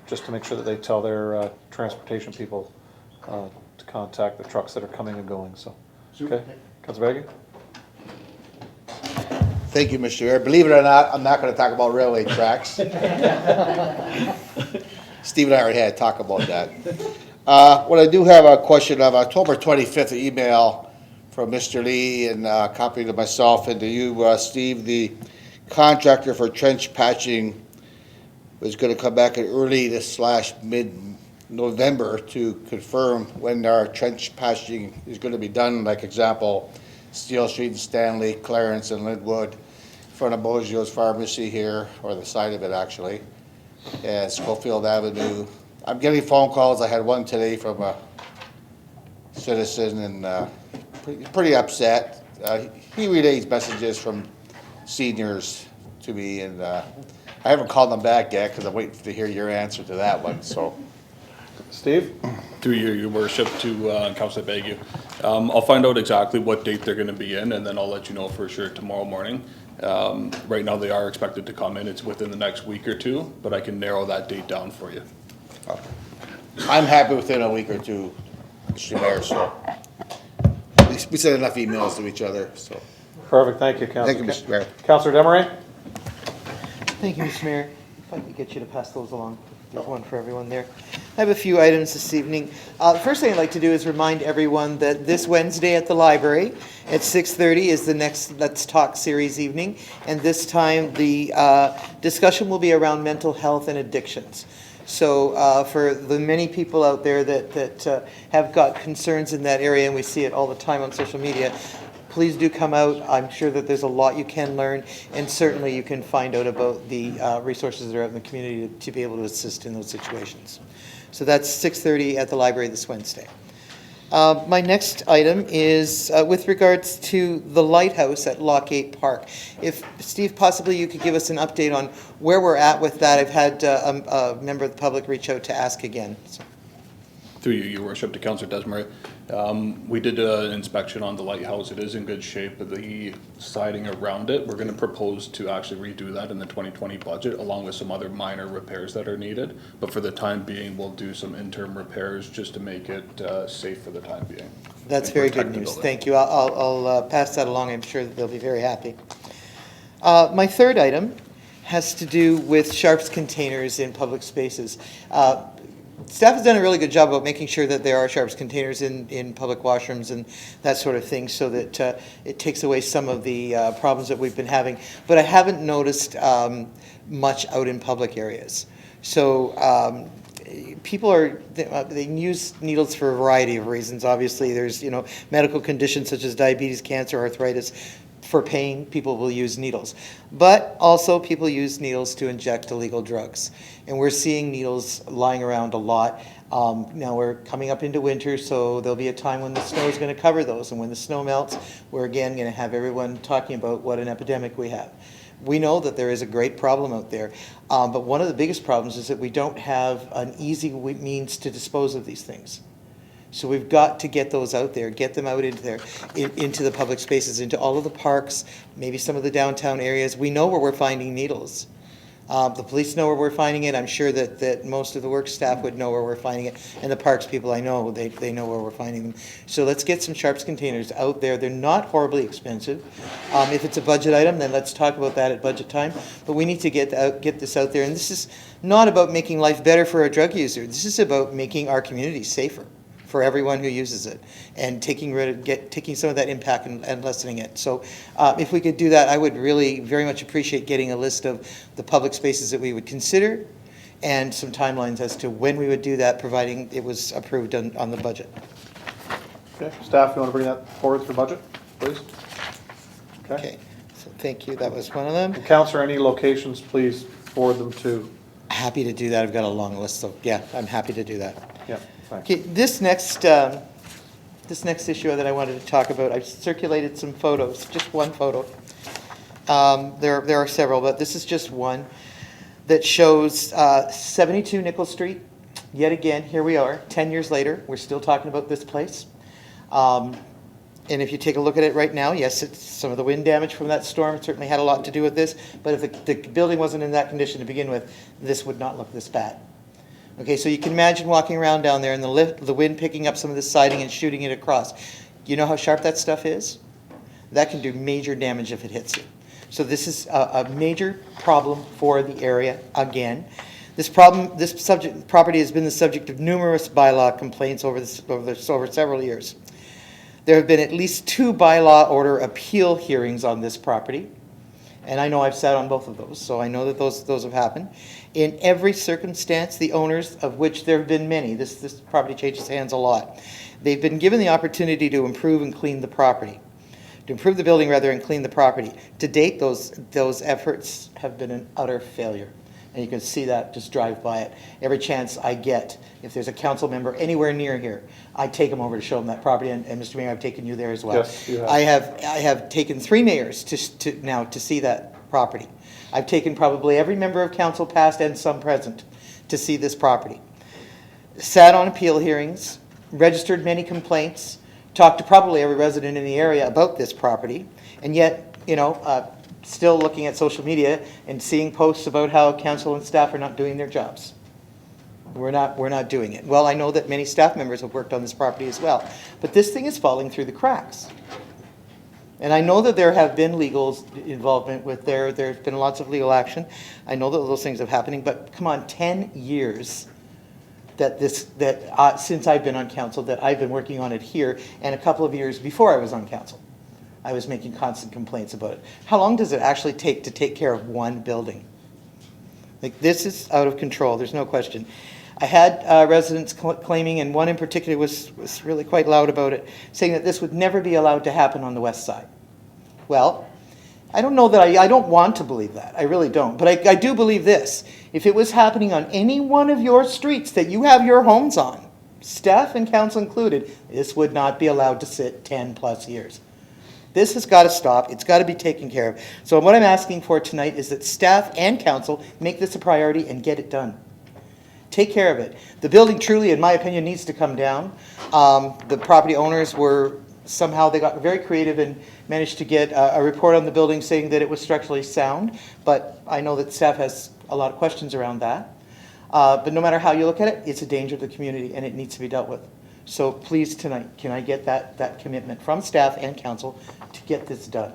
just to make sure that they tell their transportation people to contact the trucks that are coming and going. So, okay, Councilor Baggy. Thank you, Mr. Mayor. Believe it or not, I'm not going to talk about railway tracks. Steve and I already had a talk about that. What I do have a question of October 25th email from Mr. Lee and a copy to myself and to you, Steve. The contractor for trench patching was going to come back in early / mid-November to confirm when our trench patching is going to be done. Like example, Steel Street and Stanley, Clarence and Linwood, in front of Bozio's Pharmacy here, or the side of it actually. and Schofield Avenue. I'm getting phone calls. I had one today from a citizen and pretty upset. He relays messages from seniors to me, and I haven't called them back yet because I'm waiting to hear your answer to that one, so. Steve? Through your worship to Councilor Bagu. I'll find out exactly what date they're gonna be in, and then I'll let you know for sure tomorrow morning. Right now, they are expected to come in. It's within the next week or two, but I can narrow that date down for you. I'm happy within a week or two, Mr. Mayor, so. We sent enough emails to each other, so. Perfect, thank you, Councilor. Thank you, Mr. Mayor. Councilor Demeray? Thank you, Mr. Mayor. If I could get you to pass those along. There's one for everyone there. I have a few items this evening. The first thing I'd like to do is remind everyone that this Wednesday at the library at 6:30 is the next Let's Talk series evening. And this time the discussion will be around mental health and addictions. So for the many people out there that have got concerns in that area, and we see it all the time on social media, please do come out. I'm sure that there's a lot you can learn, and certainly you can find out about the resources that are out in the community to be able to assist in those situations. So that's 6:30 at the library this Wednesday. My next item is with regards to the Lighthouse at Lockgate Park. If, Steve, possibly you could give us an update on where we're at with that. I've had a member of the public reach out to ask again. So. Through you, your worship, to Councilor Desmarais. We did an inspection on the lighthouse. It is in good shape, but the siding around it, we're gonna propose to actually redo that in the 2020 budget, along with some other minor repairs that are needed. But for the time being, we'll do some interim repairs just to make it safe for the time being. That's very good news. Thank you. I'll pass that along. I'm sure that they'll be very happy. My third item has to do with sharps containers in public spaces. Staff has done a really good job about making sure that there are sharps containers in public washrooms and that sort of thing, so that it takes away some of the problems that we've been having. But I haven't noticed much out in public areas. So people they use needles for a variety of reasons. Obviously, there's medical conditions such as diabetes, cancer, arthritis. For pain, people will use needles. But also people use needles to inject illegal drugs. And we're seeing needles lying around a lot. Now we're coming up into winter, so there'll be a time when the snow is going to cover those. And when the snow melts, we're again going to have everyone talking about what an epidemic we have. We know that there is a great problem out there. But one of the biggest problems is that we don't have an easy means to dispose of these things. So we've got to get those out there, get them out into the public spaces, into all of the parks, maybe some of the downtown areas. We know where we're finding needles. The police know where we're finding it. I'm sure that most of the work staff would know where we're finding it. And the parks people, I know, they know where we're finding them. So let's get some sharps containers out there. They're not horribly expensive. If it's a budget item, then let's talk about that at budget time. But we need to get this out there. And this is not about making life better for a drug user. This is about making our community safer for everyone who uses it, and taking some of that impact and lessening it. So if we could do that, I would really very much appreciate getting a list of the public spaces that we would consider and some timelines as to when we would do that, providing it was approved on the budget. Okay, staff, you want to bring that forward for budget, please? Okay, so thank you. That was one of them. And Councillor, any locations, please forward them to. Happy to do that. I've got a long list, so yeah, I'm happy to do that. Yeah. Thanks. Okay, this next issue that I wanted to talk about, I've circulated some photos, just one photo. There are several, but this is just one that shows 72 Nicholl Street. Yet again, here we are, 10 years later, we're still talking about this place. And if you take a look at it right now, yes, it's some of the wind damage from that storm certainly had a lot to do with this, but if the building wasn't in that condition to begin with, this would not look this bad. Okay, so you can imagine walking around down there and the wind picking up some of the siding and shooting it across. You know how sharp that stuff is? That can do major damage if it hits you. So this is a major problem for the area again. This property has been the subject of numerous bylaw complaints over several years. There have been at least 2 bylaw order appeal hearings on this property. And I know I've sat on both of those, so I know that those have happened. In every circumstance, the owners, of which there have been many, this property changes hands a lot, they've been given the opportunity to improve and clean the property, to improve the building rather and clean the property. To date, those efforts have been an utter failure. And you can see that, just drive by it. Every chance I get, if there's a council member anywhere near here, I take them over to show them that property, and Mr. Mayor, I've taken you there as well. Yes, you have. I have taken 3 mayors now to see that property. I've taken probably every member of council past and some present to see this property. Sat on appeal hearings, registered many complaints, talked to probably every resident in the area about this property, and yet, still looking at social media and seeing posts about how council and staff are not doing their jobs. We're not doing it. Well, I know that many staff members have worked on this property as well, but this thing is falling through the cracks. And I know that there have been legal involvement with there's been lots of legal action. I know that those things have happening, but come on, 10 years since I've been on council, that I've been working on it here, and a couple of years before I was on council, I was making constant complaints about it. How long does it actually take to take care of one building? Like, this is out of control, there's no question. I had residents claiming, and one in particular was really quite loud about it, saying that this would never be allowed to happen on the west side. Well, I don't know that I don't want to believe that. I really don't. But I do believe this. If it was happening on any one of your streets that you have your homes on, staff and council included, this would not be allowed to sit 10 plus years. This has got to stop. It's got to be taken care of. So what I'm asking for tonight is that staff and council make this a priority and get it done. Take care of it. The building truly, in my opinion, needs to come down. The property owners they got very creative and managed to get a report on the building saying that it was structurally sound, but I know that staff has a lot of questions around that. But no matter how you look at it, it's a danger to the community and it needs to be dealt with. So please tonight, can I get that commitment from staff and council to get this done?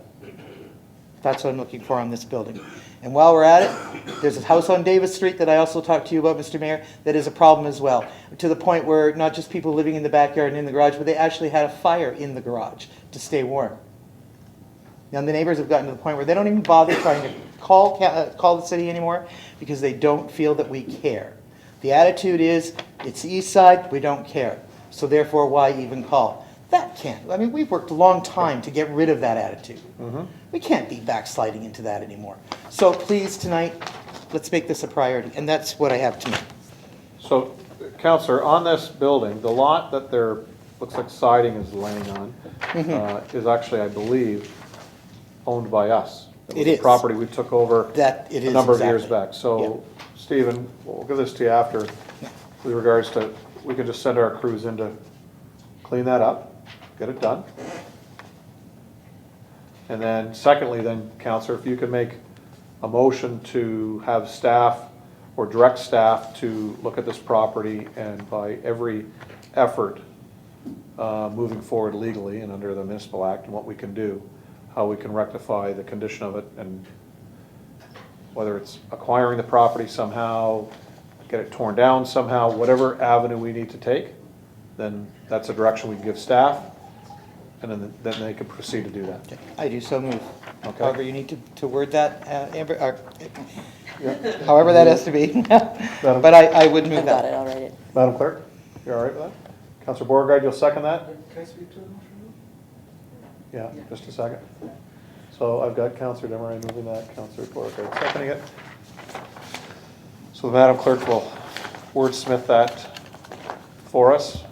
That's what I'm looking for on this building. And while we're at it, there's a house on Davis Street that I also talked to you about, Mr. Mayor, that is a problem as well, to the point where not just people living in the backyard and in the garage, but they actually had a fire in the garage to stay warm. Now the neighbors have gotten to the point where they don't even bother trying to call the city anymore because they don't feel that we care. The attitude is, it's the east side, we don't care. So therefore, why even call? That can't. I mean, we've worked a long time to get rid of that attitude. Mm-hmm. We can't be backsliding into that anymore. So please, tonight, let's make this a priority, and that's what I have tonight. So, Councillor, on this building, the lot that looks like siding is laying on is actually, I believe, owned by us. It is. A property we took over a number of years back. So, Stephen, we'll give this to you after with regards to, we can just send our crews in to clean that up. Get it done. And then secondly, Councillor, if you could make a motion to have staff or direct staff to look at this property and by every effort moving forward legally and under the Municipal Act and what we can do, how we can rectify the condition of it, and whether it's acquiring the property somehow, get it torn down somehow, whatever avenue we need to take, then that's a direction we can give staff. And then they can proceed to do that. Okay. I do so move. Okay. However you need to word that, Amber, or, however that has to be. But I would move that. I'll write it. Madam Clerk, you all right with that? Councillor Beauregard, you'll second that? Can I speak to the motion? Yeah, just a second. So I've got Councillor Demeray moving that, Councillor Beauregard seconding it. So the Madam Clerk will wordsmith that for us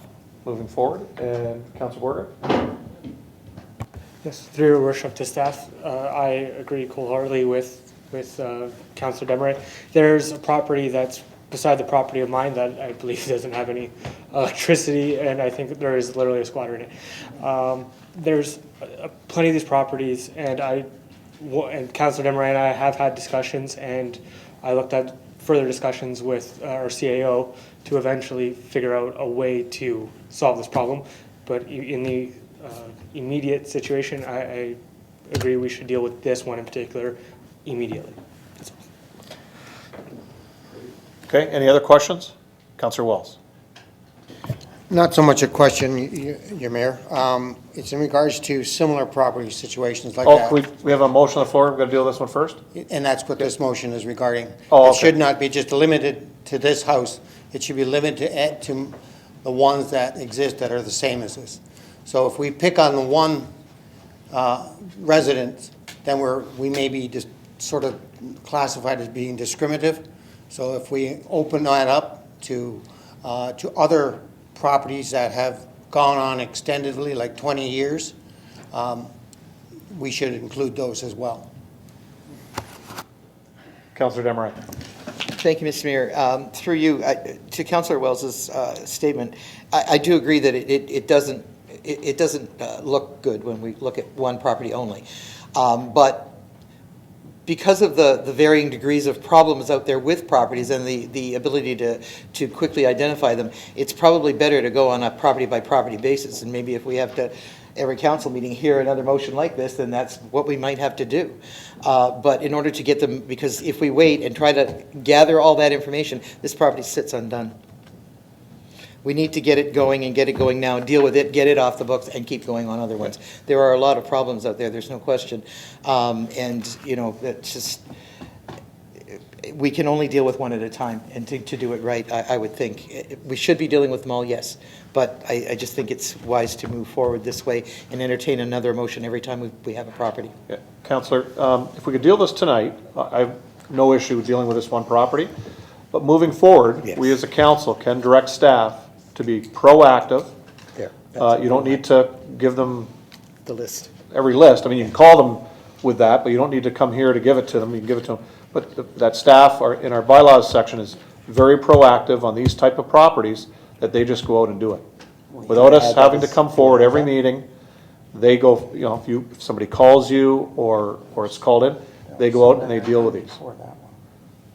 moving forward. And Councillor Beauregard? Yes, through your worship to staff, I agree wholeheartedly with Councillor Demeray. There's a property that's beside the property of mine that I believe doesn't have any electricity, and I think there is literally a squatter in it. There's plenty of these properties, and Councillor Demeray and I have had discussions, and I looked at further discussions with our CAO to eventually figure out a way to solve this problem. But in the immediate situation, I agree we should deal with this one in particular immediately. Okay, any other questions? Councillor Wells. Not so much a question, Your Mayor. It's in regards to similar property situations like that. We have a motion on the floor. We've got to deal with this one first? And that's what this motion is regarding. Oh, It okay. should not be just limited to this house. It should be limited to the ones that exist that are the same as this. So if we pick on the one resident, then we may be just sort of classified as being discriminative. So if we open that up to other properties that have gone on extendedly, like 20 years, we should include those as well. Councillor Desmarais. Thank you, Mr. Mayor. Through you, to Councillor Wells's statement, I do agree that it doesn't look good when we look at one property only. But because of the varying degrees of problems out there with properties and the ability to quickly identify them, it's probably better to go on a property-by-property basis. And maybe if we have to, every council meeting, hear another motion like this, then that's what we might have to do. But in order to get them, because if we wait and try to gather all that information, this property sits undone. We need to get it going and get it going now, deal with it, get it off the books, and keep going on other ones. There are a lot of problems out there, there's no question. And, you know, that's just, we can only deal with one at a time, and to do it right, I would think. We should be dealing with them all, yes, but I just think it's wise to move forward this way and entertain another motion every time we have a property. Yeah. Councillor, if we could deal this tonight, I have no issue with dealing with this one property, but moving forward, Yes. we as a council can direct staff to be proactive. There. You don't need to give them The list. every list. I mean, you can call them with that, but you don't need to come here to give it to them. You can give it to them. But that staff in our bylaws section is very proactive on these type of properties, that they just go out and do it. Without us having to come forward every meeting, they go, you know, if somebody calls you or it's called in, they go out and they deal with these. For that one.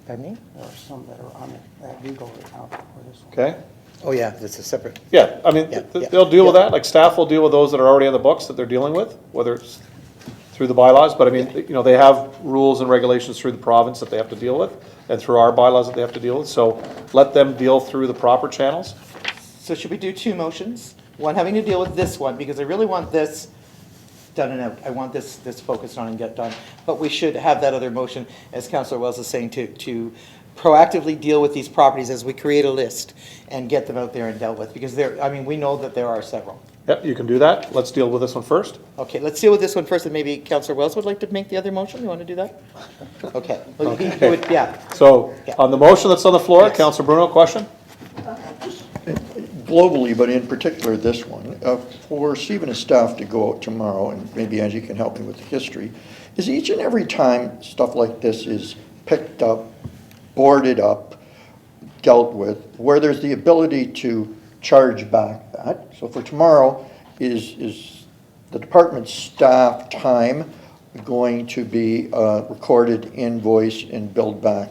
Pardon me? There are some that are on it that do go out for this one. Okay? Oh, yeah, that's a separate. Yeah, I mean, they'll deal with that, like staff will deal with those that are already on the books that they're dealing with, whether it's through the bylaws, but I mean, you know, they have rules and regulations through the province that they have to deal with, and through our bylaws that they have to deal with, so let them deal through the proper channels. So should we do two motions? One having to deal with this one, because I really want this done and out. I want this focused on and get done. But we should have that other motion, as Councillor Wells is saying, to proactively deal with these properties as we create a list and get them out there and dealt with, because I mean, we know that there are several. Yep, you can do that. Let's deal with this one first. Okay, let's deal with this one first, and maybe Councillor Wells would like to make the other motion. You want to do that? Okay. Well, he would- yeah. So, on the motion that's on the floor, Yes. Councillor Bruno, question? Globally, but in particular this one, for Stephen and staff to go out tomorrow, and maybe Angie can help me with the history, is each and every time stuff like this is picked up, boarded up, dealt with, where there's the ability to charge back that. So for tomorrow, is the department staff time going to be recorded, invoice, and billed back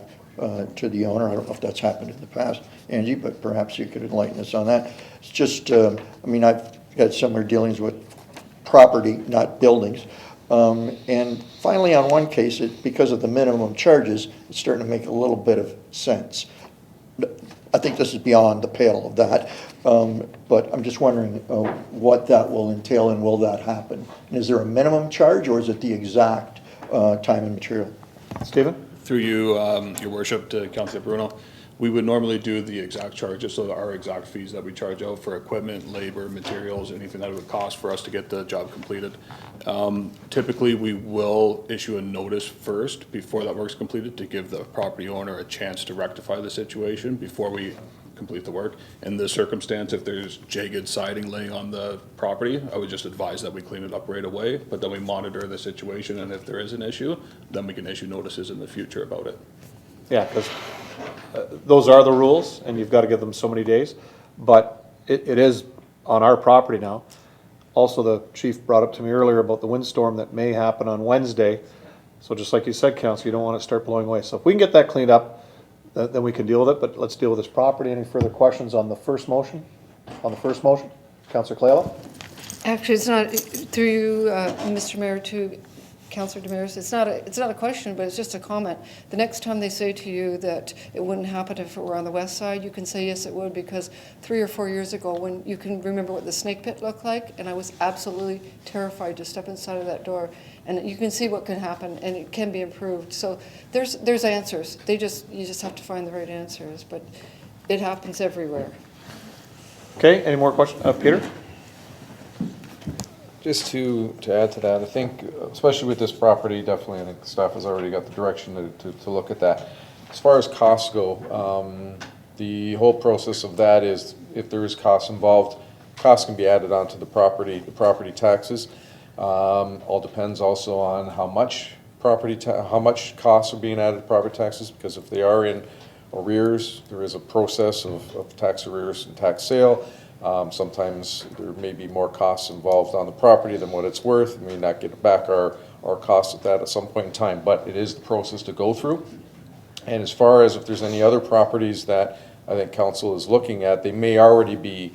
to the owner? I don't know if that's happened in the past, Angie, but perhaps you could enlighten us on that. It's just, I mean, I've had similar dealings with property, not buildings. And finally, on one case, because of the minimum charges, it's starting to make a little bit of sense. I think this is beyond the pale of that, but I'm just wondering what that will entail, and will that happen? And is there a minimum charge, or is it the exact time and material? Stephen? Through you, your worship, to Councillor Bruno, we would normally do the exact charges, so our exact fees that we charge out for equipment, labor, materials, anything that it would cost for us to get the job completed. Typically, we will issue a notice first before that work's completed to give the property owner a chance to rectify the situation before we complete the work. In this circumstance, if there's jagged siding laying on the property, I would just advise that we clean it up right away, but then we monitor the situation, and if there is an issue, then we can issue notices in the future about it. Yeah, because those are the rules, and you've got to give them so many days, but it is on our property now. Also, the chief brought up to me earlier about the windstorm that may happen on Wednesday, so just like you said, Council, you don't want to start blowing away. So if we can get that cleaned up, then we can deal with it, but let's deal with this property. Any further questions on the first motion? On the first motion? Councillor Clayla? Actually, it's not, through you, Mr. Mayor, to Councillor Damaris, it's not a question, but it's just a comment. The next time they say to you that it wouldn't happen if it were on the west side, you can say, yes, it would, because 3 or 4 years ago, when you can remember what the snake pit looked like, and I was absolutely terrified to step inside of that door. And you can see what can happen, and it can be improved. So there's answers. You just have to find the right answers, but it happens everywhere. Okay, any more questions? Peter? Just to add to that, I think, especially with this property, definitely, I think staff has already got the direction to look at that. As far as costs go, the whole process of that is if there is costs involved, costs can be added onto the property taxes. All depends also on how much costs are being added to property taxes, because if they are in arrears, there is a process of tax arrears and tax sale. Sometimes there may be more costs involved on the property than what it's worth. We may not get back our costs at that at some point in time, but it is the process to go through. And as far as if there's any other properties that I think council is looking at, they may already be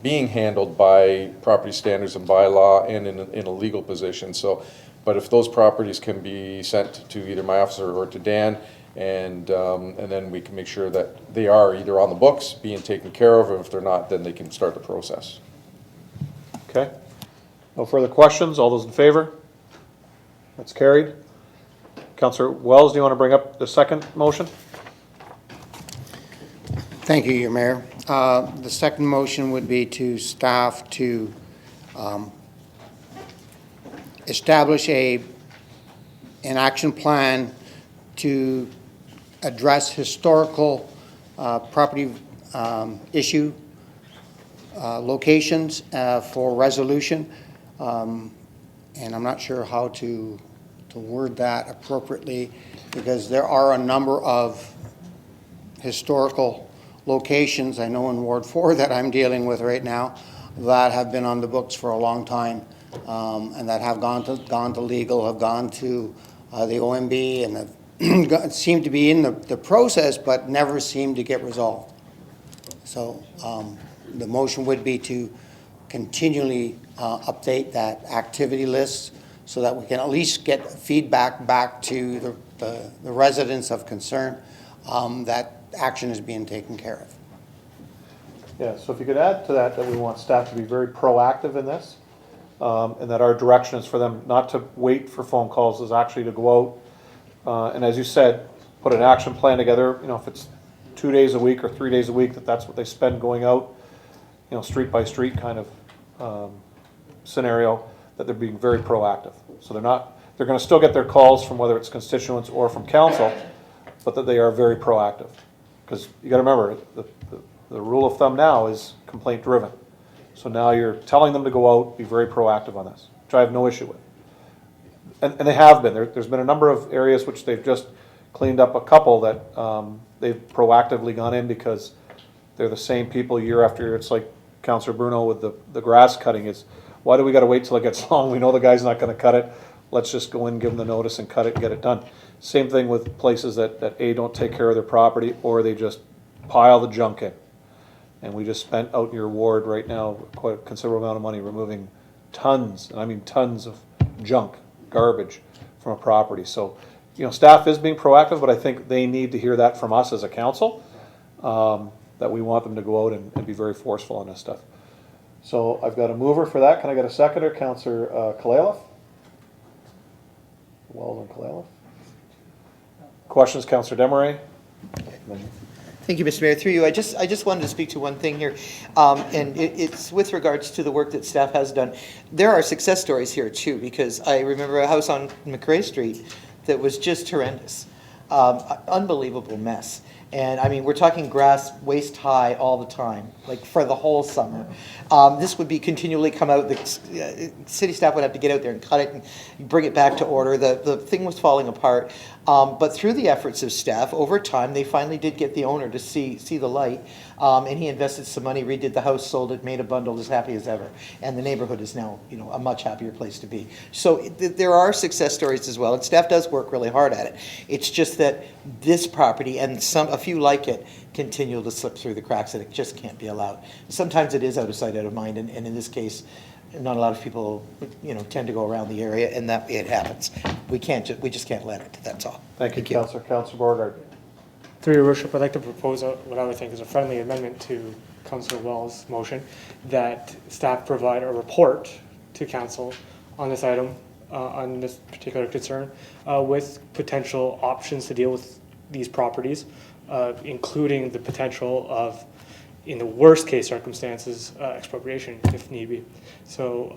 being handled by property standards and bylaw and in a legal position. So, but if those properties can be sent to either my officer or to Dan, and then we can make sure that they are either on the books, being taken care of, or if they're not, then they can start the process. Okay. No further questions? All those in favor? That's carried. Councillor Wells, do you want to bring up the second motion? Thank you, Your Mayor. The second motion would be to staff to establish an action plan to address historical property issue locations for resolution. And I'm not sure how to word that appropriately, because there are a number of historical locations, I know in Ward 4 that I'm dealing with right now, that have been on the books for a long time, and that have gone to legal, have gone to the OMB, and have seem to be in the process, but never seem to get resolved. So the motion would be to continually update that activity list so that we can at least get feedback back to the residents of concern that action is being taken care of. Yeah, so if you could add to that we want staff to be very proactive in this, and that our direction is for them not to wait for phone calls, is actually to go out, and as you said, put an action plan together. You know, if it's 2 days a week or 3 days a week, that's what they spend going out, you know, street by street kind of scenario, that they're being very proactive. So they're going to still get their calls from whether it's constituents or from council, but that they are very proactive. Because you got to remember, the rule of thumb now is complaint driven. So now you're telling them to go out, be very proactive on this, which I have no issue with. And they have been. There's been a number of areas which they've just cleaned up, a couple that they've proactively gone in because they're the same people year after year. It's like Councillor Bruno with the grass cutting is, why do we got to wait till it gets long? We know the guy's not going to cut it. Let's just go in, give them the notice and cut it and get it done. Same thing with places that A, don't take care of their property, or they just pile the junk in. And we just spent out in your ward right now quite a considerable amount of money removing tons, and I mean tons of junk, garbage from a property. So, you know, staff is being proactive, but I think they need to hear that from us as a council, that we want them to go out and be very forceful on this stuff. So I've got a mover for that. Can I get a seconder? Councillor Kalaleff? Wells and Kalaleff. Questions, Councillor Desmarais? Thank you, Mr. Mayor. Through you, I just wanted to speak to one thing here, and it's with regards to the work that staff has done. There are success stories here too, because I remember a house on McRae Street that was just horrendous, unbelievable mess. And I mean, we're talking grass waist high all the time, like for the whole summer. This would be continually come out, the city staff would have to get out there and cut it and bring it back to order. The thing was falling apart. But through the efforts of staff, over time, they finally did get the owner to see the light. And he invested some money, redid the house, sold it, made a bundle, as happy as ever. And the neighborhood is now, you know, a much happier place to be. So there are success stories as well, and staff does work really hard at it. It's just that this property and a few like it continue to slip through the cracks, and it just can't be allowed. Sometimes it is out of sight, out of mind, and in this case, not a lot of people, you know, tend to go around the area, and that it happens. We just can't let it. That's all. Thank you, Councillor. Councillor Borgard. Through your worship, I'd like to propose what I would think is a friendly amendment to Councillor Wells' motion, that staff provide a report to council on this item, on this particular concern, with potential options to deal with these properties, including the potential of, in the worst case circumstances, expropriation if need be. So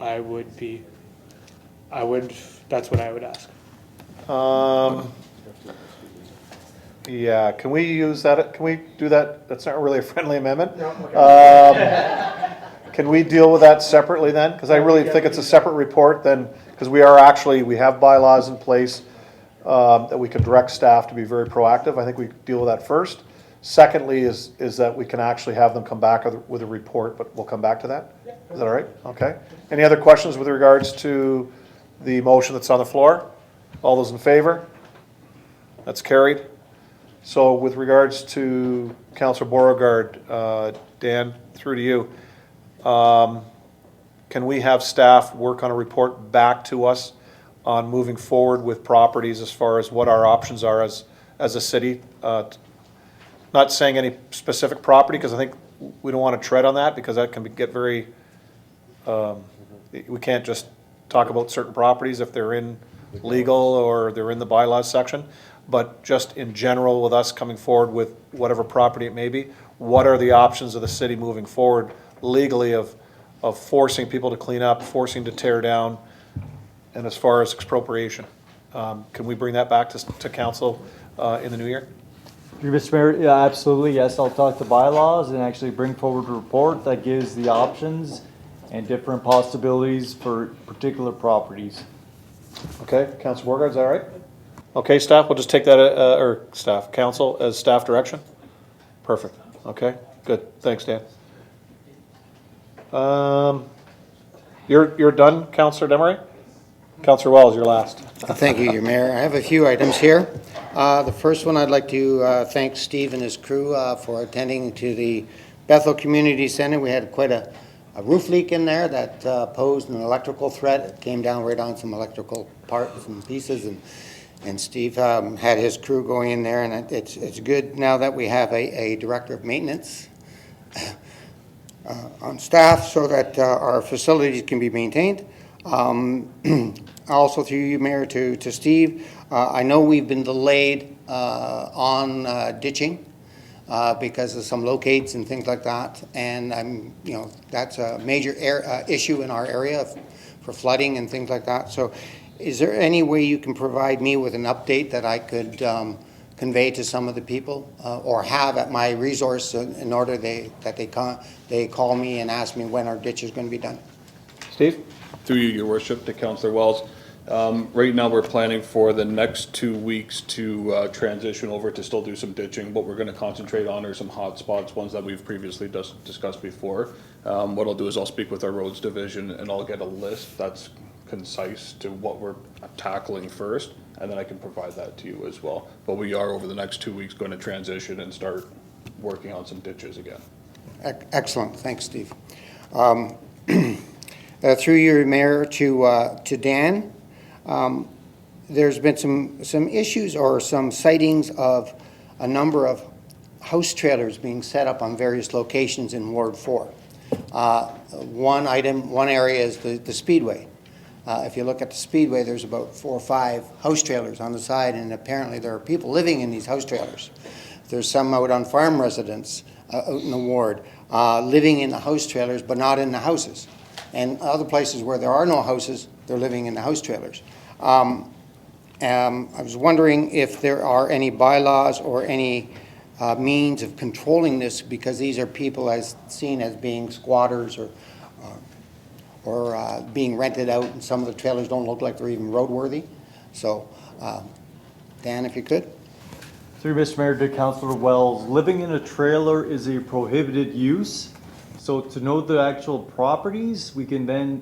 that's what I would ask. Yeah, can we use that, can we do that? That's not really a friendly amendment. No, okay. Can we deal with that separately then? Because I really think it's a separate report then, because we have bylaws in place that we can direct staff to be very proactive. I think we deal with that first. Secondly is that we can actually have them come back with a report, but we'll come back to that. Is that all right? Okay. Any other questions with regards to the motion that's on the floor? All those in favor? That's carried. So with regards to Councillor Beauregard, Dan, through to you. Can we have staff work on a report back to us on moving forward with properties as far as what our options are as a city? Not saying any specific property, because I think we don't want to tread on that, because that can get very, we can't just talk about certain properties if they're in legal or they're in the bylaws section, but just in general with us coming forward with whatever property it may be, what are the options of the city moving forward legally of forcing people to clean up, forcing to tear down, and as far as expropriation. Can we bring that back to council in the new year? Mr. Mayor, yeah, absolutely, yes, I'll talk to bylaws and actually bring forward a report that gives the options and different possibilities for particular properties. Okay, Councilor Beauregard, is that all right? Okay, staff, we'll just take that, or staff, council, as staff direction? Perfect, okay, good, thanks, Dan. You're done, Councillor Demery? Councillor Wells, you're last. Thank you, your mayor. I have a few items here. The first one, I'd like to thank Steve and his crew for attending to the Bethel Community Center. We had quite a roof leak in there that posed an electrical threat. It came down right on some electrical parts and pieces, and Steve had his crew going in there, and it's good now that we have a director of maintenance on staff so that our facilities can be maintained. Also through you, Mayor, to Steve, I know we've been delayed on ditching because of some locates and things like that, and that's a major issue in our area for flooding and things like that. So is there any way you can provide me with an update that I could convey to some of the people or have at my resource in order that they call me and ask me when our ditch is going to be done? Steve? Through you, your worship, to Councillor Wells. Right now, we're planning for the next 2 weeks to transition over to still do some ditching. What we're going to concentrate on are some hot spots, ones that we've previously discussed before. What I'll do is I'll speak with our roads division and I'll get a list that's concise to what we're tackling first, and then I can provide that to you as well. But we are, over the next 2 weeks, going to transition and start working on some ditches again. Excellent. Thanks, Steve. Through your mayor to Dan, there's been some issues or some sightings of a number of house trailers being set up on various locations in Ward 4. One area is the Speedway. If you look at the Speedway, there's about 4 or 5 house trailers on the side, and apparently there are people living in these house trailers. There's some out on farm residents out in the ward living in the house trailers, but not in the houses. And other places where there are no houses, they're living in the house trailers. I was wondering if there are any bylaws or any means of controlling this, because these are people seen as being squatters or being rented out, and some of the trailers don't look like they're even roadworthy. So, Dan, if you could. Through Mr. Mayor to Councillor Wells, living in a trailer is a prohibited use. So to know the actual properties, we can then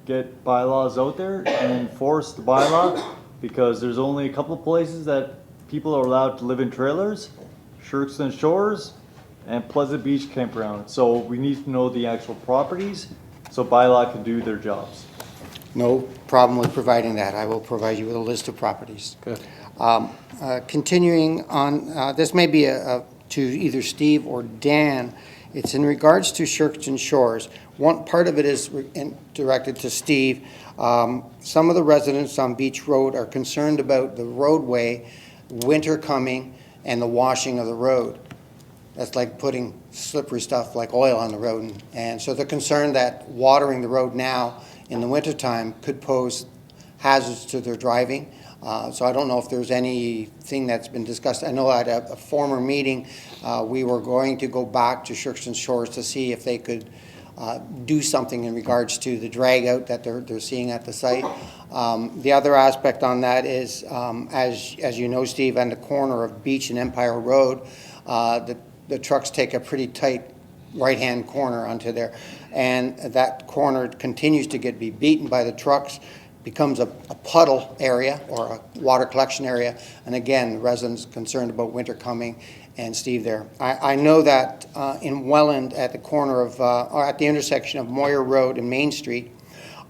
get bylaws out there and enforce the bylaw, because there's only a couple of places that people are allowed to live in trailers: Sherkston Shores and Pleasant Beach Campground. So we need to know the actual properties so bylaw can do their jobs. No problem with providing that. I will provide you with a list of properties. Good. Continuing on, this may be to either Steve or Dan. It's in regards to Sherkston Shores. One part of it is directed to Steve. Some of the residents on Beach Road are concerned about the roadway, winter coming, and the washing of the road. That's like putting slippery stuff like oil on the road. And so they're concerned that watering the road now in the wintertime could pose hazards to their driving. So I don't know if there's anything that's been discussed. I know at a former meeting, we were going to go back to Sherkston Shores to see if they could do something in regards to the drag out that they're seeing at the site. The other aspect on that is, as you know, Steve, on the corner of Beach and Empire Road, the trucks take a pretty tight right-hand corner onto there, and that corner continues to be beaten by the trucks, becomes a puddle area or a water collection area, and again, residents concerned about winter coming. And Steve there. I know that in Welland at the corner of, or at the intersection of Moyer Road and Main Street,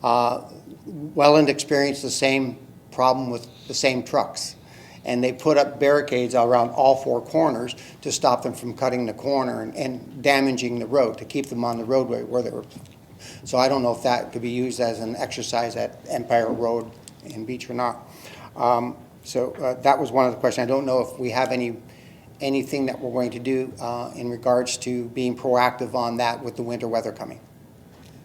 Welland experienced the same problem with the same trucks. And they put up barricades around all four corners to stop them from cutting the corner and damaging the road, to keep them on the roadway where they were. So I don't know if that could be used as an exercise at Empire Road and Beach or not. So that was one of the questions. I don't know if we have anything that we're going to do in regards to being proactive on that with the winter weather coming.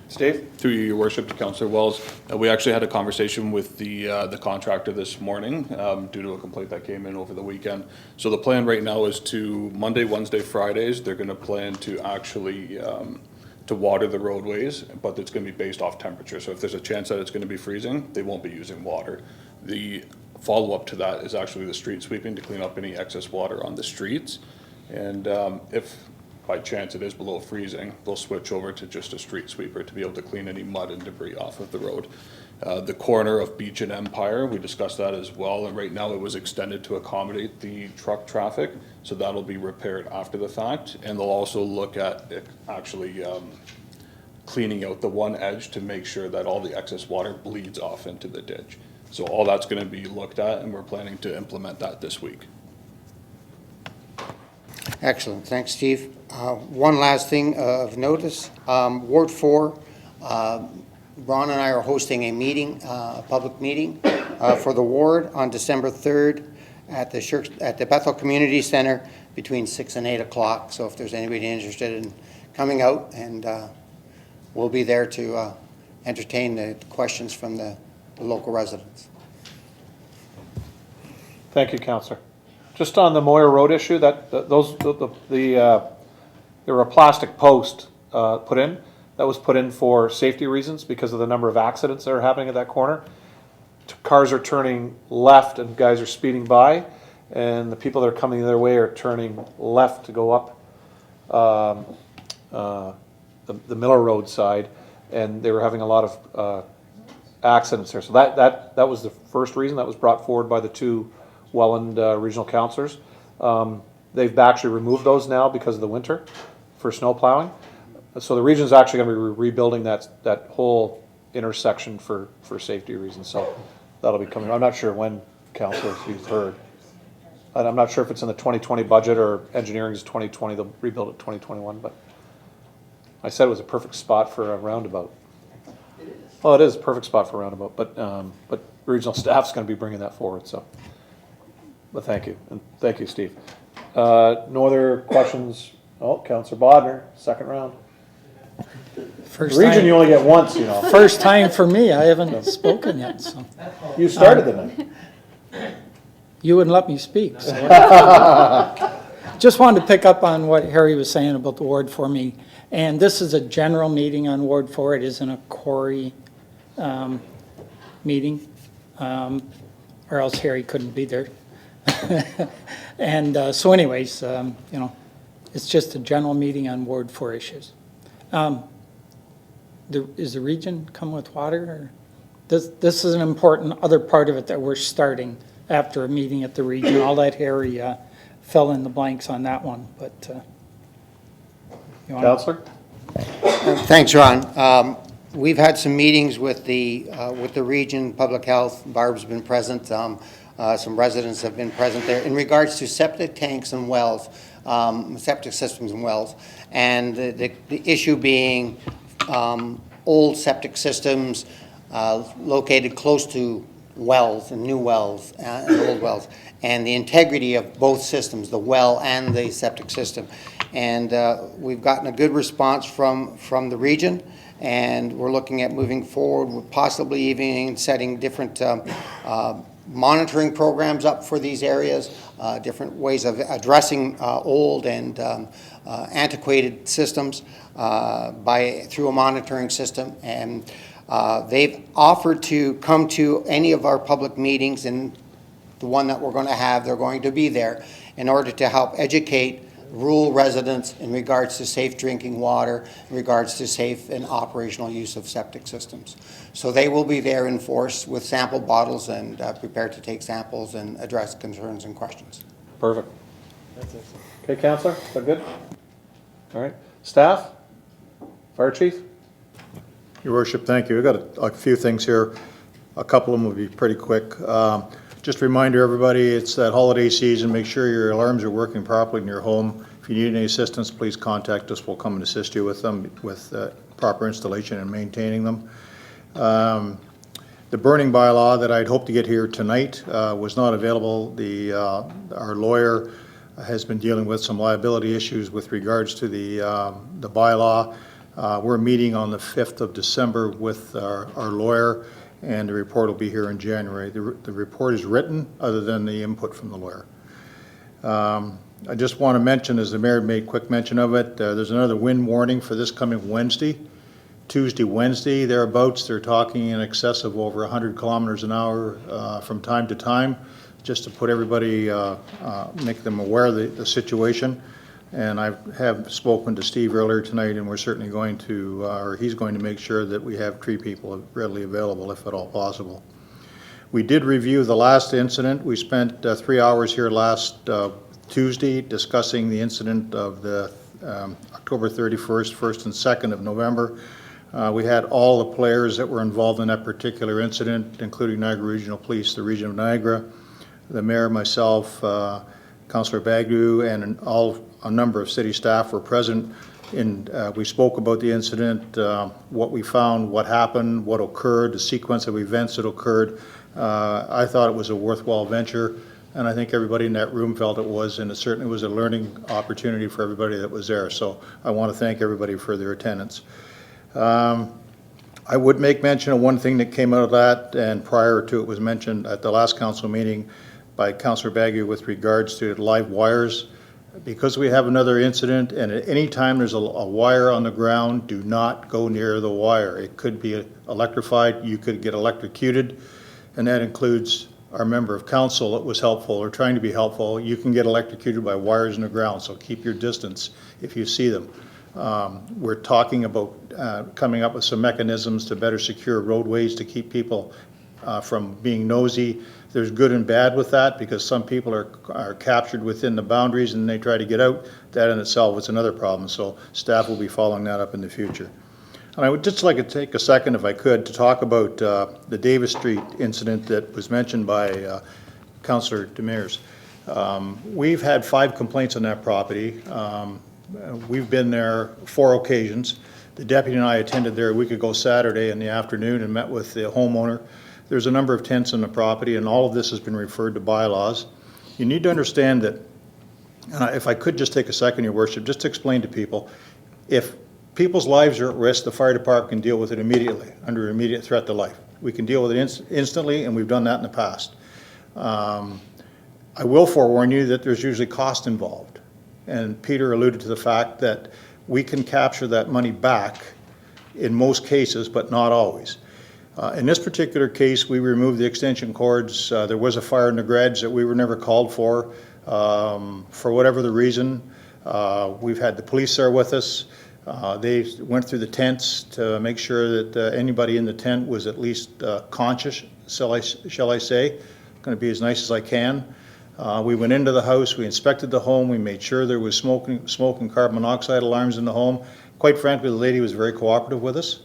Steve? Through you, Your Worship, to Councillor Wells, we actually had a conversation with the contractor this morning due to a complaint that came in over the weekend. So the plan right now is to Monday, Wednesday, Fridays, they're going to plan to actually to water the roadways, but it's going to be based off temperature. So if there's a chance that it's going to be freezing, they won't be using water. The follow-up to that is actually the street sweeping to clean up any excess water on the streets. And if by chance it is below freezing, they'll switch over to just a street sweeper to be able to clean any mud and debris off of the road. The corner of Beach and Empire, we discussed that as well, and right now it was extended to accommodate the truck traffic, so that'll be repaired after the fact. And they'll also look at actually cleaning out the one edge to make sure that all the excess water bleeds off into the ditch. So all that's going to be looked at, and we're planning to implement that this week. Excellent. Thanks, Steve. One last thing of notice. Ward 4, Ron and I are hosting a meeting, a public meeting for the ward on December 3rd at the Bethel Community Center between 6 and 8 o'clock. So if there's anybody interested in coming out, and we'll be there to entertain the questions from the local residents. Thank you, Councillor. Just on the Moyer Road issue, there were a plastic post put in. That was put in for safety reasons because of the number of accidents that are happening at that corner. Cars are turning left and guys are speeding by, and the people that are coming their way are turning left to go up the Miller Road side, and they were having a lot of accidents there. So that was the first reason that was brought forward by the two Welland regional councillors. They've actually removed those now because of the winter for snow plowing. So the region is actually going to be rebuilding that whole intersection for safety reasons. So that'll be coming. I'm not sure when, councillors, you've heard. And I'm not sure if it's in the 2020 budget or engineering is 2020. They'll rebuild it 2021. But I said it was a perfect spot for a roundabout. Well, it is a perfect spot for a roundabout, but regional staff's going to be bringing that forward. So, but thank you, and thank you, Steve. No other questions? Oh, Councillor Bodner, second round. First Region, time, you only get once, you know. First time for me. I haven't spoken yet. So. You started the night. You wouldn't let me speak. So. Just wanted to pick up on what Harry was saying about the Ward 4 meeting. And this is a general meeting on Ward 4. It isn't a Corey meeting, or else Harry couldn't be there. And so anyways, you know, it's just a general meeting on Ward 4 issues. Is the region come with water? Or this is an important other part of it that we're starting after a meeting at the region. I'll let Harry fill in the blanks on that one. But Councillor? Thanks, Ron. We've had some meetings with the region, public health. Barb's been present. Some residents have been present there in regards to septic tanks and wells, septic systems and wells, and the issue being old septic systems located close to wells and new wells and old wells, and the integrity of both systems, the well and the septic system. And we've gotten a good response from the region, and we're looking at moving forward with possibly even setting different monitoring programs up for these areas, different ways of addressing old and antiquated systems through a monitoring system. And they've offered to come to any of our public meetings, and the one that we're going to have, they're going to be there in order to help educate rural residents in regards to safe drinking water, in regards to safe and operational use of septic systems. So they will be there in force with sample bottles and prepared to take samples and address concerns and questions. Perfect. Okay, Councillor, is that good? All right. Staff? Fire Chief? Your Worship, thank you. We've got a few things here. A couple of them will be pretty quick. Just a reminder, everybody, it's that holiday season. Make sure your alarms are working properly in your home. If you need any assistance, please contact us. We'll come and assist you with them, with proper installation and maintaining them. The burning bylaw that I'd hoped to get here tonight was not available. Our lawyer has been dealing with some liability issues with regards to the bylaw. We're meeting on the 5th of December with our lawyer, and the report will be here in January. The report is written other than the input from the lawyer. I just want to mention, as the mayor made quick mention of it, there's another wind warning for this coming Wednesday. Tuesday, Wednesday, thereabouts, they're talking in excess of over 100 kilometers an hour from time to time, just to put everybody, make them aware of the situation. And I have spoken to Steve earlier tonight, and we're certainly going to, or he's going to make sure that we have tree people readily available if at all possible. We did review the last incident. We spent 3 hours here last Tuesday discussing the incident of the October 31st, 1st and 2nd of November. We had all the players that were involved in that particular incident, including Niagara Regional Police, the Region of Niagara, the mayor, myself, Councillor Bagdu, and a number of city staff were present. We spoke about the incident, what we found, what happened, what occurred, the sequence of events that occurred. I thought it was a worthwhile venture, and I think everybody in that room felt it was, and it certainly was a learning opportunity for everybody that was there. So I want to thank everybody for their attendance. I would make mention of one thing that came out of that, and prior to it was mentioned at the last council meeting by Councillor Baggu with regards to live wires. Because we have another incident, and at any time there's a wire on the ground, do not go near the wire. It could be electrified, you could get electrocuted, and that includes our member of council that was helpful or trying to be helpful. You can get electrocuted by wires in the ground, so keep your distance if you see them. We're talking about coming up with some mechanisms to better secure roadways to keep people from being nosy. There's good and bad with that, because some people are captured within the boundaries and they try to get out. That in itself is another problem, so staff will be following that up in the future. And I would just like to take a second, if I could, to talk about the Davis Street incident that was mentioned by Councillor Demers. We've had 5 complaints on that property. We've been there 4 occasions. The deputy and I attended there a week ago Saturday in the afternoon and met with the homeowner. There's a number of tents on the property, and all of this has been referred to bylaws. You need to understand that, if I could just take a second, Your Worship, just to explain to people, if people's lives are at risk, the fire department can deal with it immediately, under immediate threat to life. We can deal with it instantly, and we've done that in the past. I will forewarn you that there's usually cost involved. And Peter alluded to the fact that we can capture that money back in most cases, but not always. In this particular case, we removed the extension cords. There was a fire in the garage that we were never called for whatever the reason. We've had the police there with us. They went through the tents to make sure that anybody in the tent was at least conscious, shall I say. I'm going to be as nice as I can. We went into the house, we inspected the home, we made sure there was smoke and carbon monoxide alarms in the home. Quite frankly, the lady was very cooperative with us.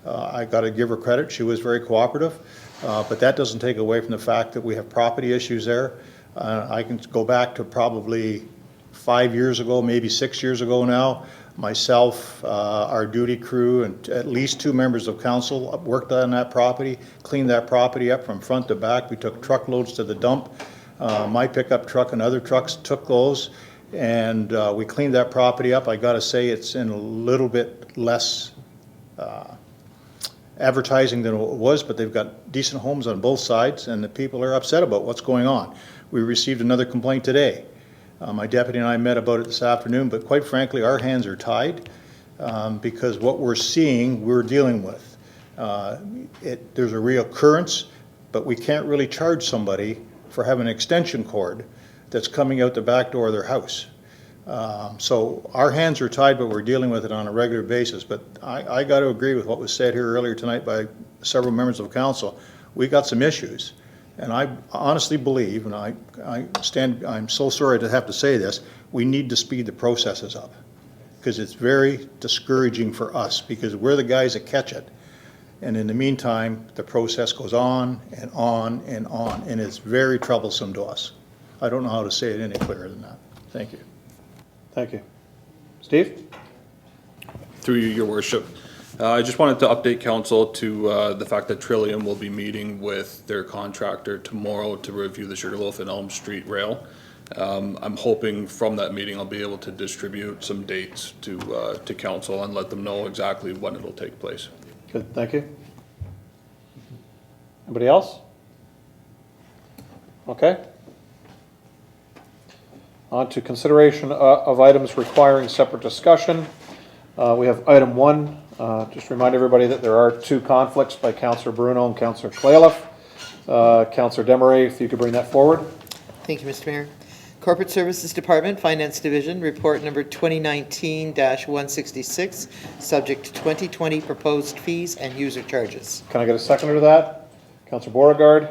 I got to give her credit, she was very cooperative, but that doesn't take away from the fact that we have property issues there. I can go back to probably 5 years ago, maybe 6 years ago now. Myself, our duty crew, and at least 2 members of council worked on that property, cleaned that property up from front to back. We took truckloads to the dump. My pickup truck and other trucks took those, and we cleaned that property up. I got to say, it's in a little bit less advertising than it was, but they've got decent homes on both sides, and the people are upset about what's going on. We received another complaint today. My deputy and I met about it this afternoon, but quite frankly, our hands are tied because what we're seeing, we're dealing with. There's a reoccurrence, but we can't really charge somebody for having an extension cord that's coming out the back door of their house. So our hands are tied, but we're dealing with it on a regular basis. But I got to agree with what was said here earlier tonight by several members of council. We got some issues, and I honestly believe, and I'm so sorry to have to say this, we need to speed the processes up because it's very discouraging for us because we're the guys that catch it. And in the meantime, the process goes on and on and on, and it's very troublesome to us. I don't know how to say it any clearer than that. Thank you. Thank you. Steve? Through you, your worship. I just wanted to update council to the fact that Trillium will be meeting with their contractor tomorrow to review the Sugarloaf and Elm Street rail. I'm hoping from that meeting I'll be able to distribute some dates to council and let them know exactly when it'll take place. Good, thank you. Anybody else? Okay. On to consideration of items requiring separate discussion. We have item 1. Just remind everybody that there are 2 conflicts by Councillor Bruno and Councillor Clayliff. Councillor Desmarais, if you could bring that forward. Thank you, Mr. Mayor. Corporate Services Department, Finance Division, report number 2019-166, subject to 2020 proposed fees and user charges. Can I get a seconder to that? Councillor Beauregard.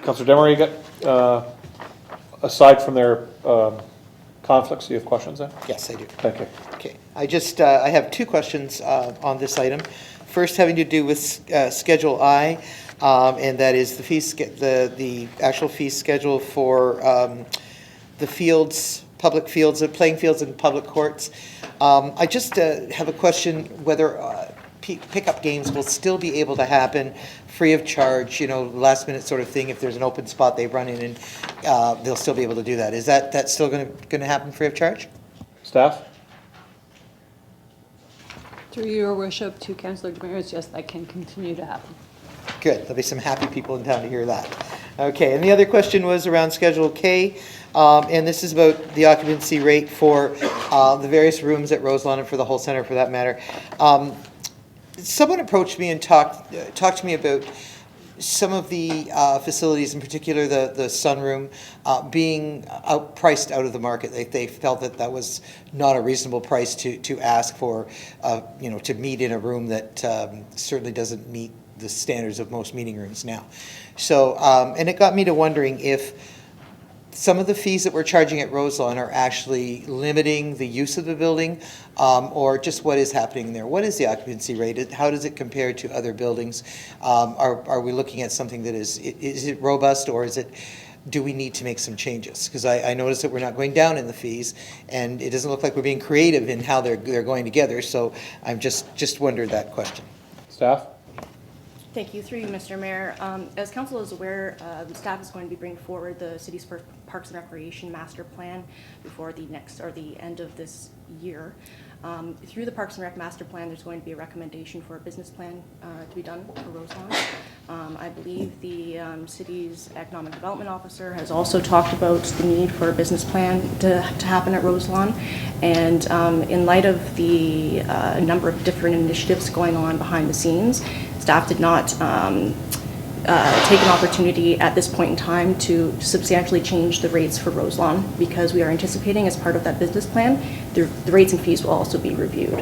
Councillor Desmarais, you got, aside from their conflicts, do you have questions then? Yes, I do. Thank you. Okay, I have 2 questions on this item. First, having to do with Schedule I, and that is the fees, the actual fee schedule for the fields, public fields, playing fields and public courts. I just have a question whether pickup games will still be able to happen free of charge, last minute sort of thing. If there's an open spot, they run in and they'll still be able to do that. Is that still going to happen free of charge? Staff? Through your worship to Councillor Desmarais, yes, that can continue to happen. Good, there'll be some happy people in town to hear that. Okay, and the other question was around Schedule K, and this is about the occupancy rate for the various rooms at Roselawn and for the whole center for that matter. Someone approached me and talked to me about some of the facilities, in particular the sunroom, being priced out of the market. They felt that was not a reasonable price to ask for, to meet in a room that certainly doesn't meet the standards of most meeting rooms now. So, and it got me to wondering if some of the fees that we're charging at Roselawn are actually limiting the use of the building, or just what is happening there. What is the occupancy rate? How does it compare to other buildings? Are we looking at something that is it robust, or do we need to make some changes? Because I noticed that we're not going down in the fees, and it doesn't look like we're being creative in how they're going together. So I'm just wondered that question. Staff? Thank you. Through you, Mr. Mayor. As council is aware, staff is going to be bringing forward the city's first Parks and Recreation Master Plan before the end of this year. Through the Parks and Rec Master Plan, there's going to be a recommendation for a business plan to be done for Roselawn. I believe the city's economic development officer has also talked about the need for a business plan to happen at Roselawn. And in light of the number of different initiatives going on behind the scenes, staff did not take an opportunity at this point in time to substantially change the rates for Roselawn, because we are anticipating, as part of that business plan, the rates and fees will also be reviewed.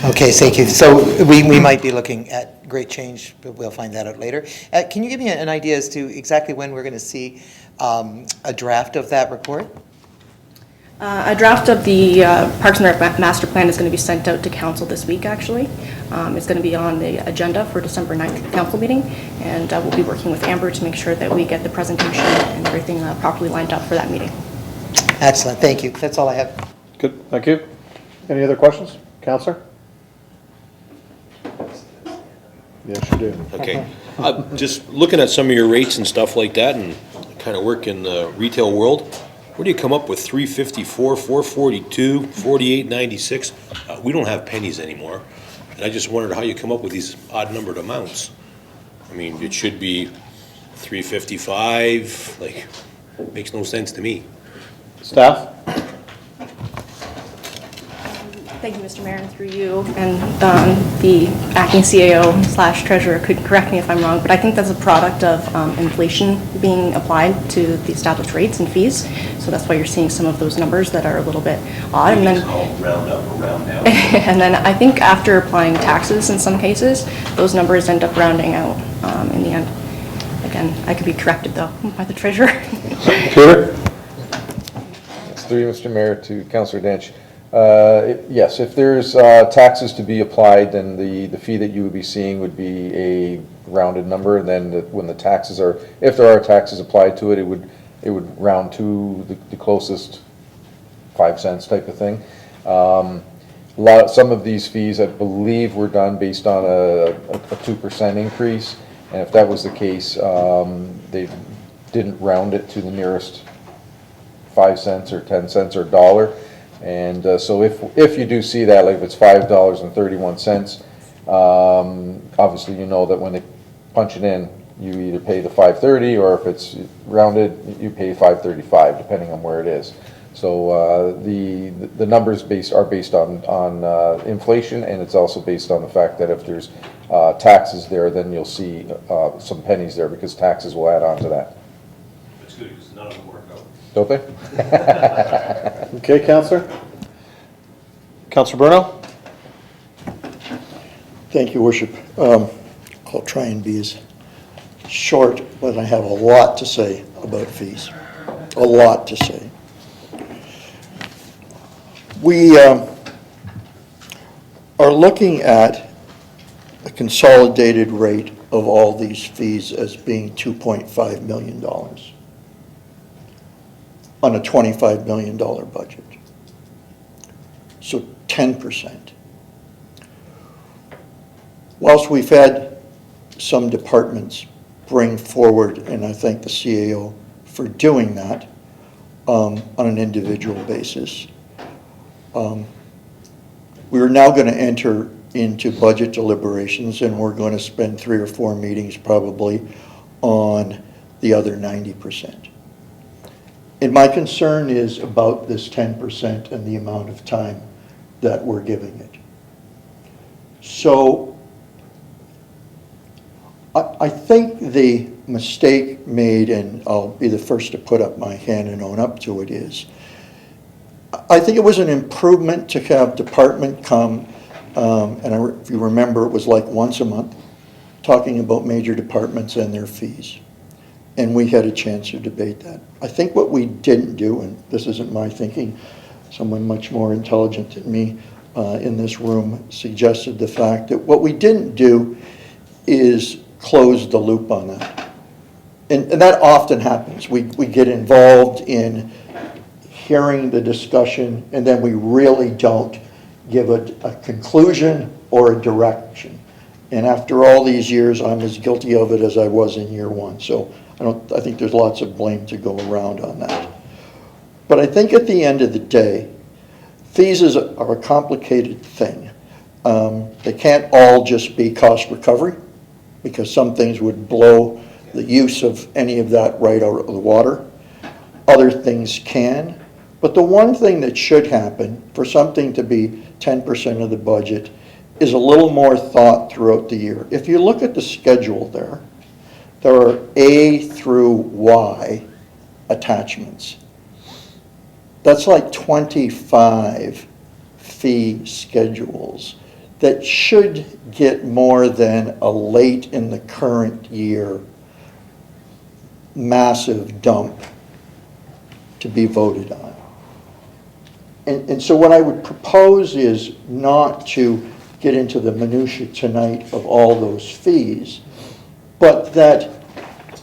Okay, thank you. So we might be looking at great change, but we'll find that out later. Can you give me an idea as to exactly when we're going to see a draft of that report? A draft of the Parks and Rec Master Plan is going to be sent out to council this week, actually. It's going to be on the agenda for December 9th council meeting, and we'll be working with Amber to make sure that we get the presentation and everything properly lined up for that meeting. Excellent, thank you. That's all I have. Good, thank you. Any other questions? Councillor? Yes, you do. Okay. Just looking at some of your rates and stuff like that, and kind of work in the retail world, where do you come up with 354, 442, 48.96? We don't have pennies anymore. And I just wondered how you come up with these odd numbered amounts. I mean, it should be 355, like, makes no sense to me. Staff? Thank you, Mr. Mayor, and through you, and the acting CAO/treasurer could correct me if I'm wrong, but I think that's a product of inflation being applied to the established rates and fees. So that's why you're seeing some of those numbers that are a little bit odd. And then round up or round down. and then I think after applying taxes in some cases, those numbers end up rounding out in the end. Again, I could be corrected though by the treasurer. Peter? It's through you, Mr. Mayor, to Councillor Dench. Yes, if there's taxes to be applied, then the fee that you would be seeing would be a rounded number, and then when the taxes are, if there are taxes applied to it, it would round to the closest 5 cents type of thing. Some of these fees, I believe, were done based on a 2% increase, and if that was the case, they didn't round it to the nearest 5 cents or 10 cents or dollar. And so if you do see that, like if it's $5.31, obviously you know that when they punch it in, you either pay the $5.30, or if it's rounded, you pay $5.35, depending on where it is. So the numbers are based on inflation, and it's also based on the fact that if there's taxes there, then you'll see some pennies there, because taxes will add on to that. That's good, because none of them work out. Don't they? Okay, Councillor? Councillor Bruno? Thank you, Worship. I'll try and be as short, but I have a lot to say about fees. A lot to say. We are looking at a consolidated rate of all these fees as being $2.5 million on a $25 million budget. So 10%. Whilst we've had some departments bring forward, and I thank the CAO for doing that on an individual basis, we are now going to enter into budget deliberations, and we're going to spend 3 or 4 meetings probably on the other 90%. And my concern is about this 10% and the amount of time that we're giving it. So I think the mistake made, and I'll be the first to put up my hand and own up to it, is I think it was an improvement to have department come, and if you remember, it was like once a month, talking about major departments and their fees. And we had a chance to debate that. I think what we didn't do, and this isn't my thinking, someone much more intelligent than me in this room suggested the fact that what we didn't do is close the loop on that. And that often happens. We get involved in hearing the discussion, and then we really don't give a conclusion or a direction. And after all these years, I'm as guilty of it as I was in year one. So I think there's lots of blame to go around on that. But I think at the end of the day, fees are a complicated thing. They can't all just be cost recovery, because some things would blow the use of any of that right out of the water. Other things can. But the one thing that should happen for something to be 10% of the budget is a little more thought throughout the year. If you look at the schedule there are A through Y attachments. That's like 25 fee schedules that should get more than a late in the current year massive dump to be voted on. And so what I would propose is not to get into the minutia tonight of all those fees, but that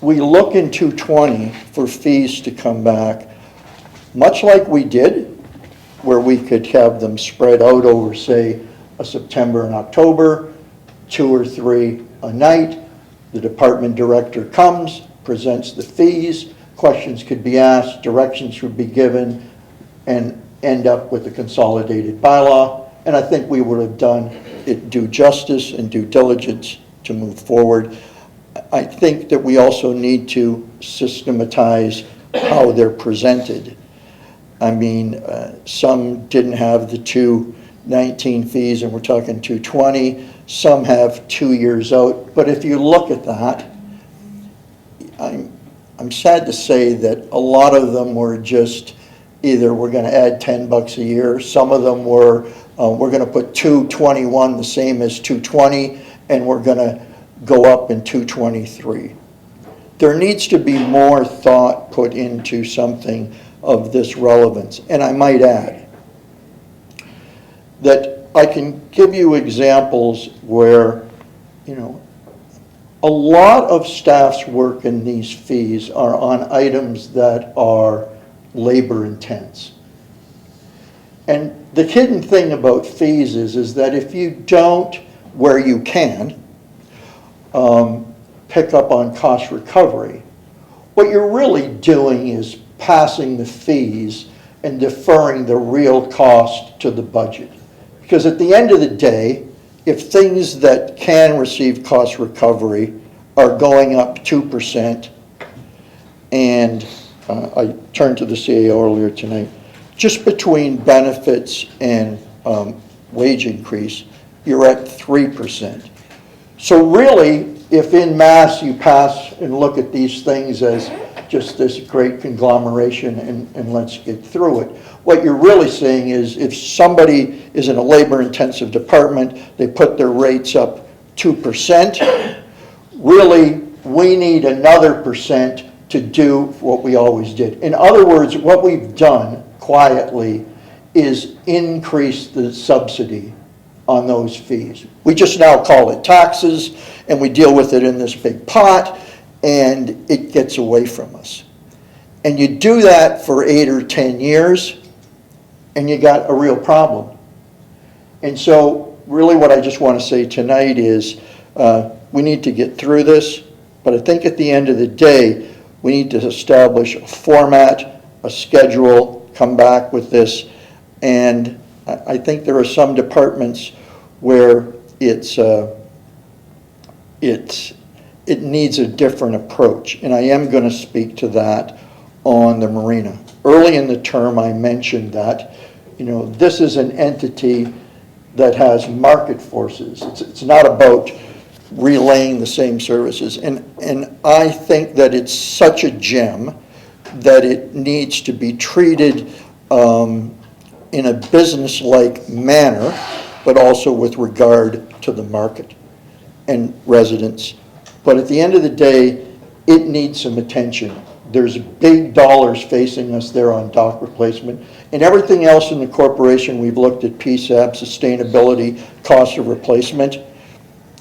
we look in 220 for fees to come back, much like we did, where we could have them spread out over, say, a September and October, 2 or 3 a night. The department director comes, presents the fees, questions could be asked, directions would be given, and end up with a consolidated bylaw. And I think we would have done it due justice and due diligence to move forward. I think that we also need to systematize how they're presented. I mean, some didn't have the 219 fees, and we're talking 220. Some have 2 years out. But if you look at that, I'm sad to say that a lot of them were just either we're going to add $10 a year. Some of them were we're going to put 221 the same as 220, and we're going to go up in 223. There needs to be more thought put into something of this relevance. And I might add that I can give you examples where, you know, a lot of staff's work in these fees are on items that are labor intense. And the hidden thing about fees is that if you don't, where you can, pick up on cost recovery, what you're really doing is passing the fees and deferring the real cost to the budget. Because at the end of the day, if things that can receive cost recovery are going up 2%, and I turned to the CAO earlier tonight, just between benefits and wage increase, you're at 3%. So really, if in mass you pass and look at these things as just this great conglomeration and let's get through it, what you're really saying is if somebody is in a labor-intensive department, they put their rates up 2%, really we need another percent to do what we always did. In other words, what we've done quietly is increase the subsidy on those fees. We just now call it taxes, and we deal with it in this big pot, and it gets away from us. And you do that for 8 or 10 years, and you got a real problem. And so really what I just want to say tonight is we need to get through this, but I think at the end of the day, we need to establish a format, a schedule, come back with this, and I think there are some departments where it needs a different approach, and I am going to speak to that on the marina. Early in the term, I mentioned that, you know, this is an entity that has market forces. It's not about relaying the same services, and I think that it's such a gem that it needs to be treated in a business-like manner, but also with regard to the market and residents. But at the end of the day, it needs some attention. There's big dollars facing us there on dock replacement, and everything else in the corporation. We've looked at PSAP, sustainability, cost of replacement.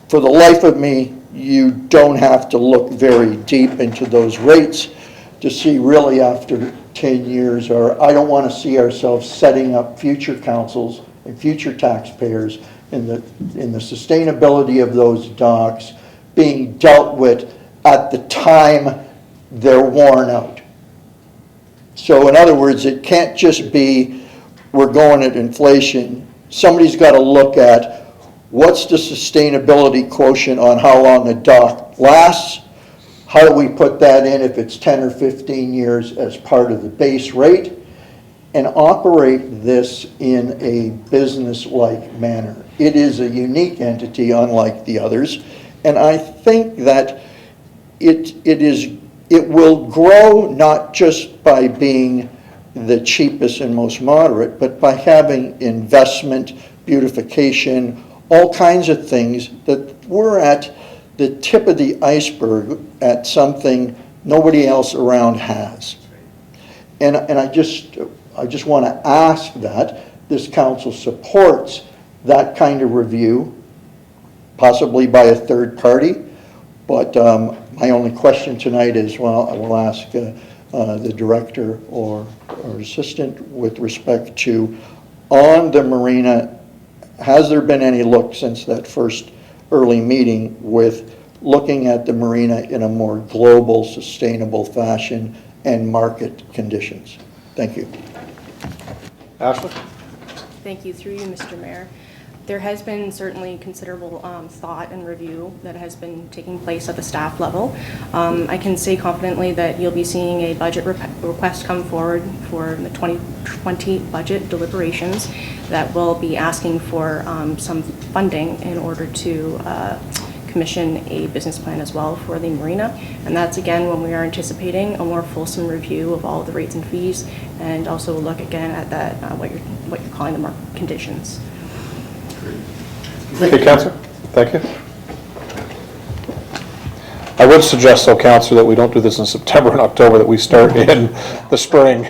For the life of me, you don't have to look very deep into those rates to see really after 10 years, or I don't want to see ourselves setting up future councils and future taxpayers in the sustainability of those docks being dealt with at the time they're worn out. So in other words, it can't just be we're going at inflation. Somebody's got to look at what's the sustainability quotient on how long a dock lasts. How do we put that in if it's 10 or 15 years as part of the base rate, and operate this in a business-like manner? It is a unique entity unlike the others, and I think that it will grow not just by being the cheapest and most moderate, but by having investment, beautification, all kinds of things that we're at the tip of the iceberg at something nobody else around has. And I just want to ask that this council supports that kind of review, possibly by a third party. But my only question tonight is, well, I will ask the director or assistant with respect to, on the marina, has there been any look since that first early meeting with looking at the marina in a more global, sustainable fashion and market conditions. Thank you. Ashley? Thank you. Through you, Mr. Mayor. There has been certainly considerable thought and review that has been taking place at the staff level. I can say confidently that you'll be seeing a budget request come forward for the 2020 budget deliberations that will be asking for some funding in order to commission a business plan as well for the marina. And that's again when we are anticipating a more fulsome review of all of the rates and fees, and also look again at that what you're calling the market conditions. Okay, Councillor, thank you. I would suggest, though, Councillor, that we don't do this in September and October, that we start in the spring.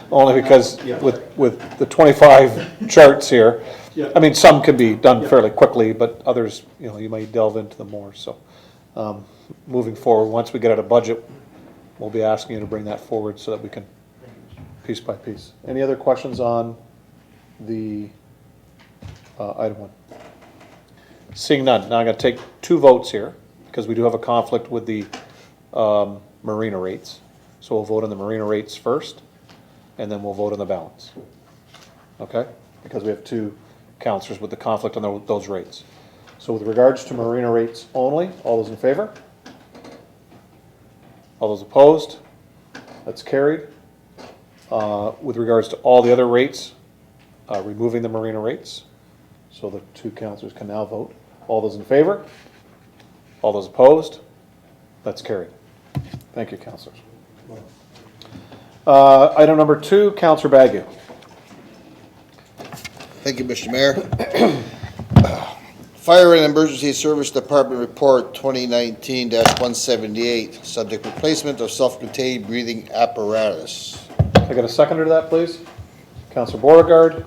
Only because with the 25 charts here, I mean, some can be done fairly quickly, but others, you know, you might delve into them more. So moving forward, once we get out a budget, we'll be asking you to bring that forward so that we can piece by piece. Any other questions on the item 1? Seeing none, now I'm going to take 2 votes here because we do have a conflict with the marina rates. So we'll vote on the marina rates first, and then we'll vote on the balance. Okay? Because we have 2 councillors with the conflict on those rates. So with regards to marina rates only, all those in favor? All those opposed? That's carried. With regards to all the other rates, removing the marina rates, so the 2 councillors can now vote. All those in favor? All those opposed? That's carried. Thank you, councillors. Item number 2, Councillor Bagu. Thank you, Mr. Mayor. Fire and Emergency Service Department Report 2019-178, subject replacement of self-contained breathing apparatus. I got a seconder to that, please? Councillor Beauregard,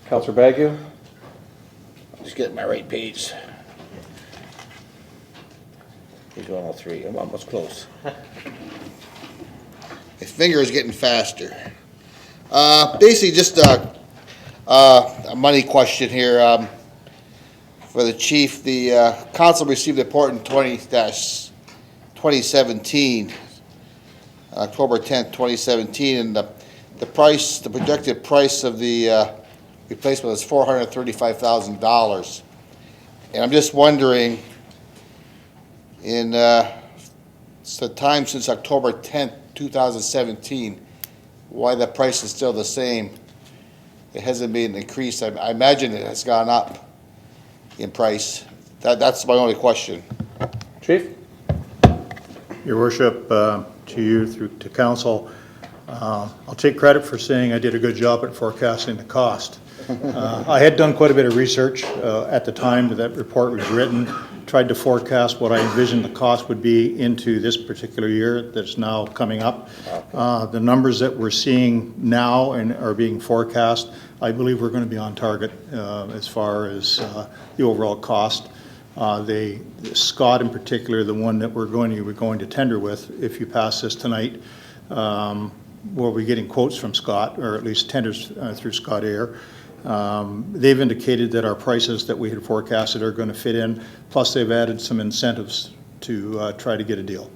Councillor Bagu. Just getting my right page. Page 103. I'm almost close. My finger is getting faster. Basically, just a money question here. For the chief, the council received a report in 2017, October 10th, 2017, and the price, the projected price of the replacement is $435,000. And I'm just wondering, in the time since October 10th, 2017, why the price is still the same. It hasn't been increased. I imagine it has gone up in price. That's my only question. Chief? Your Worship, to you, through to council, I'll take credit for saying I did a good job at forecasting the cost. I had done quite a bit of research at the time that report was written, tried to forecast what I envisioned the cost would be into this particular year that's now coming up. The numbers that we're seeing now and are being forecast, I believe we're going to be on target as far as the overall cost. Scott in particular, the one that we're going to tender with, if you pass this tonight, we'll be getting quotes from Scott, or at least tenders through Scott Air. They've indicated that our prices that we had forecasted are going to fit in, plus they've added some incentives to try to get a deal.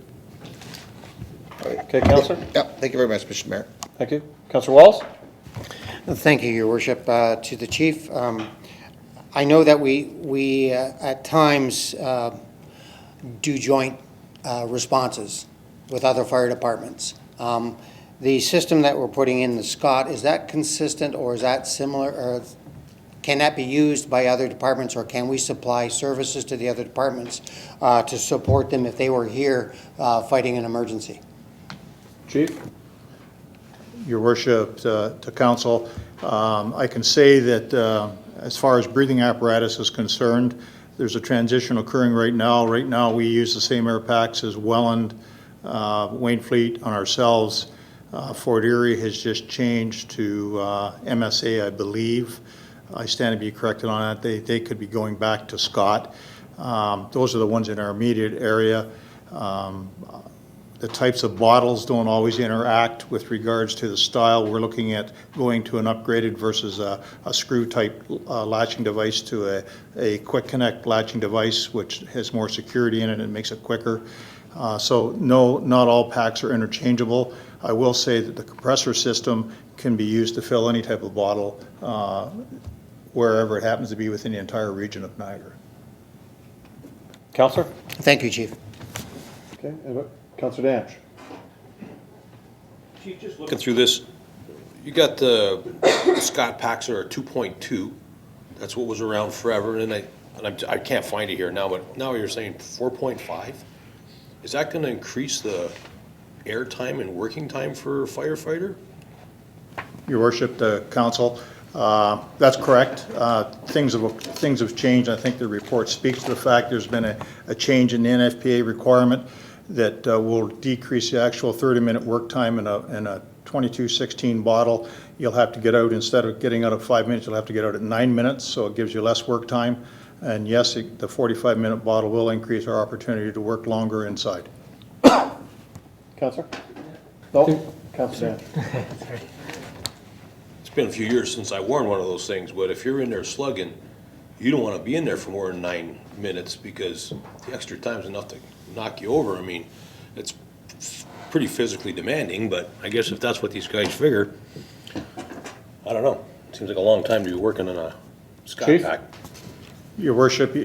Okay, Councillor? Yep, thank you very much, Mr. Mayor. Thank you. Councillor Walls? Thank you, Your Worship. To the Chief, I know that we at times do joint responses with other fire departments. The system that we're putting in the Scott, is that consistent or is that similar, or can that be used by other departments, or can we supply services to the other departments to support them if they were here fighting an emergency? Chief? Your Worship, to council, I can say that as far as breathing apparatus is concerned, there's a transition occurring right now. Right now we use the same air packs as Welland, Waynfleet on ourselves. Fort Erie has just changed to MSA, I believe. I stand to be corrected on that. They could be going back to Scott. Those are the ones in our immediate area. The types of bottles don't always interact with regards to the style. We're looking at going to an upgraded versus a screw type latching device to a quick connect latching device, which has more security in it and makes it quicker. So no, not all packs are interchangeable. I will say that the compressor system can be used to fill any type of bottle wherever it happens to be within the entire region of Niagara. Counselor? Thank you, Chief. Okay, Counselor Danch? Chief, just looking through this, you got the Scott Paxer 2.2. That's what was around forever, and I can't find it here now, but now you're saying 4.5? Is that going to increase the air time and working time for a firefighter? Your Worship, the Council, that's correct. Things have changed. I think the report speaks to the fact there's been a change in the NFPA requirement that will decrease the actual 30-minute work time in a 2216 bottle. You'll have to get out, instead of getting out at 5 minutes, you'll have to get out at 9 minutes, so it gives you less work time. And yes, the 45-minute bottle will increase our opportunity to work longer inside. Counselor? No? Counselor Danch? It's been a few years since I worn one of those things, but if you're in there slugging, you don't want to be in there for more than 9 minutes because the extra time's enough to knock you over. I mean, it's pretty physically demanding, but I guess if that's what these guys figure, I don't know. Seems like a long time to be working on a Scott Chief? Pack. Your Worship,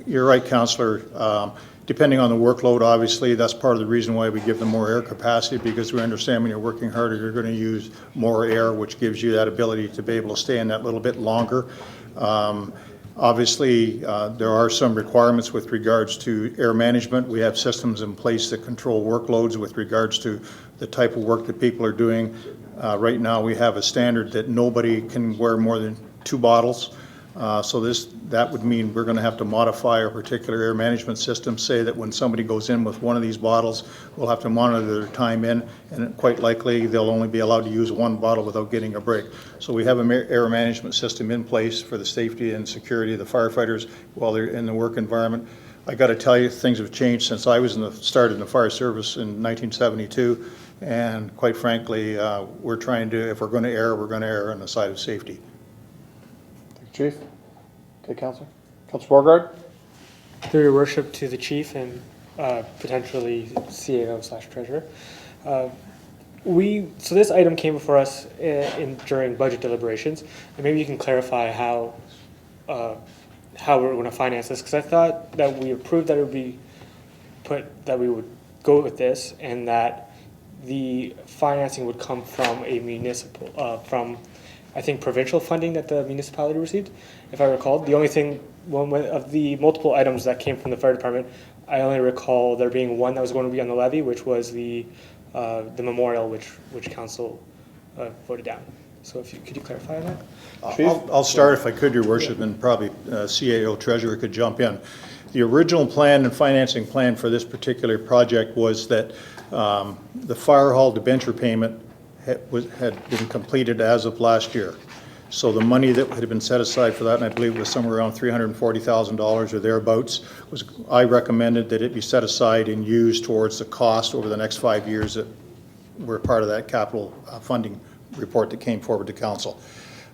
you're right, Councillor. Depending on the workload, obviously, that's part of the reason why we give them more air capacity, because we understand when you're working harder, you're going to use more air, which gives you that ability to be able to stay in that little bit longer. Obviously, there are some requirements with regards to air management. We have systems in place that control workloads with regards to the type of work that people are doing. Right now, we have a standard that nobody can wear more than 2 bottles. So that would mean we're going to have to modify our particular air management system, say that when somebody goes in with one of these bottles, we'll have to monitor their time in, and quite likely they'll only be allowed to use 1 bottle without getting a break. So we have an air management system in place for the safety and security of the firefighters while they're in the work environment. I got to tell you, things have changed since I was started in the fire service in 1972, and quite frankly, we're trying to, if we're going to err on the side of safety. Chief? Okay, Counselor. Counselor Borgard? Through your worship to the chief and potentially CAO/treasurer. So this item came before us during budget deliberations, and maybe you can clarify how we're going to finance this, because I thought that we approved that it would be that we would go with this, and that the financing would come from a municipal, from I think provincial funding that the municipality received, if I recall. The only thing, one of the multiple items that came from the fire department, I only recall there being one that was going to be on the levy, which was the memorial, which council voted down. So could you clarify on that? I'll start if I could, Your Worship, and probably CAO Treasurer could jump in. The original plan and financing plan for this particular project was that the fire hall debenture payment had been completed as of last year. So the money that had been set aside for that, and I believe it was somewhere around $340,000 or thereabouts, I recommended that it be set aside and used towards the cost over the next 5 years that were part of that capital funding report that came forward to council.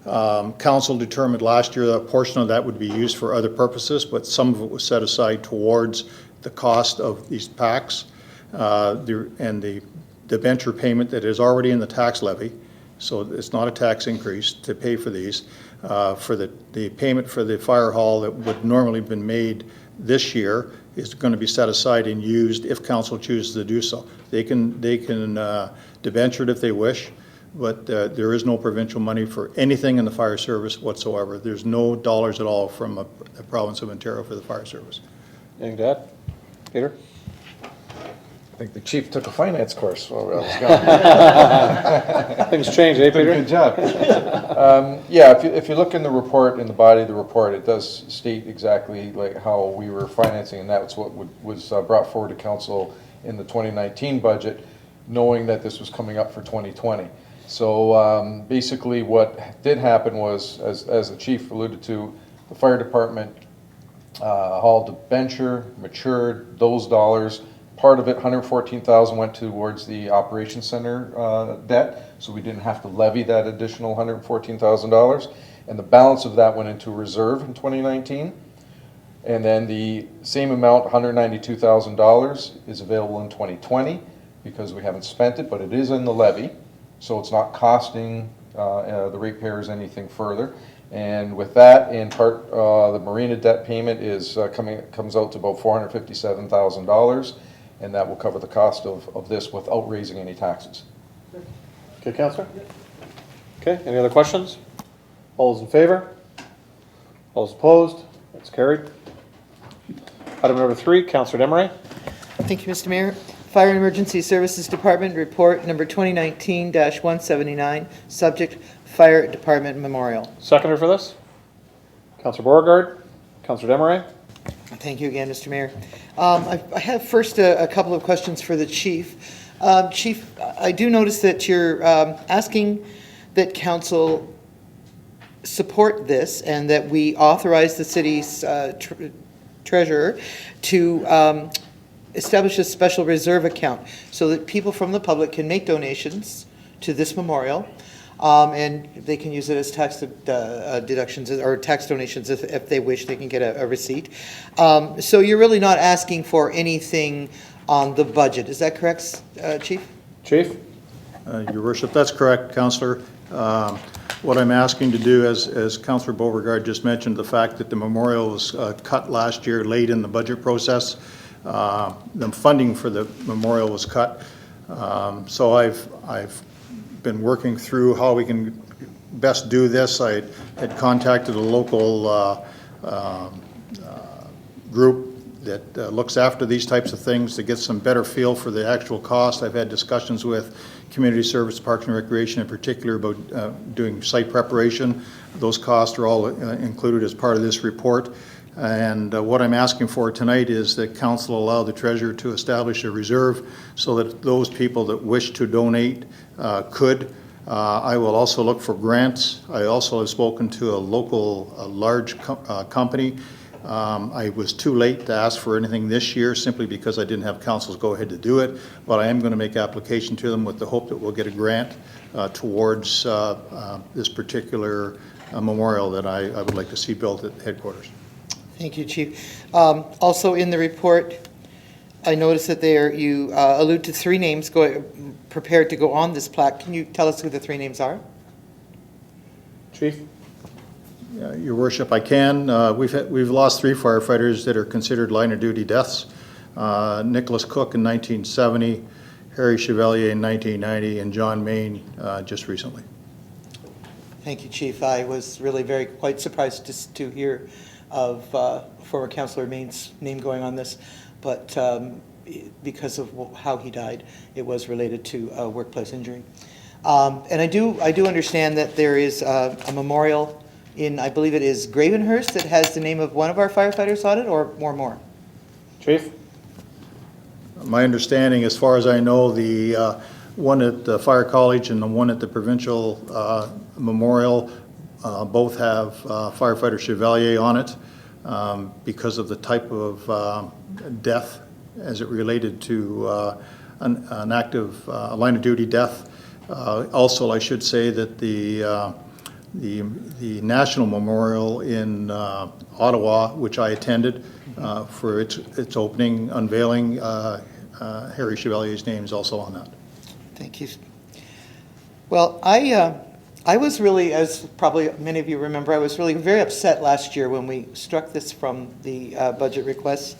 Council determined last year that a portion of that would be used for other purposes, but some of it was set aside towards the cost of these packs and the debenture payment that is already in the tax levy, so it's not a tax increase to pay for these. For the payment for the fire hall that would normally have been made this year is going to be set aside and used if council chooses to do so. They can debenture it if they wish, but there is no provincial money for anything in the fire service whatsoever. There's no dollars at all from the province of Ontario for the fire service. Anything to add? Peter? I think the chief took a finance course while I was gone. Things change, eh, Peter? Good job. Yeah, if you look in the report, in the body of the report, it does state exactly like how we were financing, and that's what was brought forward to council in the 2019 budget, knowing that this was coming up for 2020. So basically what did happen was, as the chief alluded to, the fire department hall debenture matured, those dollars. Part of it, $114,000, went towards the operations center debt, so we didn't have to levy that additional $114,000. And the balance of that went into reserve in 2019. And then the same amount, $192,000, is available in 2020. because we haven't spent it, but it is in the levy, so it's not costing the ratepayers anything further. And with that, in part, the marina debt payment is comes out to about $457,000, and that will cover the cost of this without raising any taxes. Okay, Councillor? Okay, any other questions? All those in favor? All those opposed? That's carried. Item number 3, Councillor Demeray. Thank you, Mr. Mayor. Fire and Emergency Services Department Report Number 2019-179, subject Fire Department Memorial. Seconder for this? Councillor Beauregard. Councillor Demeray. Thank you again, Mr. Mayor. I have first a couple of questions for the Chief. Chief, I do notice that you're asking that Council support this and that we authorize the city's treasurer to establish a special reserve account so that people from the public can make donations to this memorial, and they can use it as tax deductions or tax donations if they wish. They can get a receipt. So you're really not asking for anything on the budget. Is that correct, Chief? Chief? Your Worship, that's correct, Councillor. What I'm asking to do, as Councillor Beauregard just mentioned, the fact that the memorial was cut last year late in the budget process, the funding for the memorial was cut. So I've been working through how we can best do this. I had contacted a local group that looks after these types of things to get some better feel for the actual cost. I've had discussions with Community Service, Parks and Recreation in particular about doing site preparation. Those costs are all included as part of this report. And what I'm asking for tonight is that Council allow the Treasurer to establish a reserve so that those people that wish to donate could. I will also look for grants. I also have spoken to a local large company. I was too late to ask for anything this year simply because I didn't have Council's go ahead to do it, but I am going to make application to them with the hope that we'll get a grant towards this particular memorial that I would like to see built at headquarters. Thank you, Chief. Also in the report, I noticed that you allude to 3 names prepared to go on this plaque. Can you tell us who the 3 names are? Chief? Your Worship, I can. We've lost 3 firefighters that are considered line of duty deaths. Nicholas Cook in 1970, Harry Chevalier in 1990, and John Main just recently. Thank you, Chief. I was really quite surprised to hear of former Councillor Main's name going on this, but because of how he died, it was related to a workplace injury. And I do understand that there is a memorial in, I believe it is Gravenhurst, that has the name of one of our firefighters on it, or more? Chief? My understanding, as far as I know, the one at the Fire College and the one at the Provincial Memorial both have firefighter Chevalier on it because of the type of death as it related to an active line of duty death. Also, I should say that the National Memorial in Ottawa, which I attended for its opening unveiling, Harry Chevalier's name is also on that. Thank you. Well, I was really, as probably many of you remember, I was really very upset last year when we struck this from the budget request.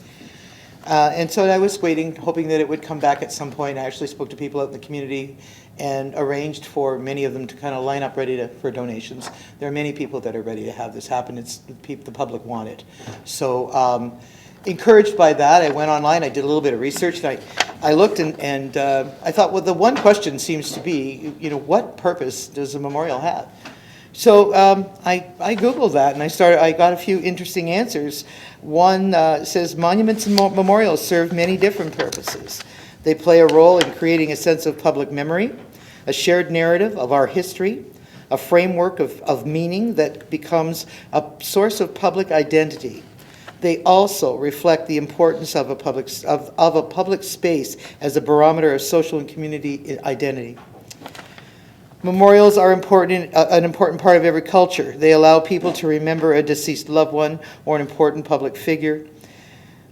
And so I was waiting, hoping that it would come back at some point. I actually spoke to people out in the community and arranged for many of them to kind of line up ready for donations. There are many people that are ready to have this happen. It's the public want it. So encouraged by that, I went online, I did a little bit of research, and I looked and I thought, well, the one question seems to be, what purpose does a memorial have? So I Googled that and I got a few interesting answers. One says monuments and memorials serve many different purposes. They play a role in creating a sense of public memory, a shared narrative of our history, a framework of meaning that becomes a source of public identity. They also reflect the importance of a public space as a barometer of social and community identity. Memorials are an important part of every culture. They allow people to remember a deceased loved one or an important public figure.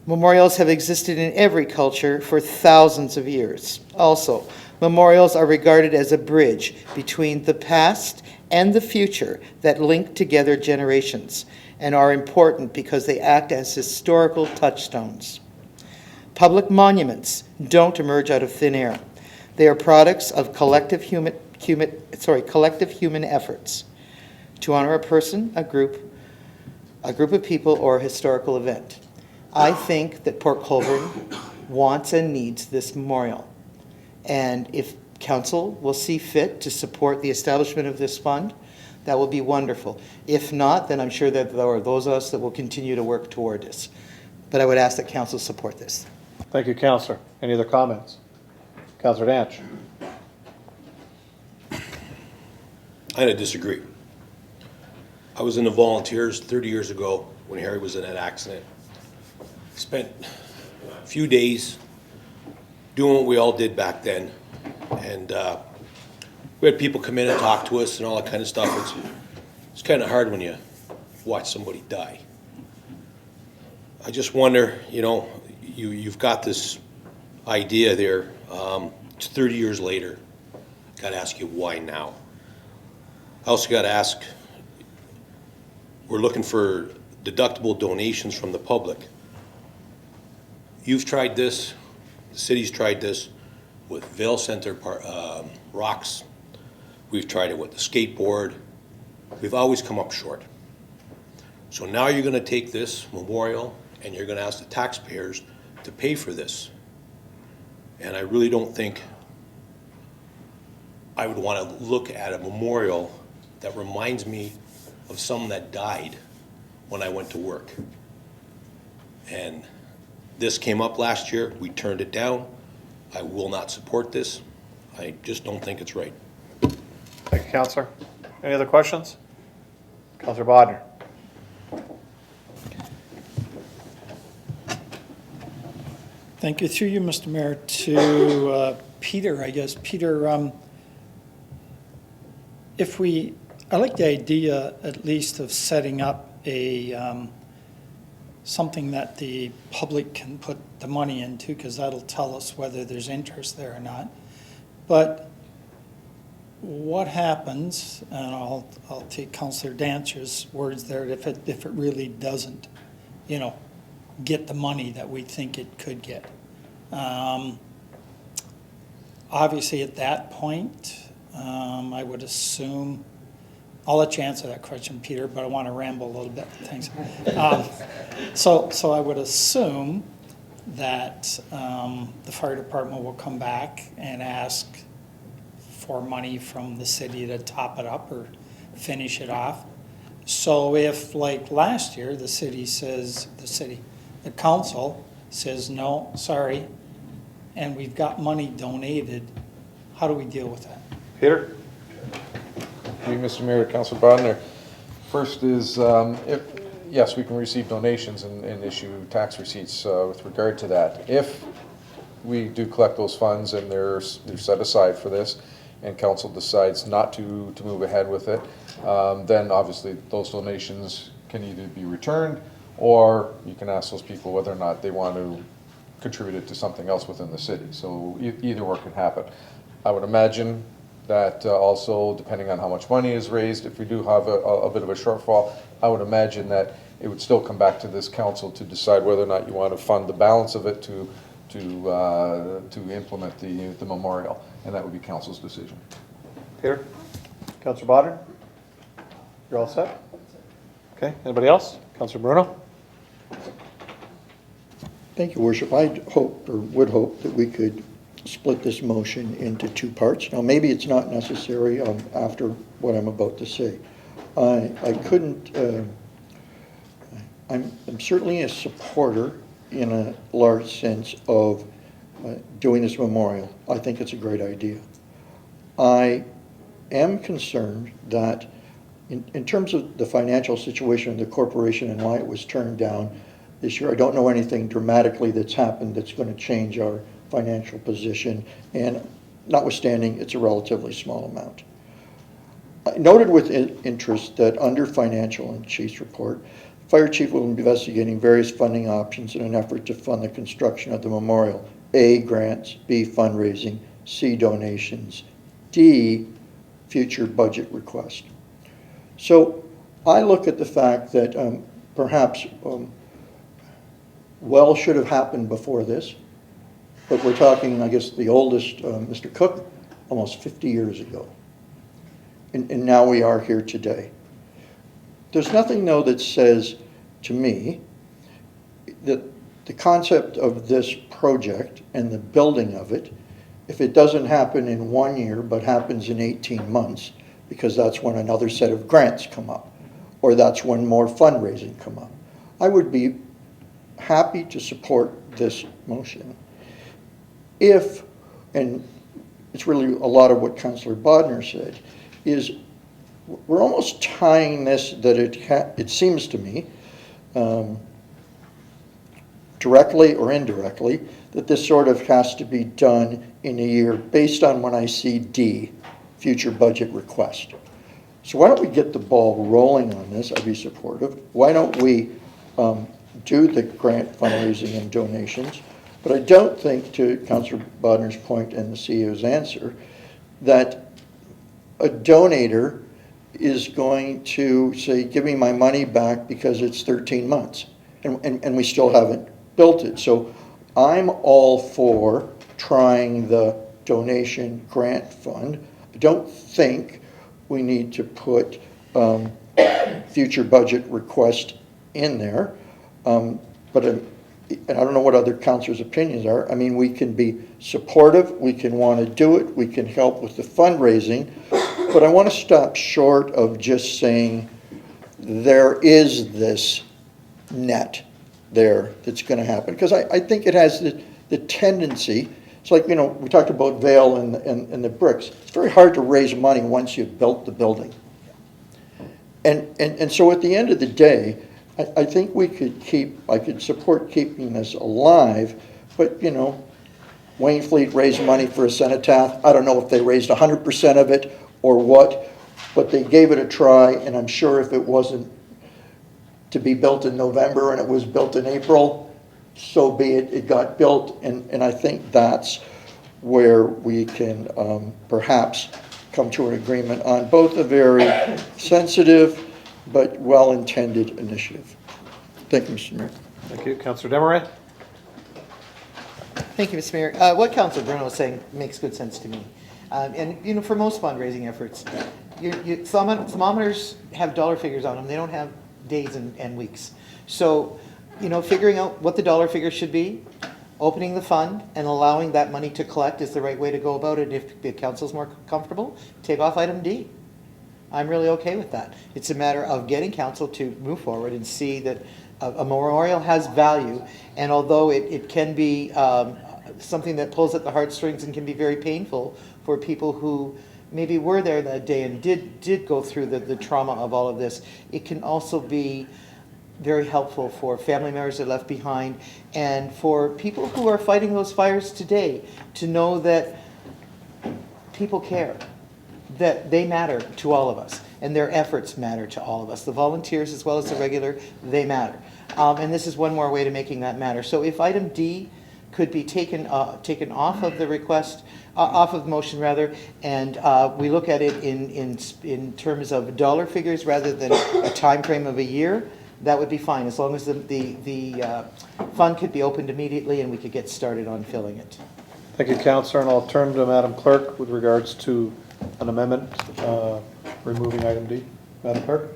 Memorials have existed in every culture for thousands of years. Also, memorials are regarded as a bridge between the past and the future that link together generations and are important because they act as historical touchstones. Public monuments don't emerge out of thin air. They are products of collective human efforts to honor a person, a group of people, or a historical event. I think that Port Colborne wants and needs this memorial. And if council will see fit to support the establishment of this fund, that will be wonderful. If not, then I'm sure that there are those of us that will continue to work toward this. But I would ask that council support this. Thank you, Councillor. Any other comments? Councillor Danch. I'm going to disagree. I was in the volunteers 30 years ago when Harry was in that accident. Spent a few days doing what we all did back then. And we had people come in and talk to us and all that kind of stuff. It's kind of hard when you watch somebody die. I just wonder, you know, you've got this idea there. It's 30 years later. Got to ask you why now. I also got to ask, we're looking for deductible donations from the public. You've tried this, the city's tried this with Vale Center rocks. We've tried it with the skateboard. We've always come up short. So now you're going to take this memorial and you're going to ask the taxpayers to pay for this. And I really don't think I would want to look at a memorial that reminds me of someone that died when I went to work. And this came up last year. We turned it down. I will not support this. I just don't think it's right. Thank you, Councillor. Any other questions? Councillor Bodnar. Thank you. Through you, Mr. Mayor, to Peter, I guess. Peter, I like the idea at least of setting up a something that the public can put the money into, because that'll tell us whether there's interest there or not. But what happens, and I'll take Councillor Dancher's words there, if it really doesn't, you know, get the money that we think it could get. Obviously, at that point, I would assume, I'll let you answer that question, Peter, but I want to ramble a little bit. Thanks. So I would assume that the fire department will come back and ask for money from the city to top it up or finish it off. So if, like last year, the council says, no, sorry, and we've got money donated, how do we deal with that? Peter? Thank you, Mr. Mayor, Councilor Bodnar. First is, yes, we can receive donations and issue tax receipts with regard to that. If we do collect those funds and they're set aside for this, and council decides not to move ahead with it, then obviously those donations can either be returned, or you can ask those people whether or not they want to contribute it to something else within the city. So either or can happen. I would imagine that also, depending on how much money is raised, if we do have a bit of a shortfall, I would imagine that it would still come back to this council to decide whether or not you want to fund the balance of it to implement the memorial, and that would be council's decision. Peter? Councillor Bodnar? You're all set? Okay, anybody else? Councillor Bruno? Thank you, Worship. I hope, or would hope, that we could split this motion into two parts. Now, maybe it's not necessary after what I'm about to say. I couldn't, I'm certainly a supporter in a large sense of doing this memorial. I think it's a great idea. I am concerned that in terms of the financial situation of the corporation and why it was turned down this year, I don't know anything dramatically that's happened that's going to change our financial position, and notwithstanding, it's a relatively small amount. I noted with interest that under financial and chief's report Fire chief will be investigating various funding options in an effort to fund the construction of the memorial. A, grants, B, fundraising, C, donations, D, future budget request. So I look at the fact that perhaps well should have happened before this, but we're talking, I guess, the oldest, Mr. Cook, almost 50 years ago. And now we are here today. There's nothing, though, that says to me that the concept of this project and the building of it, if it doesn't happen in 1 year but happens in 18 months, because that's when another set of grants come up, or that's when more fundraising come up, I would be happy to support this motion if, and it's really a lot of what Councillor Bodnar said, is we're almost tying this, that it seems to me, directly or indirectly, that this sort of has to be done in a year based on when I see D, future budget request. So why don't we get the ball rolling on this? I'd be supportive. Why don't we do the grant fundraising and donations? But I don't think, to Councillor Bodner's point and the CEO's answer, that a donator is going to say, give me my money back because it's 13 months and we still haven't built it. So I'm all for trying the donation grant fund. I don't think we need to put future budget request in there, but and I don't know what other councillors' opinions are. I mean, we can be supportive, we can want to do it, we can help with the fundraising, but I want to stop short of just saying there is this net there that's going to happen. Because I think it has the tendency, it's like, you know, we talked about Vail and the bricks. It's very hard to raise money once you've built the building. And so at the end of the day, I think I could support keeping this alive, but, you know, Wayne Fleet raised money for a cenotaph. I don't know if they raised 100% of it or what, but they gave it a try, and I'm sure if it wasn't to be built in November and it was built in April, so be it, it got built, and I think that's where we can perhaps come to an agreement on both a very sensitive but well-intended initiative. Thank you, Mr. Mayor. Thank you. Councillor Desmarais? Thank you, Mr. Mayor. What Councillor Bruno is saying makes good sense to me. And, you know, for most fundraising efforts, thermometers have dollar figures on them. They don't have days and weeks. So, you know, figuring out what the dollar figure should be, opening the fund and allowing that money to collect is the right way to go about it. If the council's more comfortable, take off item D. I'm really okay with that. It's a matter of getting council to move forward and see that a memorial has value, and although it can be something that pulls at the heartstrings and can be very painful for people who maybe were there that day and did go through the trauma of all of this, it can also be very helpful for family members that are left behind and for people who are fighting those fires today to know that people care, that they matter to all of us, and their efforts matter to all of us. The volunteers as well as the regular, they matter. And this is one more way to making that matter. So if item D could be taken off of the request, off of the motion rather, and we look at it in terms of dollar figures rather than a time frame of a year, that would be fine, as long as the fund could be opened immediately and we could get started on filling it. Thank you, Councillor, and I'll turn to Madam Clerk with regards to an amendment removing item D. Madam Clerk?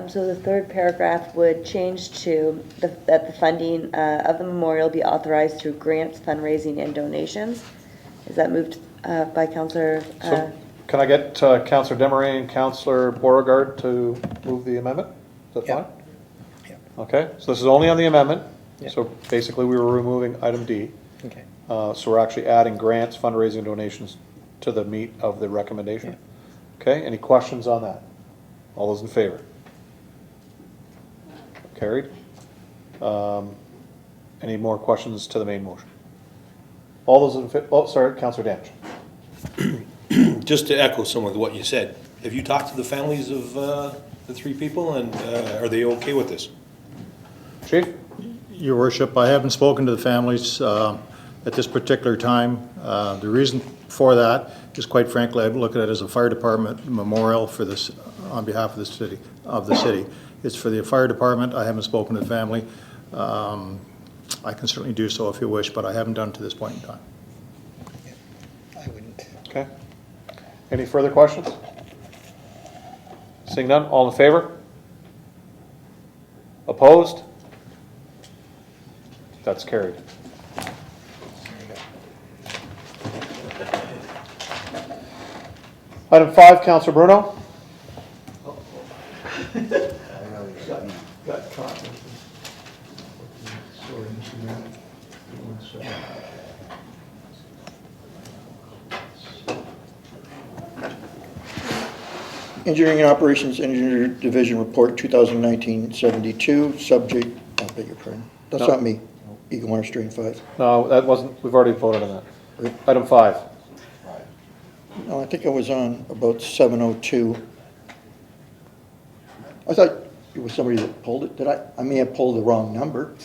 So the third paragraph would change to that the funding of the memorial be authorized through grants, fundraising, and donations. Is that moved by Councillor? So can I get Councillor Desmarais and Councillor Beauregard to move the amendment? Is that fine? Yeah. Okay, so this is only on the amendment. Yeah. So basically we were removing item D. Okay. So we're actually adding grants, fundraising, donations to the meat of the recommendation. Yeah. Okay, any questions on that? All those in favor? Carried. Any more questions to the main motion? All those in favor? Oh, sorry, Councillor Danch. Just to echo some of what you said, have you talked to the families of the the three people, and are they okay with this? Chief? Your worship, I haven't spoken to the families at this particular time. The reason for that is, quite frankly, I look at it as a fire department memorial for this, on behalf of the city. It's for the fire department. I haven't spoken to the family. I can certainly do so if you wish, but I haven't done to this point in time. I wouldn't. Okay. Any further questions? Seeing none, all in favor? Opposed? That's carried. Item 5, Councillor Bruno. Got caught. Sorry, Mr. Mayor. One second. Engineering and Operations Engineer Division Report 2019-72, subject, I beg your pardon. That's No. not me. Eagle Marsh Drain 5. No, that wasn't, we've already voted on that. Item 5. No, I think I was on about 702. I thought it was somebody that pulled it. Did I? I may have pulled the wrong number.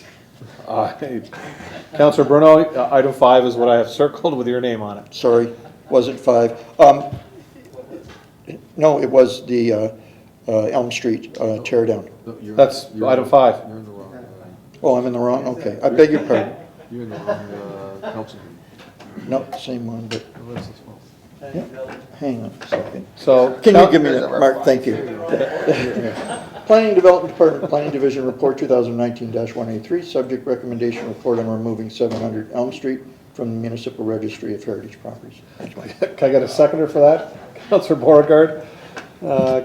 Councillor Bruno, item 5 is what I have circled with your name on it. Sorry, wasn't 5. No, it was the Elm Street tear down. That's item 5. Oh, I'm in the wrong? Okay, I beg your pardon. You're in the wrong council. No, same one, but, yeah, hang on a second. So, Can you give me that, Mark? Thank you. Planning and Development Department, Planning Division Report 2019-183, subject recommendation report on removing 700 Elm Street from the Municipal Registry of Heritage Properties. Can I get a seconder for that? Councillor Beauregard,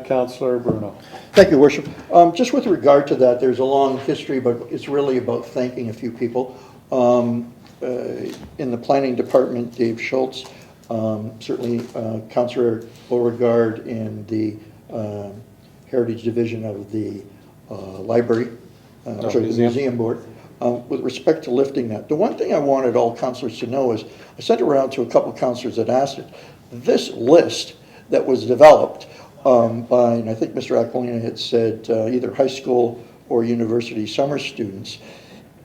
Councillor Bruno. Thank you, Worship. Just with regard to that, there's a long history, but it's really about thanking a few people. In the Planning Department, Dave Schultz, certainly Councillor Beauregard in the Heritage Division of the Library, the Museum Board. With respect to lifting that, the one thing I wanted all councillors to know is, I sent around to a couple councillors that asked it, this list that was developed by, and I think Mr. Aquilina had said, either high school or university summer students,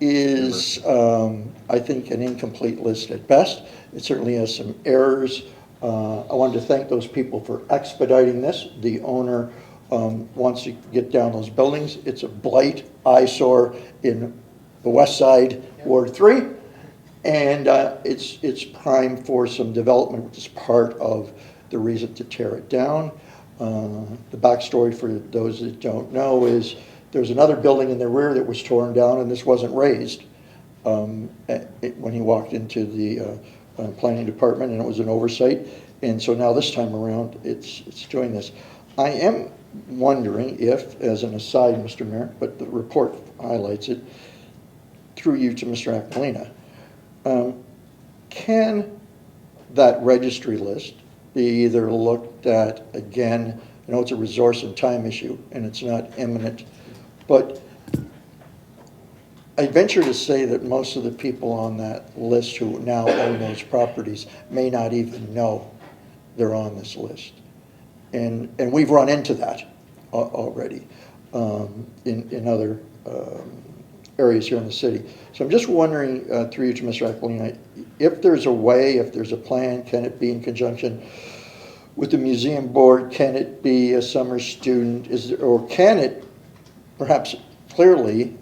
is, I think, an incomplete list at best. It certainly has some errors. I wanted to thank those people for expediting this. The owner wants to get down those buildings. It's a blight eyesore in the west side, Ward 3, and it's prime for some development, which is part of the reason to tear it down. The backstory for those that don't know is there's another building in the rear that was torn down, and this wasn't raised when he walked into the planning department, and it was an oversight. And so now this time around, it's doing this. I am wondering if, as an aside, Mr. Mayor, but the report highlights it, through you to Mr. Aquilina, can that registry list be either looked at again? I know it's a resource and time issue, and it's not imminent, but I venture to say that most of the people on that list who now own those properties may not even know they're on this list. And we've run into that already in other areas here in the city. So I'm just wondering, through you to Mr. Aquilina, if there's a way, if there's a plan, can it be in conjunction with the museum board? Can it be a summer student? Or can it perhaps clearly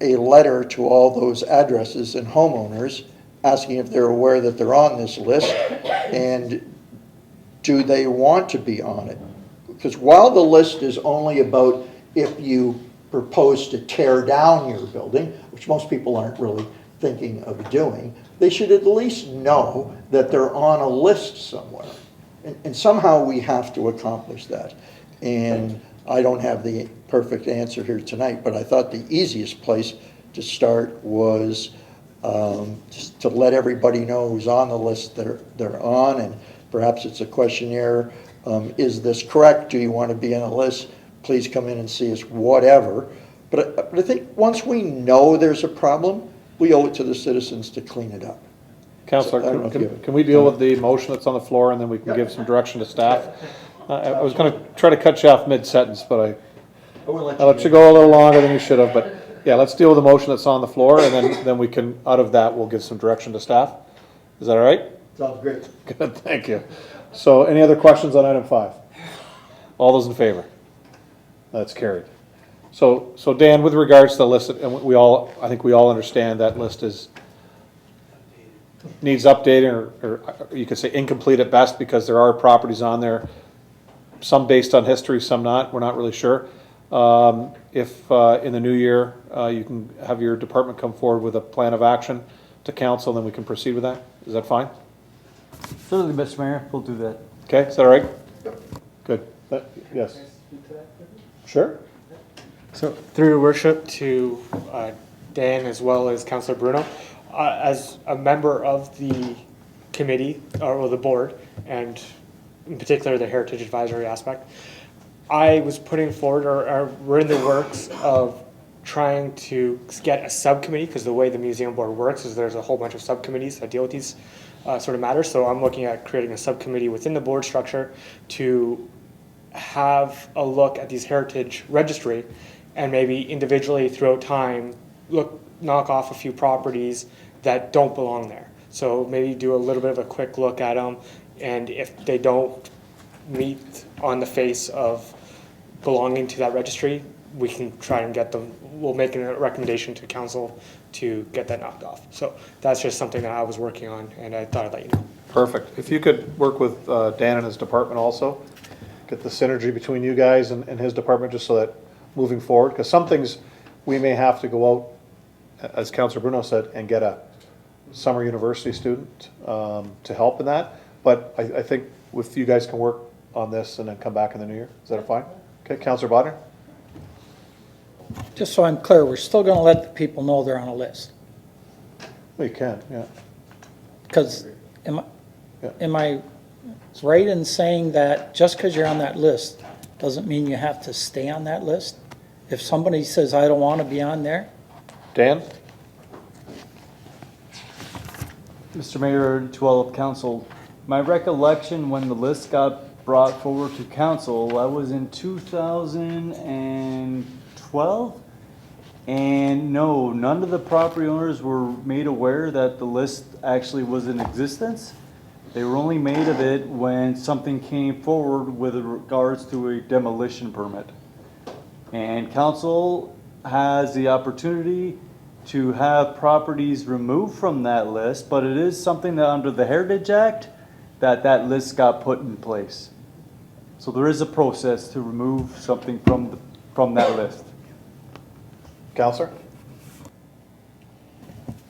a letter to all those addresses and homeowners asking if they're aware that they're on this list, and do they want to be on it? Because while the list is only about if you propose to tear down your building, which most people aren't really thinking of doing, they should at least know that they're on a list somewhere. And somehow we have to accomplish that. And I don't have the perfect answer here tonight, but I thought the easiest place to start was just to let everybody know who's on the list they're on, and perhaps it's a questionnaire. Is this correct? Do you want to be on a list? Please come in and see us, whatever. But I think once we know there's a problem, we owe it to the citizens to clean it up. Councillor, can we deal with the motion that's on the floor, and then we can give some direction to staff? I was going to try to cut you off mid-sentence, but I let you go a little longer than you should have, but yeah, let's deal with the motion that's on the floor, and then we can, out of that, we'll give some direction to staff. Is that all right? Sounds great. Good, thank you. So any other questions on item 5? All those in favor? That's carried. So Dan, with regards to the list, and I think we all understand that list needs updating, or you could say incomplete at best, because there are properties on there, some based on history, some not, we're not really sure. If in the new year, you can have your department come forward with a plan of action to council, then we can proceed with that. Is that fine? Certainly, Mr. Mayor, we'll do that. Okay, is that all right? Good. Yes. Sure. So through your worship to Dan as well as Councillor Bruno, as a member of the committee or the board, and in particular the heritage advisory aspect, I was putting forward, or we're in the works of trying to get a subcommittee, because the way the museum board works is there's a whole bunch of subcommittees that deal with these sort of matters. So I'm looking at creating a subcommittee within the board structure to have a look at these heritage registry, and maybe individually throughout time knock off a few properties that don't belong there. So maybe do a little bit of a quick look at them, and if they don't meet on the face of belonging to that registry, we can try and get them, we'll make a recommendation to council to get that knocked off. So that's just something that I was working on, and I thought I'd let you know. Perfect. If you could work with Dan and his department also, get the synergy between you guys and his department, just so that moving forward, because some things we may have to go out, as Councillor Bruno said, and get a summer university student to help in that. But I think if you guys can work on this and then come back in the new year, is that fine? Okay, Councillor Bodnar? Just so I'm clear, we're still going to let the people know they're on a list. Well, you can, yeah. Because am I right in saying that just because you're on that list doesn't mean you have to stay on that list? If somebody says, I don't want to be on there? Dan? Mr. Mayor, to all of council, my recollection when the list got brought forward to council, that was in 2012. And no, none of the property owners were made aware that the list actually was in existence. They were only made of it when something came forward with regards to a demolition permit. And council has the opportunity to have properties removed from that list, but it is something that under the Heritage Act, that list got put in place. So there is a process to remove something from that list. Councillor?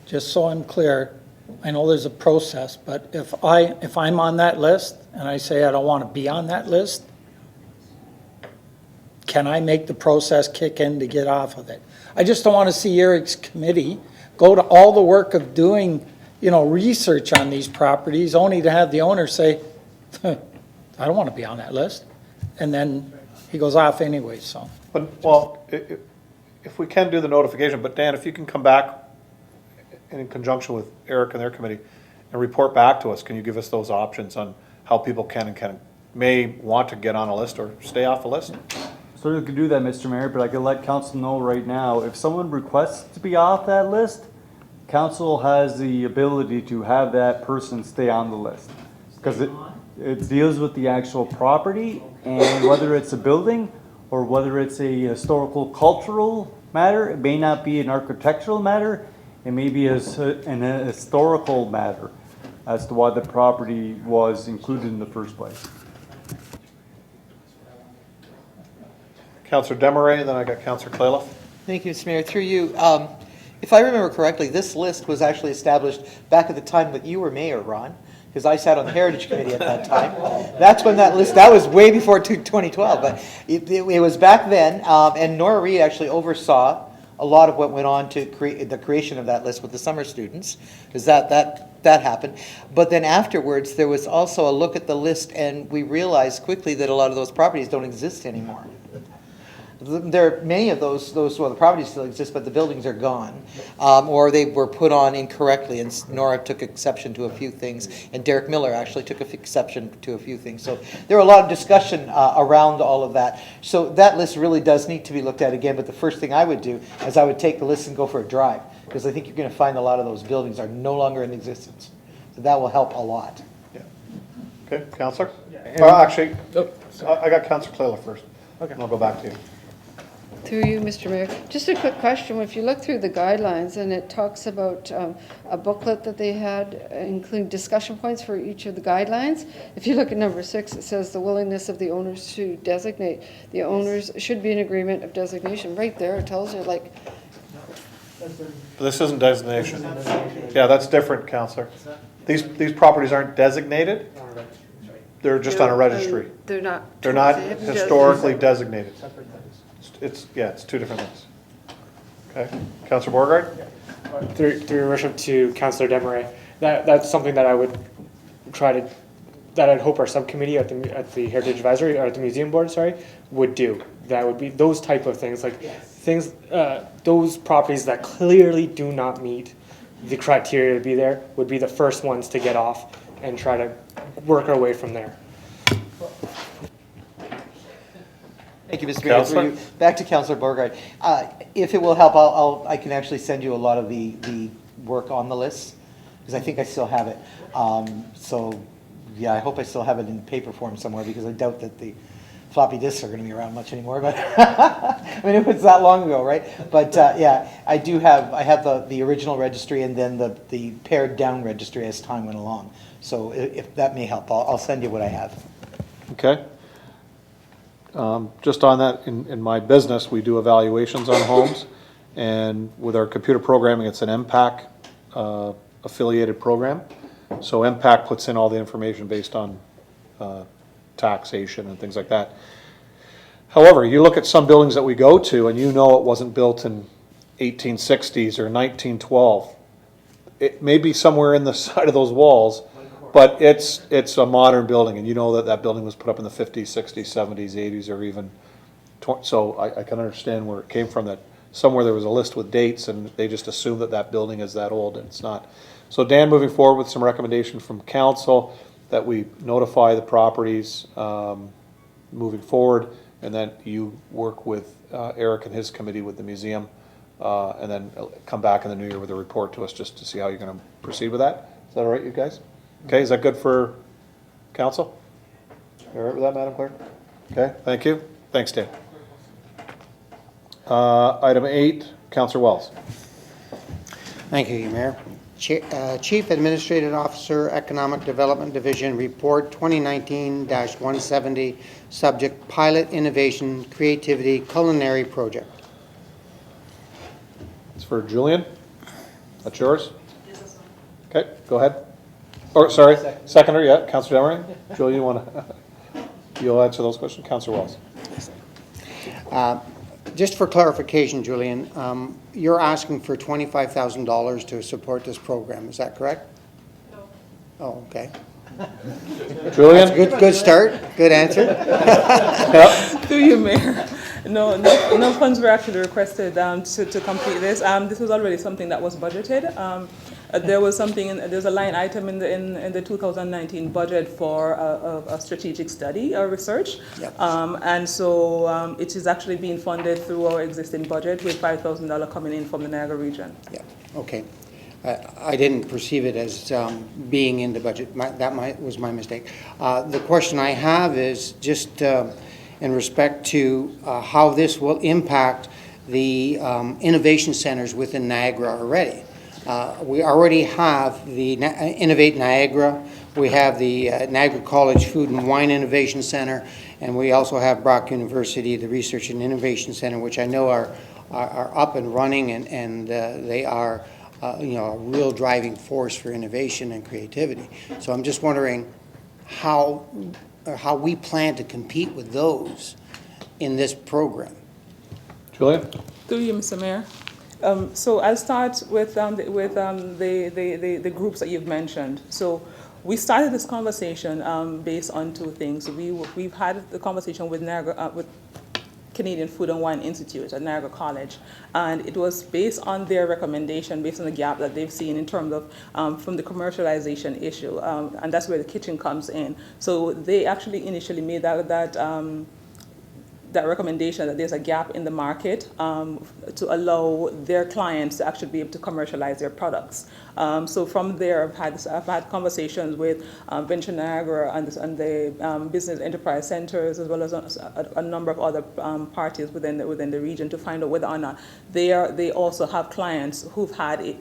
Just so I'm clear, I know there's a process, but if I'm on that list and I say I don't want to be on that list, can I make the process kick in to get off of it? I just don't want to see Eric's committee go to all the work of doing, research on these properties, only to have the owner say, I don't want to be on that list. And then he goes off anyway, so. But, well, if we can do the notification, but Dan, if you can come back in conjunction with Eric and their committee and report back to us, can you give us those options on how people may want to get on a list or stay off a list? So you could do that, Mr. Mayor, but I could let council know right now, if someone requests to be off that list, council has the ability to have that person stay on the list. Because it deals with the actual property, and whether it's a building or whether it's a historical cultural matter, it may not be an architectural matter, it may be an historical matter as to why the property was included in the first place. Councillor Desmarais, then I got Councillor Clayliff. Thank you, Mr. Mayor. Through you, if I remember correctly, this list was actually established back at the time that you were mayor, Ron, because I sat on the Heritage Committee at that time. That's when that was way before 2012, but it was back then, and Nora Reid actually oversaw a lot of what went on to create the creation of that list with the summer students, because that happened. But then afterwards, there was also a look at the list, and we realized quickly that a lot of those properties don't exist anymore. There, many of those, well, the properties still exist, but the buildings are gone. Or they were put on incorrectly, and Nora took exception to a few things, and Derek Miller actually took exception to a few things. So there were a lot of discussion around all of that. So that list really does need to be looked at again, but the first thing I would do is I would take the list and go for a drive, because I think you're gonna find a lot of those buildings are no longer in existence. So that will help a lot. Okay, Counselor? Actually, I got Counselor Clayla first. Okay. And I'll go back to you. Through you, Mr. Mayor. Just a quick question. If you look through the guidelines, and it talks about a booklet that they had, including discussion points for each of the guidelines. If you look at number 6, it says the willingness of the owners to designate. The owners should be in agreement of designation. Right there, it tells you, like... This isn't designation. Yeah, that's different, Counselor. These properties aren't designated. They're just on a registry. They're not... They're not historically designated. It's two different things. Okay. Councillor Beauregard? Through your worship to Councillor Desmarais, that's something that I would that I'd hope our subcommittee at the Heritage Advisory, or at the Museum Board, sorry, would do. That would be those type of things, like things, those properties that clearly do not meet the criteria to be there would be the first ones to get off and try to work our way from there. Thank you, Mr. Mayor. Through you. Back to Councillor Beauregard. If it will help, I can actually send you a lot of the work on the list, because I think I still have it. So, yeah, I hope I still have it in paper form somewhere, because I doubt that the floppy disks are going to be around much anymore. But I mean, it was that long ago, right? But yeah, I have the original registry, and then the pared down registry as time went along. So if that may help, I'll send you what I have. Okay. Just on that, in my business, we do evaluations on homes, and with our computer programming, it's an MPAC affiliated program. So MPAC puts in all the information based on taxation and things like that. However, you look at some buildings that we go to, and you know it wasn't built in 1860s or 1912. It may be somewhere in the side of those walls, but it's a modern building, and you know that building was put up in the 50s, 60s, 70s, 80s, or even, so I can understand where it came from, that somewhere there was a list with dates, and they just assume that building is that old, and it's not. So Dan, moving forward with some recommendation from council that we notify the properties moving forward, and then you work with Eric and his committee with the museum, and then come back in the new year with a report to us just to see how you're going to proceed with that. Is that all right, you guys? Okay, is that good for council? You all right with that, Madam Clerk? Okay, thank you. Thanks, Dan. Item 8, Councillor Wells. Thank you, Mayor. Chief Administrative Officer, Economic Development Division, Report 2019-170, subject Pilot Innovation Creativity Culinary Project. It's for Julian. That's yours? Okay, go ahead. Or, sorry, seconder, yeah, Councillor Desmarais. Julian, you'll answer those questions. Councillor Wells. Just for clarification, Julian, you're asking for $25,000 to support this program, is that correct? No. Oh, okay. Julian? That's good start, good answer. Through you, Mayor. No funds were actually requested to complete this. This was already something that was budgeted. There was there's a line item in the 2019 budget for a strategic study or research. Yep. And so it is actually being funded through our existing budget with $5,000 coming in from the Niagara region. Yeah, okay. I didn't perceive it as being in the budget. That was my mistake. The question I have is just in respect to how this will impact the innovation centers within Niagara already. We already have the Innovate Niagara, we have the Niagara College Food and Wine Innovation Center, and we also have Brock University, the Research and Innovation Center, which I know are up and running, and they are a real driving force for innovation and creativity. So I'm just wondering how we plan to compete with those in this program. Julian? Through you, Mr. Mayor. So I'll start with the groups that you've mentioned. So we started this conversation based on two things. We've had the conversation with Niagara, with Canadian Food and Wine Institute at Niagara College. And it was based on their recommendation, based on the gap that they've seen in terms of from the commercialization issue. And that's where the kitchen comes in. So they actually initially made that recommendation that there's a gap in the market to allow their clients to actually be able to commercialize their products. So from there, I've had conversations with Venture Niagara and the business enterprise centers, as well as a number of other parties within the region, to find out whether or not they also have clients who've had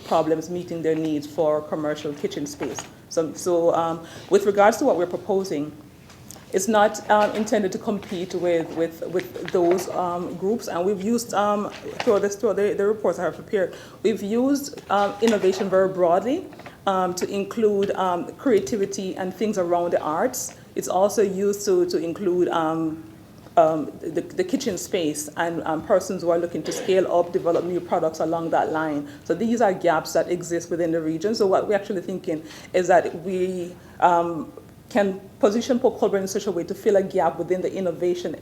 problems meeting their needs for commercial kitchen space. So with regards to what we're proposing, it's not intended to compete with those groups, and we've used, through the reports I have prepared, we've used innovation very broadly to include creativity and things around the arts. It's also used to include the kitchen space and persons who are looking to scale up, develop new products along that line. So these are gaps that exist within the region. So what we're actually thinking is that we can position Port Colborne in such a way to fill a gap within the innovation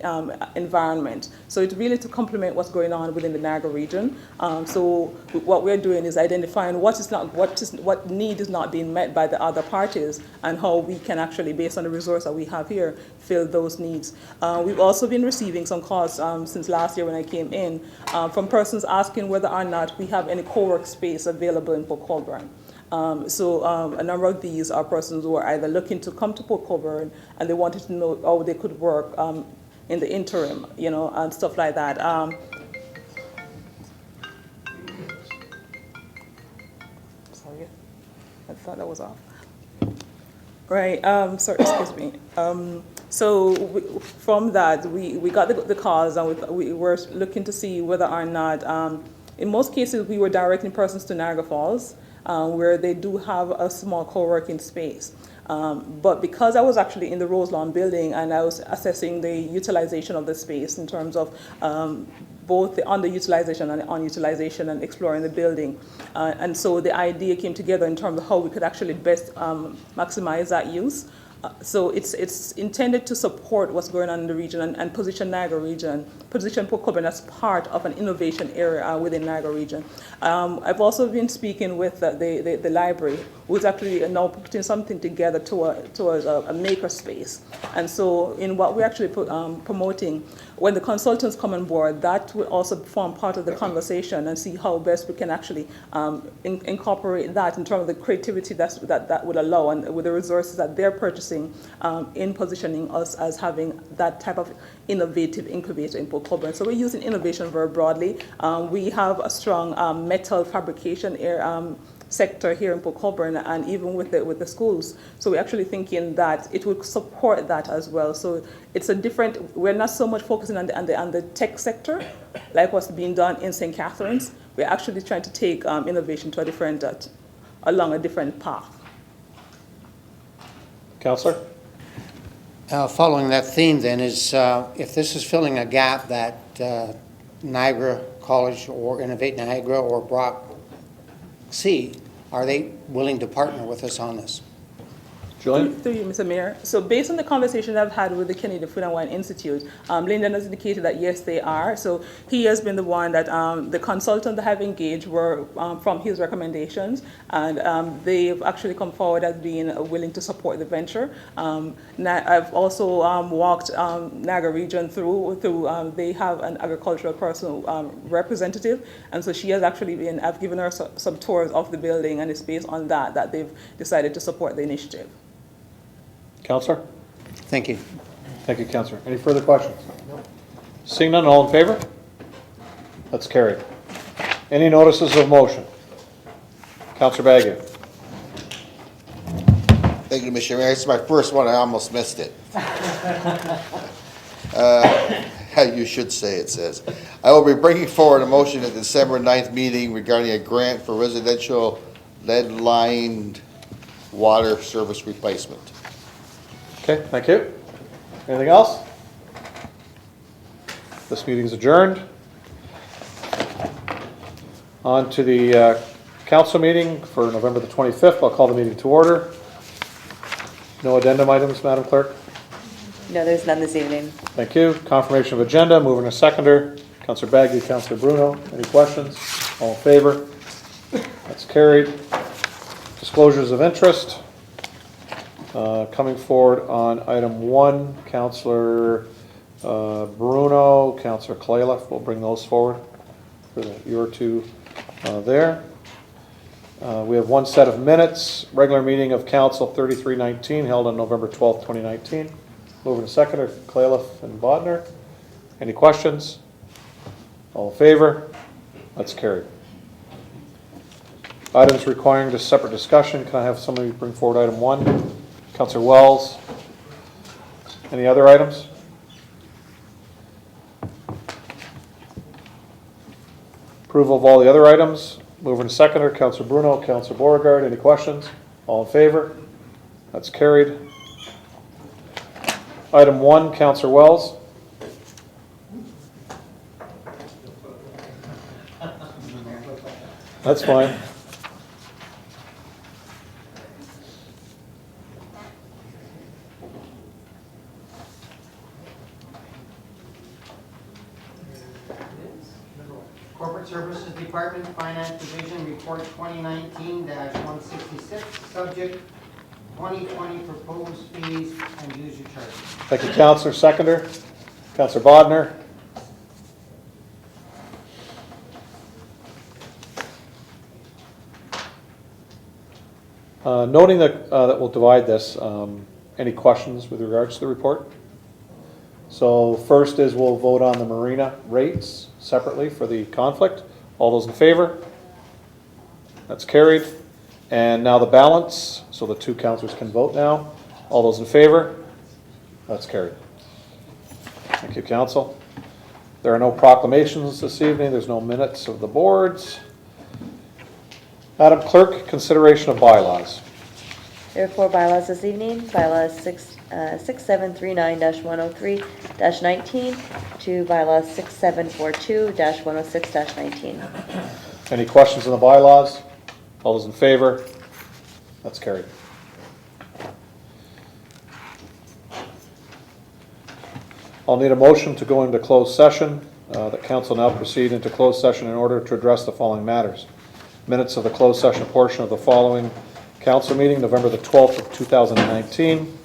environment. So it's really to complement what's going on within the Niagara region. So what we're doing is identifying what need is not being met by the other parties, and how we can actually, based on the resource that we have here, fill those needs. We've also been receiving some calls since last year when I came in from persons asking whether or not we have any co-work space available in Port Colborne. So a number of these are persons who are either looking to come to Port Colborne and they wanted to know how they could work in the interim, and stuff like that. Sorry, I thought that was off. Right, sorry, excuse me. From that, we got the calls, and we were looking to see whether or not, in most cases, we were directing persons to Niagara Falls, where they do have a small co-working space. But because I was actually in the Roselawn building and I was assessing the utilization of the space in terms of both the underutilization and the unutilization, and exploring the building. And so the idea came together in terms of how we could actually best maximize that use. So it's intended to support what's going on in the region and position Niagara region, position Port Colborne as part of an innovation area within Niagara region. I've also been speaking with the library, who's actually now putting something together towards a maker space. And so in what we're actually promoting, when the consultants come on board, that will also form part of the conversation, and see how best we can actually incorporate that in terms of the creativity that would allow, and with the resources that they're purchasing in positioning us as having that type of innovative incubator in Port Colborne. So we're using innovation very broadly. We have a strong metal fabrication sector here in Port Colborne, and even with the schools. So we're actually thinking that it would support that as well. So it's we're not so much focusing on the tech sector, like what's being done in St. Catharines. We're actually trying to take innovation to along a different path. Councillor? Following that theme then is, if this is filling a gap that Niagara College or Innovate Niagara or Brock see, are they willing to partner with us on this? Julian? Through you, Mr. Mayor. So based on the conversation I've had with the Canadian Food and Wine Institute, Lyndon has indicated that yes, they are. So he has been the one that the consultant that have engaged were from his recommendations, and they've actually come forward as being willing to support the venture. I've also walked Niagara region through they have an agricultural person representative, and so she has actually I've given her some tours of the building, and it's based on that they've decided to support the initiative. Councillor? Thank you. Thank you, Councillor. Any further questions? No. Seeing none, all in favor? That's carried. Any notices of motion? Councillor Baggio. Thank you, Mr. Mayor. It's my first one. I almost missed it. You should say, it says. I will be bringing forward a motion at the December 9th meeting regarding a grant for residential lead-lined water service replacement. Okay, thank you. Anything else? This meeting is adjourned. On to the council meeting for November the 25th. I'll call the meeting to order. No addendum items, Madam Clerk? No, there's none this evening. Thank you. Confirmation of agenda, mover and a seconder. Councillor Bagby, Councillor Bruno. Any questions? All in favor? That's carried. Disclosures of interest. Coming forward on item 1, Councillor Bruno, Councillor Clayliff. We'll bring those forward for your two there. We have one set of minutes. Regular meeting of Council 3319 held on November 12th, 2019. Mover and seconder, Clayliff and Bodner. Any questions? All in favor? That's carried. Items requiring just separate discussion. Can I have somebody bring forward item 1? Councillor Wells. Any other items? Approval of all the other items. Mover and seconder, Councillor Bruno, Councillor Beauregard. Any questions? All in favor? That's carried. Item 1, Councillor Wells. That's fine. Corporate Services Department, Finance Division, Report 2019-166, subject 2020 proposed fees and user charges. Thank you, Councillor. Seconder, Councillor Bodner. Noting that we'll divide this, any questions with regards to the report? So first is we'll vote on the marina rates separately for the conflict. All those in favor? That's carried. And now the balance, so the two councillors can vote now. All those in favor? That's carried. Thank you, council. There are no proclamations this evening. There's no minutes of the boards. Madam Clerk, consideration of bylaws. There are 4 bylaws this evening. Bylaws 6739-103-19 to bylaws 6742-106-19. Any questions on the bylaws? All those in favor? That's carried. I'll need a motion to go into closed session. The council now proceed into closed session in order to address the following matters. Minutes of the closed session portion of the following council meeting, November the 12th of 2019.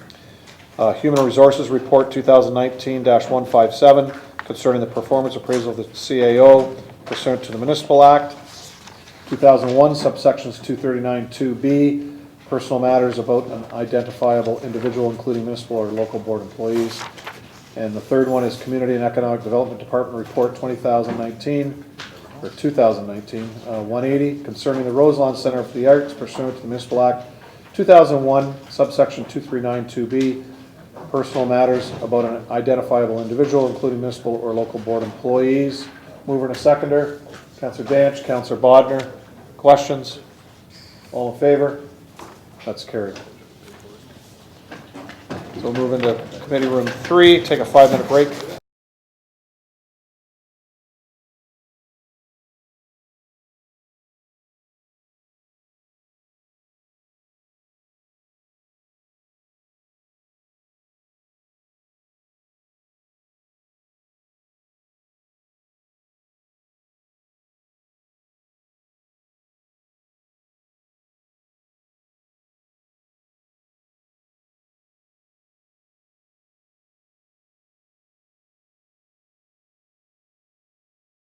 Human Resources Report 2019-157 concerning the performance appraisal of the CAO pursuant to the Municipal Act. 2001 subsections 239-2B, personal matters about an identifiable individual, including municipal or local board employees. And the third one is Community and Economic Development Department Report 2019, 180, concerning the Roselawn Center for the Arts pursuant to the Municipal Act. 2001 subsection 239-2B, personal matters about an identifiable individual, including municipal or local board employees. Mover and a seconder, Councillor Danch, Councillor Bodner. Questions? All in favor? That's carried. So we'll move into committee room 3, take a 5-minute break.